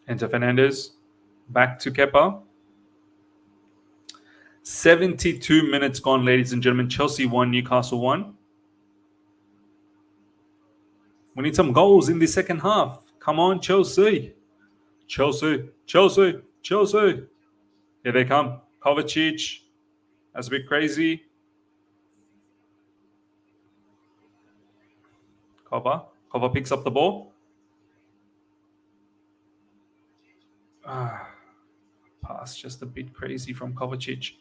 Enzo Fernandez, back to Kepa. 72 minutes gone, ladies and gentlemen. Chelsea 1, Newcastle 1. We need some goals in the second half. Come on, Chelsea. Chelsea. Here they come. Kovacic. That's a bit crazy. Kova picks up the ball. Pass just a bit crazy from Kovacic.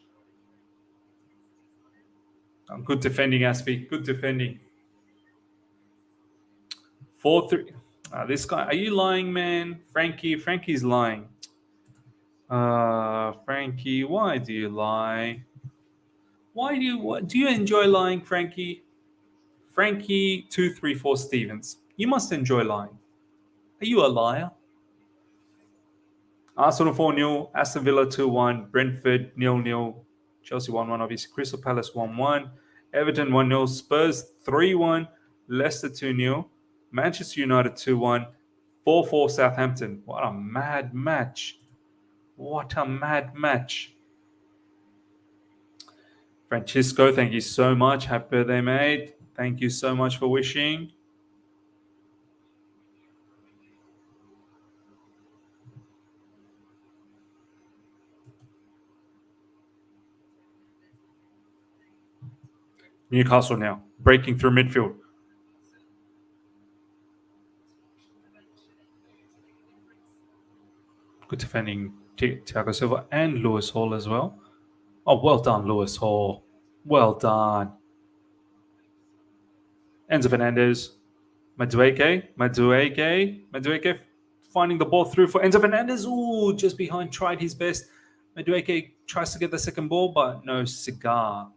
Good defending, Aspi. Good defending. 4-3. This guy, are you lying, man? Frankie's lying. Frankie, why do you lie? Do you enjoy lying, Frankie? Frankie 234 Stevens. You must enjoy lying. Are you a liar? Arsenal 4-0, Aston Villa 2-1, Brentford 0-0, Chelsea 1-1, obviously Crystal Palace 1-1, Everton 1-0, Spurs 3-1, Leicester 2-0, Manchester United 2-1, 4-4 Southampton. What a mad match. Francisco, thank you so much. Happy birthday, mate. Thank you so much for wishing. Newcastle now, breaking through midfield. Good defending, Thiago Silva and Lewis Hall as well. Oh, well done, Lewis Hall. Well done. Enzo Fernandez. Madueke. finding the ball through for Enzo Fernandez. Ooh, just behind, tried his best. Madueke tries to get the second ball, but no cigar.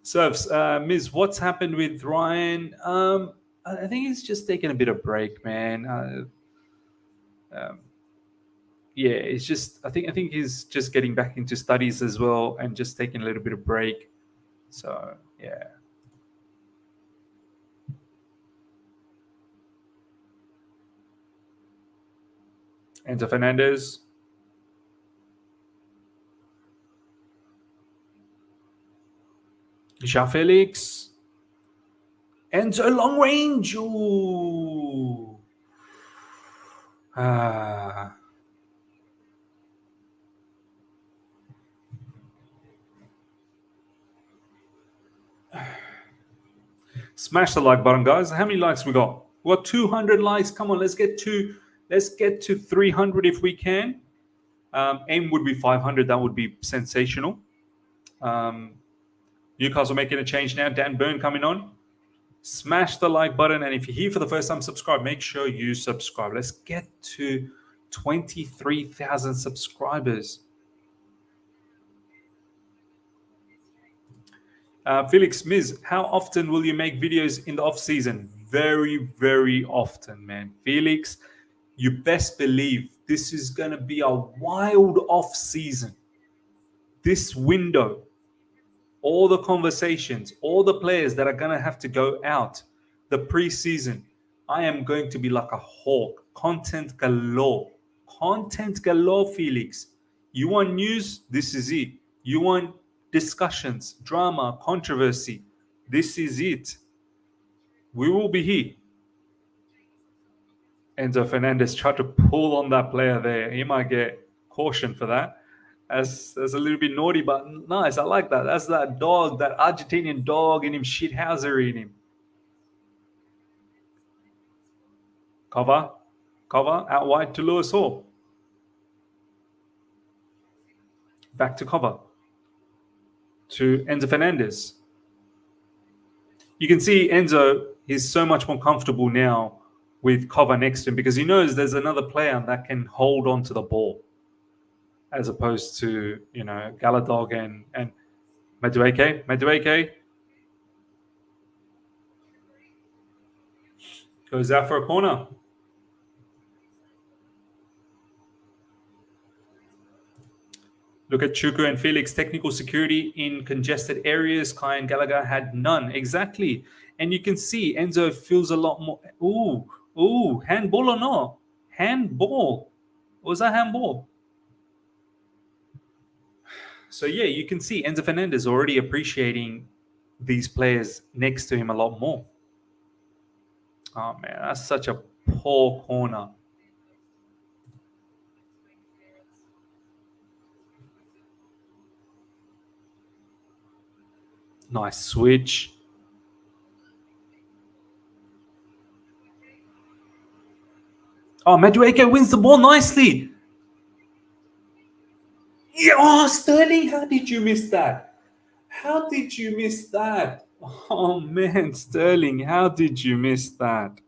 Serves. Ms., what's happened with Ryan? I think he's just taking a bit of break, man. Yeah, it's just I think he's just getting back into studies as well and just taking a little bit of break. So yeah. Enzo Fernandez. Felix. Enzo long range. Ooh. Ah. Smash the like button, guys. How many likes we got? We got 200 likes. Come on, let's get to 300 if we can. Aim would be 500. That would be sensational. Newcastle making a change now. Dan Burn coming on. Smash the like button, and if you're here for the first time, subscribe. Make sure you subscribe. Let's get to 23,000 subscribers. Felix, Ms., how often will you make videos in the off season? Very, very often, man. Felix, you best believe this is going to be a wild off season. This window, all the conversations, all the players that are going to have to go out, the preseason, I am going to be like a hawk. Content galore. Content galore, Felix. You want news? This is it. You want discussions, drama, controversy? This is it. We will be here. Enzo Fernandez tried to pull on that player there. He might get caution for that. That's a little bit naughty, but nice. I like that. That's that dog, that Argentinian dog in him, shithouser in him. Cover, out wide to Lewis Hall. Back to cover. To Enzo Fernandez. You can see Enzo is so much more comfortable now with cover next to him because he knows there's another player that can hold on to the ball, as opposed to, Gallagher and Madueke goes out for a corner. Look at Chukwuemeka and Felix. Technical security in congested areas. Kai and Gallagher had none. Exactly. And you can see Enzo feels a lot more. Ooh, handball or not? Handball. Was that handball? So yeah, you can see Enzo Fernandez already appreciating these players next to him a lot more. Oh man, that's such a poor corner. Nice switch. Oh, Madueke wins the ball nicely. Yeah, oh, Sterling, how did you miss that? How did you miss that? Oh man, Sterling, how did you miss that?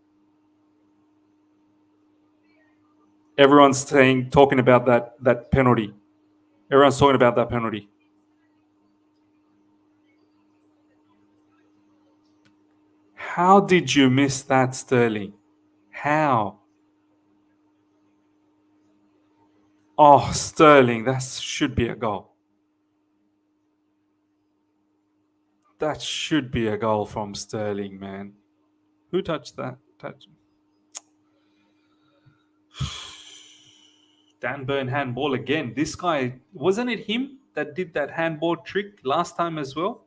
Everyone's talking about that penalty. Everyone's talking about that penalty. How did you miss that, Sterling? How? Oh, Sterling, that should be a goal. That should be a goal from Sterling, man. Who touched that? Dan Burn handball again. This guy, wasn't it him that did that handball trick last time as well?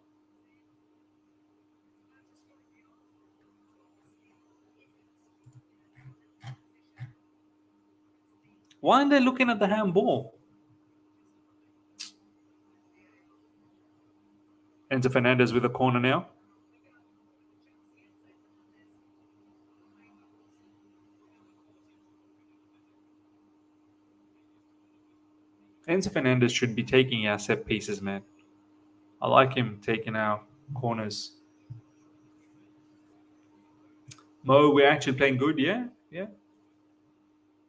Why aren't they looking at the handball? Enzo Fernandez with a corner now. Enzo Fernandez should be taking our set pieces, man. I like him taking our corners. Mo, we're actually playing good, yeah? Yeah.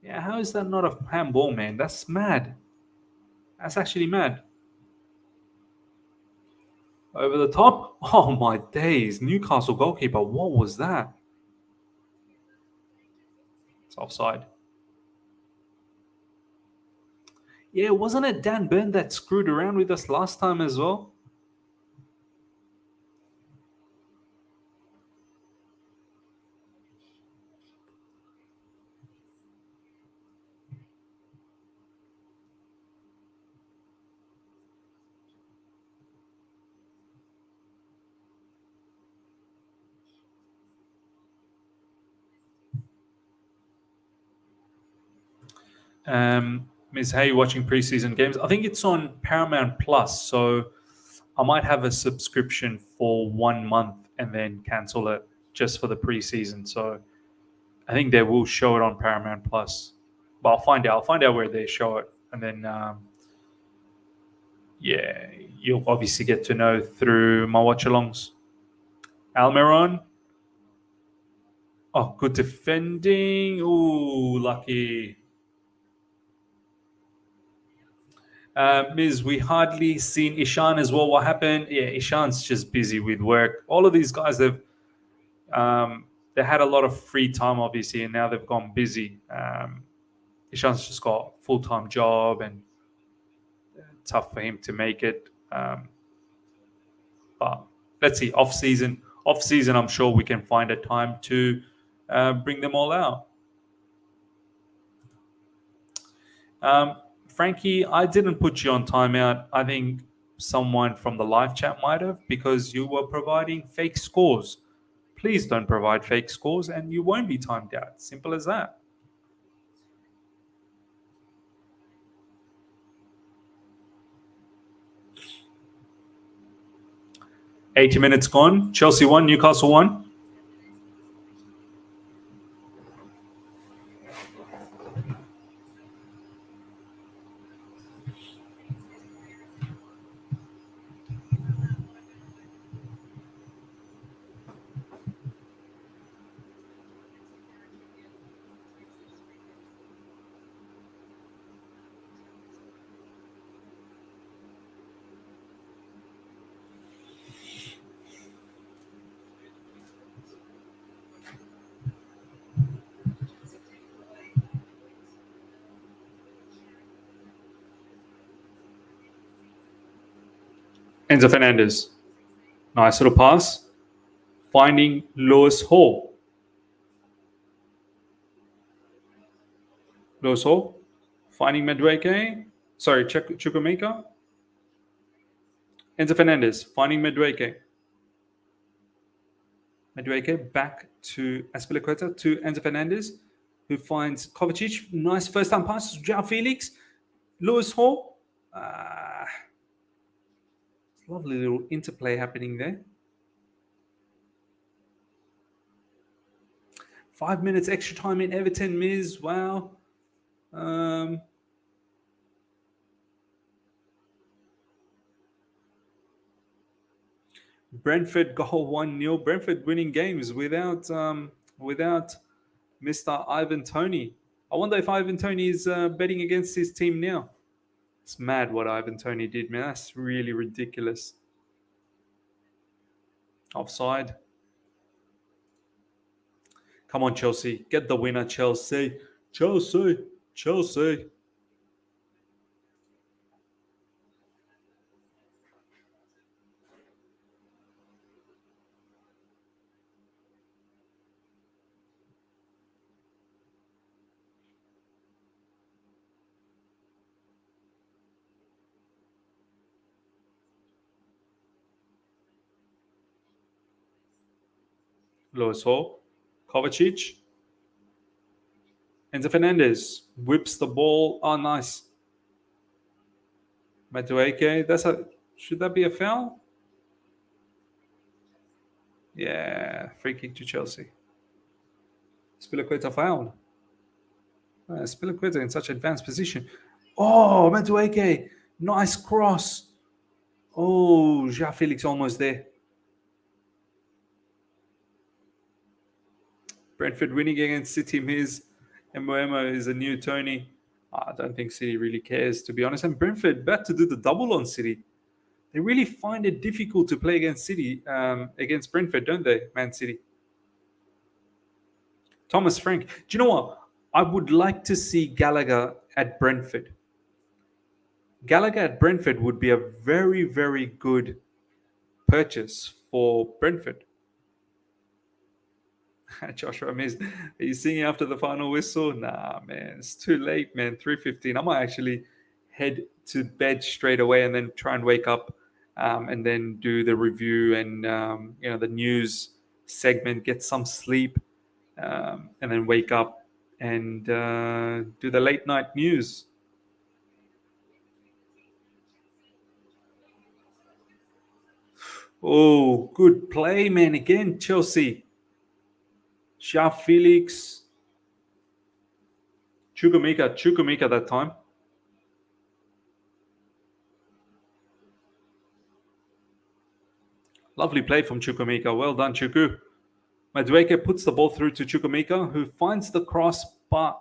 Yeah, how is that not a handball, man? That's mad. That's actually mad. Over the top? Oh my days. Newcastle goalkeeper, what was that? It's offside. Yeah, wasn't it Dan Burn that screwed around with us last time as well? Ms. Hay watching preseason games. I think it's on Paramount Plus, so I might have a subscription for 1 month and then cancel it just for the preseason. So I think they will show it on Paramount Plus, but I'll find out. I'll find out where they show it, and then yeah, you'll obviously get to know through my watchalongs. Almiron. Oh, good defending. Ooh, lucky. Miz, we hardly seen Ishan as well. What happened? Yeah, Ishan's just busy with work. All of these guys, they had a lot of free time, obviously, and now they've gone busy. Ishan's just got a full-time job, and tough for him to make it. But let's see, off-season, I'm sure we can find a time to bring them all out. Frankie, I didn't put you on timeout. I think someone from the live chat might have, because you were providing fake scores. Please don't provide fake scores and you won't be timed out. Simple as that. $80 gone. Chelsea 1, Newcastle 1. Enzo Fernandez. Nice little pass. Finding Lewis Hall. Lewis Hall. Finding Madueke. Sorry, Chukwuemeka. Enzo Fernandez. Finding Madueke. Madueke back to Azpilicueta to Enzo Fernandez, who finds Kovacic. Nice first time pass. João Felix. Lewis Hall. Lovely little interplay happening there. 5 minutes extra time in Everton, Miz. Wow. Brentford goal 1-0. Brentford winning games without Mr. Ivan Toney. I wonder if Ivan Toney is betting against his team now. It's mad what Ivan Toney did, man. That's really ridiculous. Offside. Come on, Chelsea. Get the winner, Chelsea. Chelsea. Lewis Hall. Kovacic. Enzo Fernandez whips the ball. Oh, nice. Madueke. Should that be a foul? Yeah, free kick to Chelsea. Azpilicueta foul. Azpilicueta in such advanced position. Oh, Madueke. Nice cross. Oh, João Felix almost there. Brentford winning against City, Miz. Mbuemo is a new Tony. I don't think City really cares, to be honest. And Brentford about to do the double on City. They really find it difficult to play against City, against Brentford, don't they, Man City? Thomas Frank. Do you know what? I would like to see Gallagher at Brentford. Gallagher at Brentford would be a very, very good purchase for Brentford. Joshua Miz, are you singing after the final whistle? Nah, man, it's too late, man. 3:15. I might actually head to bed straight away and then try and wake up, and then do the review and the news segment, get some sleep, and then wake up and do the late night news. Oh, good play, man. Again, Chelsea. Felix, Chukwuemeka that time. Lovely play from Chukwuemeka. Well done, Chukwu. Madueke puts the ball through to Chukwuemeka, who finds the cross, but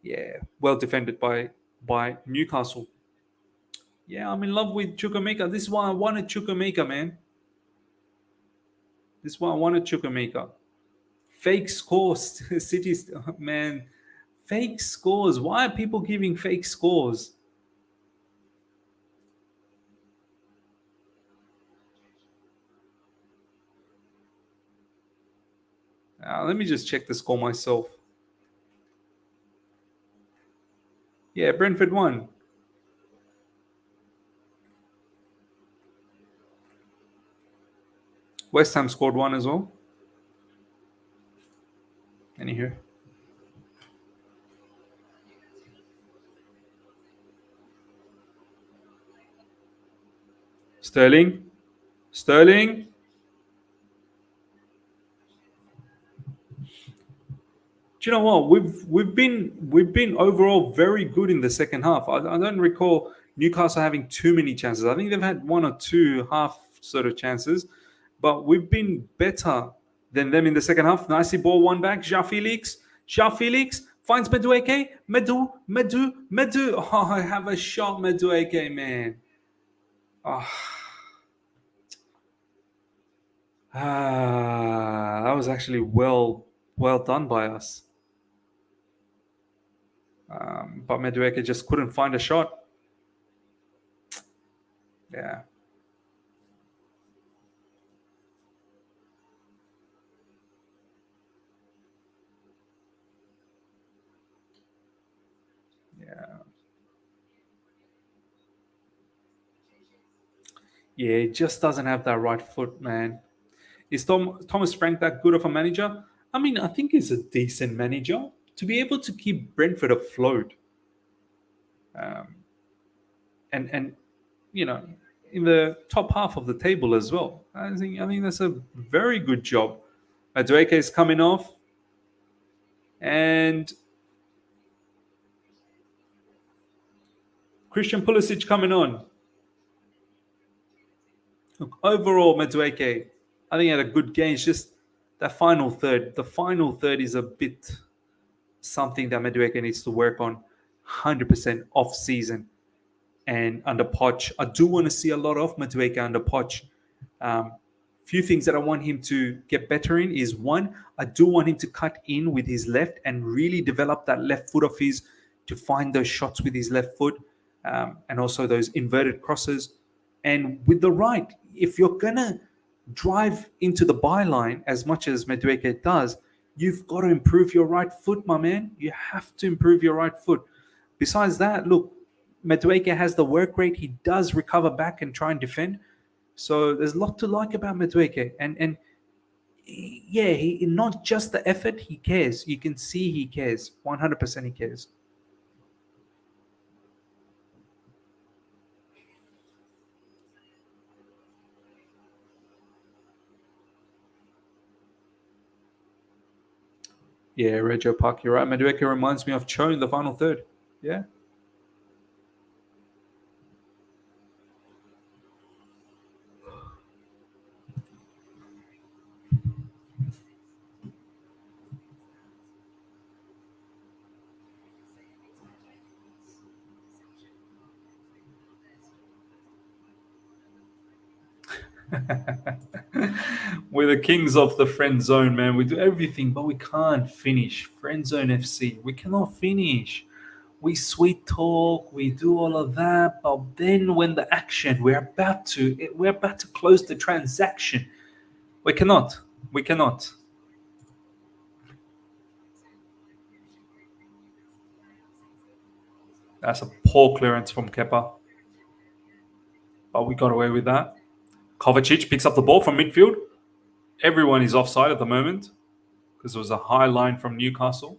yeah, well defended by Newcastle. Yeah, I'm in love with Chukwuemeka. This is why I wanted Chukwuemeka, man. This is why I wanted Chukwuemeka. Fake scores, City's man. Fake scores. Why are people giving fake scores? Let me just check the score myself. Yeah, Brentford won. West Ham scored one as well. Anywho. Sterling. Sterling. Do you know what? We've been overall very good in the second half. I don't recall Newcastle having too many chances. I think they've had one or two half sort of chances, but we've been better than them in the second half. Nicely ball one back. Felix. Felix finds Madueke. Medu. Oh, I have a shot, Madueke, man. Oh. That was actually well done by us. But Madueke just couldn't find a shot. Yeah. Yeah, he just doesn't have that right foot, man. Is Thomas Frank that good of a manager? I mean, I think he's a decent manager to be able to keep Brentford afloat, um, and in the top half of the table as well. I think that's a very good job. Madueke is coming off, and Christian Pulisic coming on. Look, overall, Madueke, I think he had a good game. It's just that final third. The final third is a bit something that Madueke needs to work on 100% off season and under Poch. I do want to see a lot of Madueke under Poch. Few things that I want him to get better in is one, I do want him to cut in with his left and really develop that left foot of his to find those shots with his left foot, and also those inverted crosses. And with the right, if you're gonna drive into the byline as much as Madueke does, you've got to improve your right foot, my man. You have to improve your right foot. Besides that, look, Madueke has the work rate. He does recover back and try and defend. So there's a lot to like about Madueke. And yeah, he not just the effort, he cares. You can see he cares. 100% he cares. Yeah, Regio Park, you're right. Madueke reminds me of Cho in the final third. Yeah. We're the kings of the friend zone, man. We do everything, but we can't finish. Friend zone FC. We cannot finish. We sweet talk, we do all of that, but then when the action, we're about to close the transaction. We cannot. We cannot. That's a poor clearance from Kepa, but we got away with that. Kovacic picks up the ball from midfield. Everyone is offside at the moment because it was a high line from Newcastle.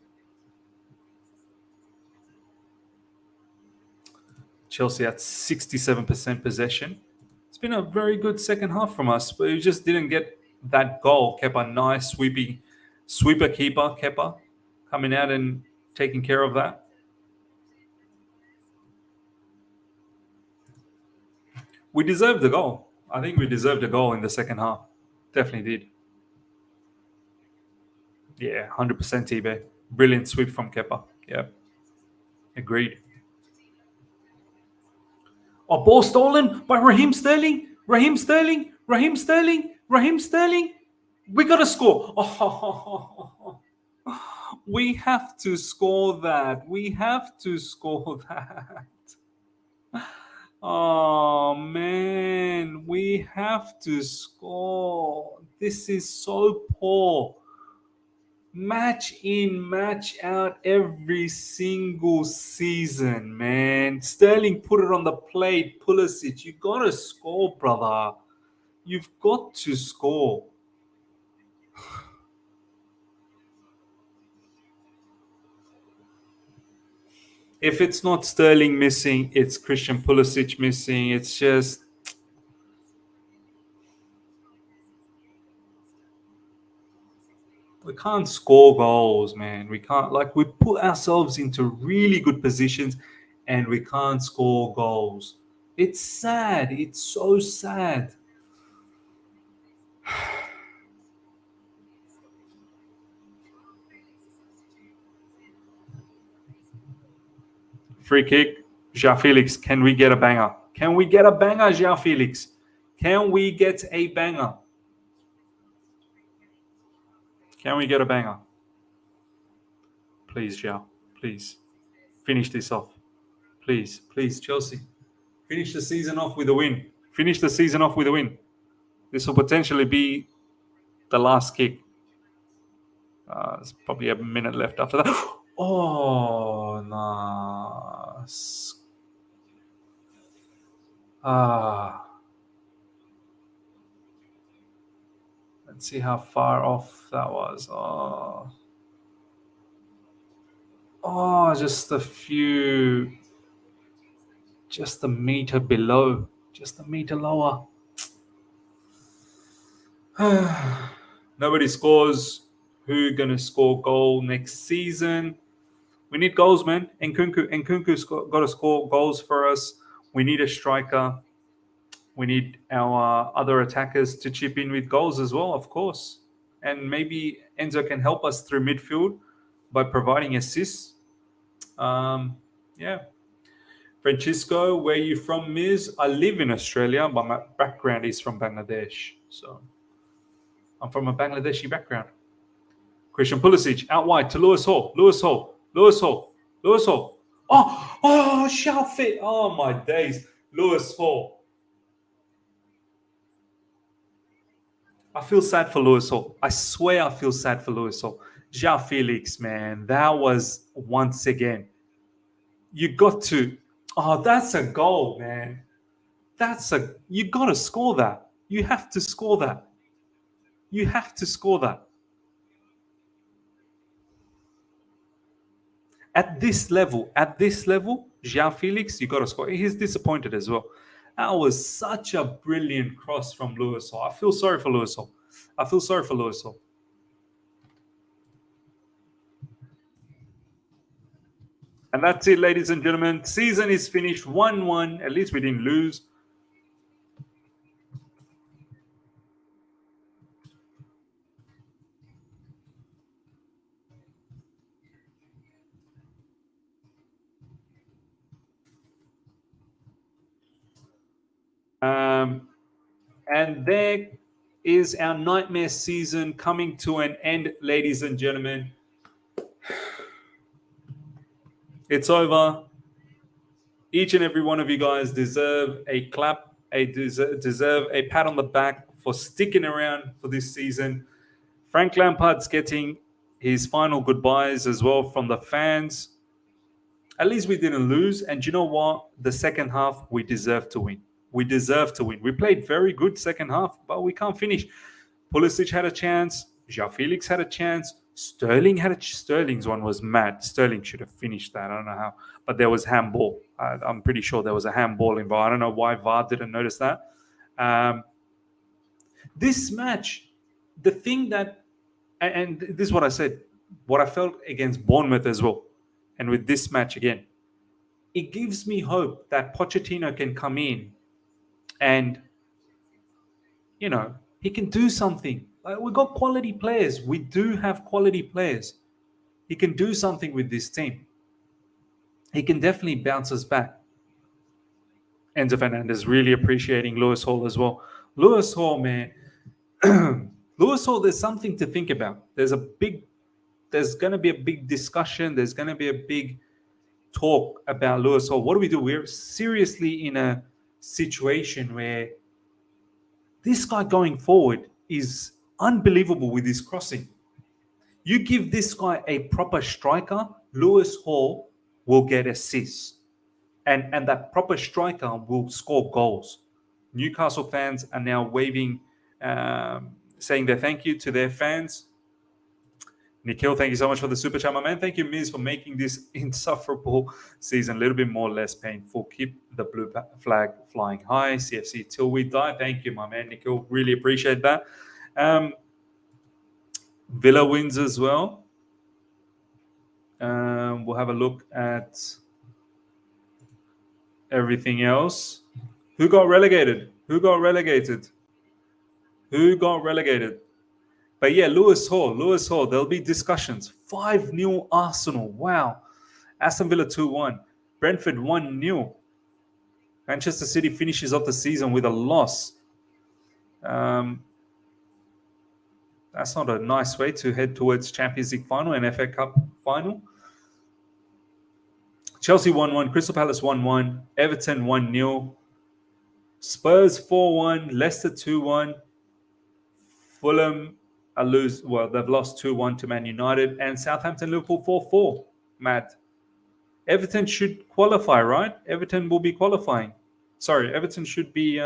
Chelsea at 67% possession. It's been a very good second half from us, but we just didn't get that goal. Kepa, nice sweeper keeper, Kepa, coming out and taking care of that. We deserved the goal. I think we deserved a goal in the second half. Definitely did. Yeah, 100% eBay. Brilliant sweep from Kepa. Yep. Agreed. Oh, ball stolen by Raheem Sterling. Raheem Sterling. Raheem Sterling. Raheem Sterling. We got to score. Oh, we have to score that. We have to score that. Oh, man. We have to score. This is so poor. Match in, match out every single season, man. Sterling put it on the plate. Pulisic, you got to score, brother. You've got to score. If it's not Sterling missing, it's Christian Pulisic missing. It's just we can't score goals, man. We can't we put ourselves into really good positions and we can't score goals. It's sad. It's so sad. Free kick, João Felix. Can we get a banger? Can we get a banger, João Felix? Can we get a banger? Can we get a banger? Please, João. Please. Finish this off. Please, please, Chelsea. Finish the season off with a win. Finish the season off with a win. This will potentially be the last kick. There's probably a minute left after that. Oh, nice. Let's see how far off that was. Just a meter below, just a meter lower. Nobody scores. Who gonna score goal next season? We need goals, man. Nkunku's got to score goals for us. We need a striker. We need our other attackers to chip in with goals as well, of course. And maybe Enzo can help us through midfield by providing assists. Yeah. Francisco, where are you from, Miz? I live in Australia, but my background is from Bangladesh. So I'm from a Bangladeshi background. Christian Pulisic out wide to Lewis Hall. Lewis Hall. Lewis Hall. Lewis Hall. Shall fit. Oh, my days. Lewis Hall. I feel sad for Lewis Hall. I swear I feel sad for Lewis Hall. João Felix, man. That was once again. You got to. Oh, that's a goal, man. You got to score that. You have to score that. You have to score that. At this level, João Felix, you got to score. He's disappointed as well. That was such a brilliant cross from Lewis Hall. I feel sorry for Lewis Hall. And that's it, ladies and gentlemen. Season is finished 1-1. At least we didn't lose. And there is our nightmare season coming to an end, ladies and gentlemen. It's over. Each and every one of you guys deserve a clap, deserve a pat on the back for sticking around for this season. Frank Lampard's getting his final goodbyes as well from the fans. At least we didn't lose. And you know what? The second half, we deserve to win. We deserve to win. We played very good second half, but we can't finish. Pulisic had a chance. Felix had a chance. Sterling's one was mad. Sterling should have finished that. I don't know how, but there was handball. I'm pretty sure there was a handball involved. I don't know why VAR didn't notice that. This match, the thing that, and this is what I said, what I felt against Bournemouth as well, and with this match again, it gives me hope that Pochettino can come in and, he can do something. We've got quality players. We do have quality players. He can do something with this team. He can definitely bounce us back. Enzo Fernandez really appreciating Lewis Hall as well. Lewis Hall, man. Lewis Hall, there's something to think about. There's going to be a big discussion. There's going to be a big talk about Lewis Hall. What do? We're seriously in a situation where this guy going forward is unbelievable with his crossing. You give this guy a proper striker, Lewis Hall will get assists. And that proper striker will score goals. Newcastle fans are now waving, saying their thank you to their fans. Nikhil, thank you so much for the super chat, my man. Thank you, Miz, for making this insufferable season a little bit more less painful. Keep the blue flag flying high. CFC till we die. Thank you, my man, Nikhil. Really appreciate that. Villa wins as well. We'll have a look at everything else. Who got relegated? But yeah, Lewis Hall, there'll be discussions. 5-0 Arsenal. Wow. Aston Villa 2-1. Brentford 1-0. Manchester City finishes off the season with a loss. That's not a nice way to head towards Champions League final and FA Cup final. Chelsea 1-1. Crystal Palace 1-1. Everton 1-0. Spurs 4-1. Leicester 2-1. Fulham they've lost 2-1 to Man United, and Southampton Liverpool 4-4. Matt, Everton should qualify, right? Everton will be qualifying. Sorry, Everton should be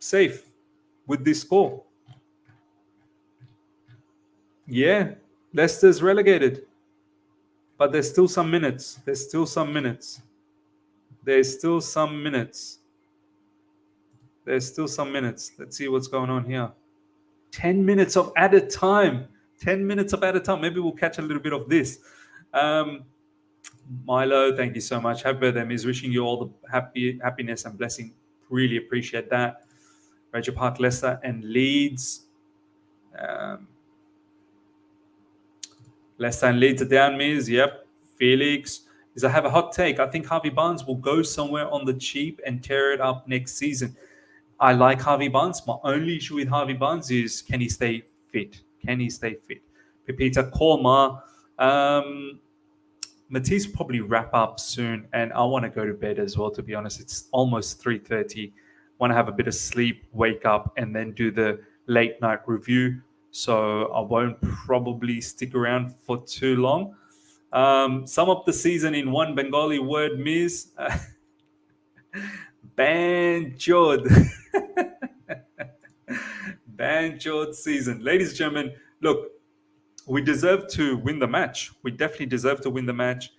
safe with this score. Yeah, Leicester's relegated, but there's still some minutes. Let's see what's going on here. 10 minutes of added time. Maybe we'll catch a little bit of this. Milo, thank you so much. Happy birthday, Miz. Wishing you all the happiness and blessing. Really appreciate that. Reggie Park, Leicester, and Leeds. Leicester and Leeds are down, Miz. Yep. Felix. I have a hot take. I think Harvey Barnes will go somewhere on the cheap and tear it up next season. I like Harvey Barnes. My only issue with Harvey Barnes is, can he stay fit? Pepita Kolma. Matisse will probably wrap up soon, and I want to go to bed as well, to be honest. It's almost 3:30. Want to have a bit of sleep, wake up, and then do the late night review. So I won't probably stick around for too long. Sum up the season in one Bengali word, Miz. Banjod. Banjod season. Ladies and gentlemen, look, we deserve to win the match. We definitely deserve to win the match.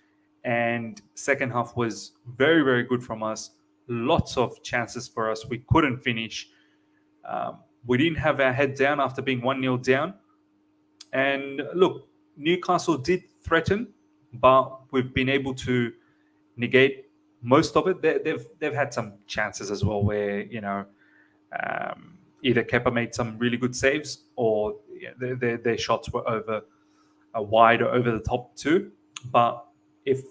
And second half was very, very good from us. Lots of chances for us. We couldn't finish. We didn't have our head down after being 1-0 down. And look, Newcastle did threaten, but we've been able to negate most of it. They've had some chances as well where, either Kepa made some really good saves, or their shots were over wide or over the top too. But if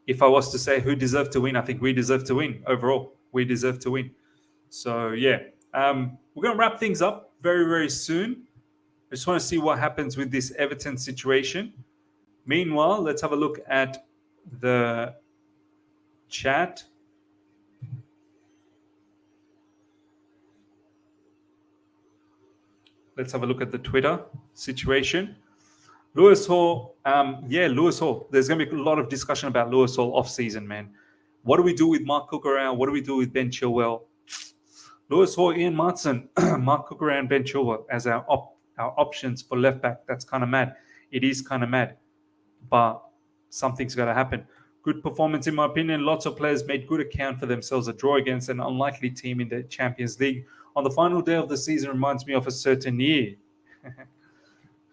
if I was to say who deserved to win, I think we deserve to win overall. We deserve to win. So yeah, we're going to wrap things up very, very soon. I just want to see what happens with this Everton situation. Meanwhile, let's have a look at the chat. Let's have a look at the Twitter situation. Lewis Hall, Lewis Hall. There's going to be a lot of discussion about Lewis Hall off-season, man. What do we do with Mark Cucurella? What do we do with Ben Chilwell? Lewis Hall, Ian Martin, Mark Cucurella, and Ben Chilwell as our options for left back. That's kind of mad. It is kind of mad, but something's got to happen. Good performance, in my opinion. Lots of players made good account for themselves. A draw against an unlikely team in the Champions League on the final day of the season reminds me of a certain year.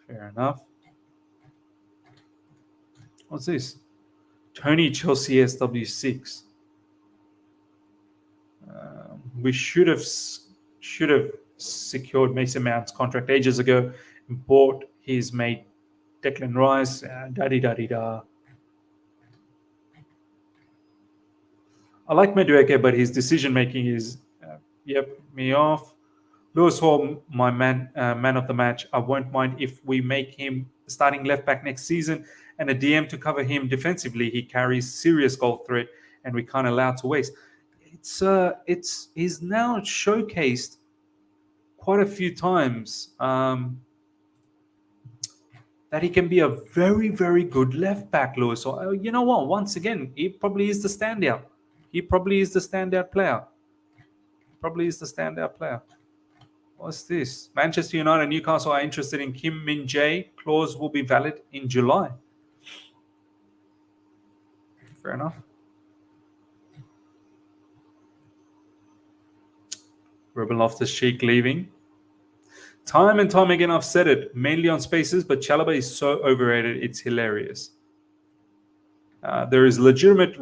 Fair enough. What's this? Tony Chelsea SW6. We should have secured Mason Mount's contract ages ago and bought his mate Declan Rice. Da-di-da-di-da. I like Madueke, but his decision making is me off. Lewis Hall, my man of the match. I won't mind if we make him starting left back next season and a DM to cover him defensively. He carries serious goal threat, and we can't allow to waste. He's now showcased quite a few times that he can be a very, very good left back, Lewis. So you know what? Once again, he probably is the standout. He probably is the standout player. What's this? Manchester United and Newcastle are interested in Kim Min-jae. Clause will be valid in July. Fair enough. Ruben Loftus-Cheek leaving. Time and time again, I've said it, mainly on Spaces, but Chalobah is so overrated, it's hilarious. There is legitimate,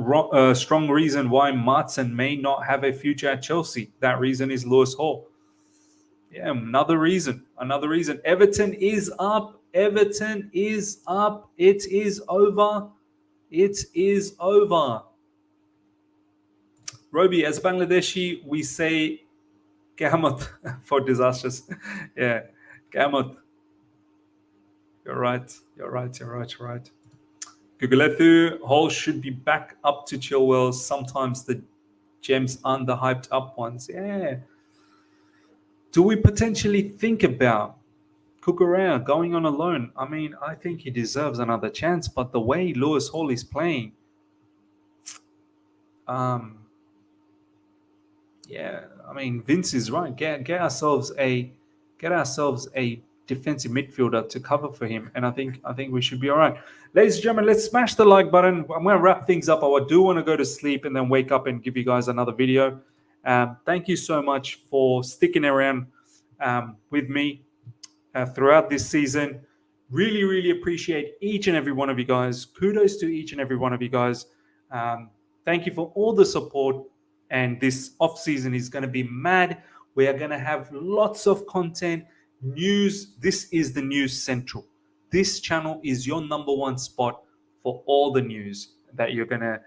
strong reason why Martin may not have a future at Chelsea. That reason is Lewis Hall. Yeah, another reason. Everton is up. It is over. Roby, as Bangladeshi, we say Gamut for disasters. Yeah, Gamut. You're right. Gugulethu, Hall should be back up to Chilwell. Sometimes the gems aren't the hyped up ones. Yeah. Do we potentially think about Cucurella going on a loan? I mean, I think he deserves another chance, but the way Lewis Hall is playing, Vince is right. Get ourselves a defensive midfielder to cover for him, and I think we should be all right. Ladies and gentlemen, let's smash the like button. I'm going to wrap things up. I do want to go to sleep and then wake up and give you guys another video. Thank you so much for sticking around with me throughout this season. Really, really appreciate each and every one of you guys. Kudos to each and every one of you guys. Thank you for all the support. And this off-season is going to be mad. We are going to have lots of content, news. This is the News Central. This channel is your number one spot for all the news that you're going to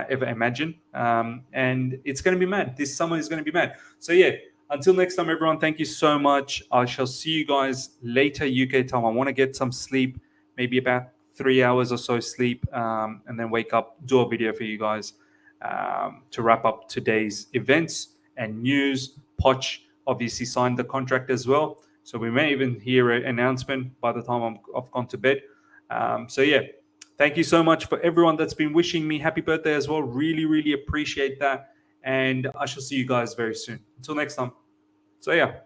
ever imagine. And it's going to be mad. This summer is going to be mad. So yeah, until next time, everyone, thank you so much. I shall see you guys later UK time. I want to get some sleep, maybe about 3 hours or so sleep, and then wake up, do a video for you guys to wrap up today's events and news. Poch obviously signed the contract as well. So we may even hear an announcement by the time I've gone to bed. So yeah, thank you so much for everyone that's been wishing me happy birthday as well. Really, really appreciate that. And I shall see you guys very soon. Until next time. So yeah.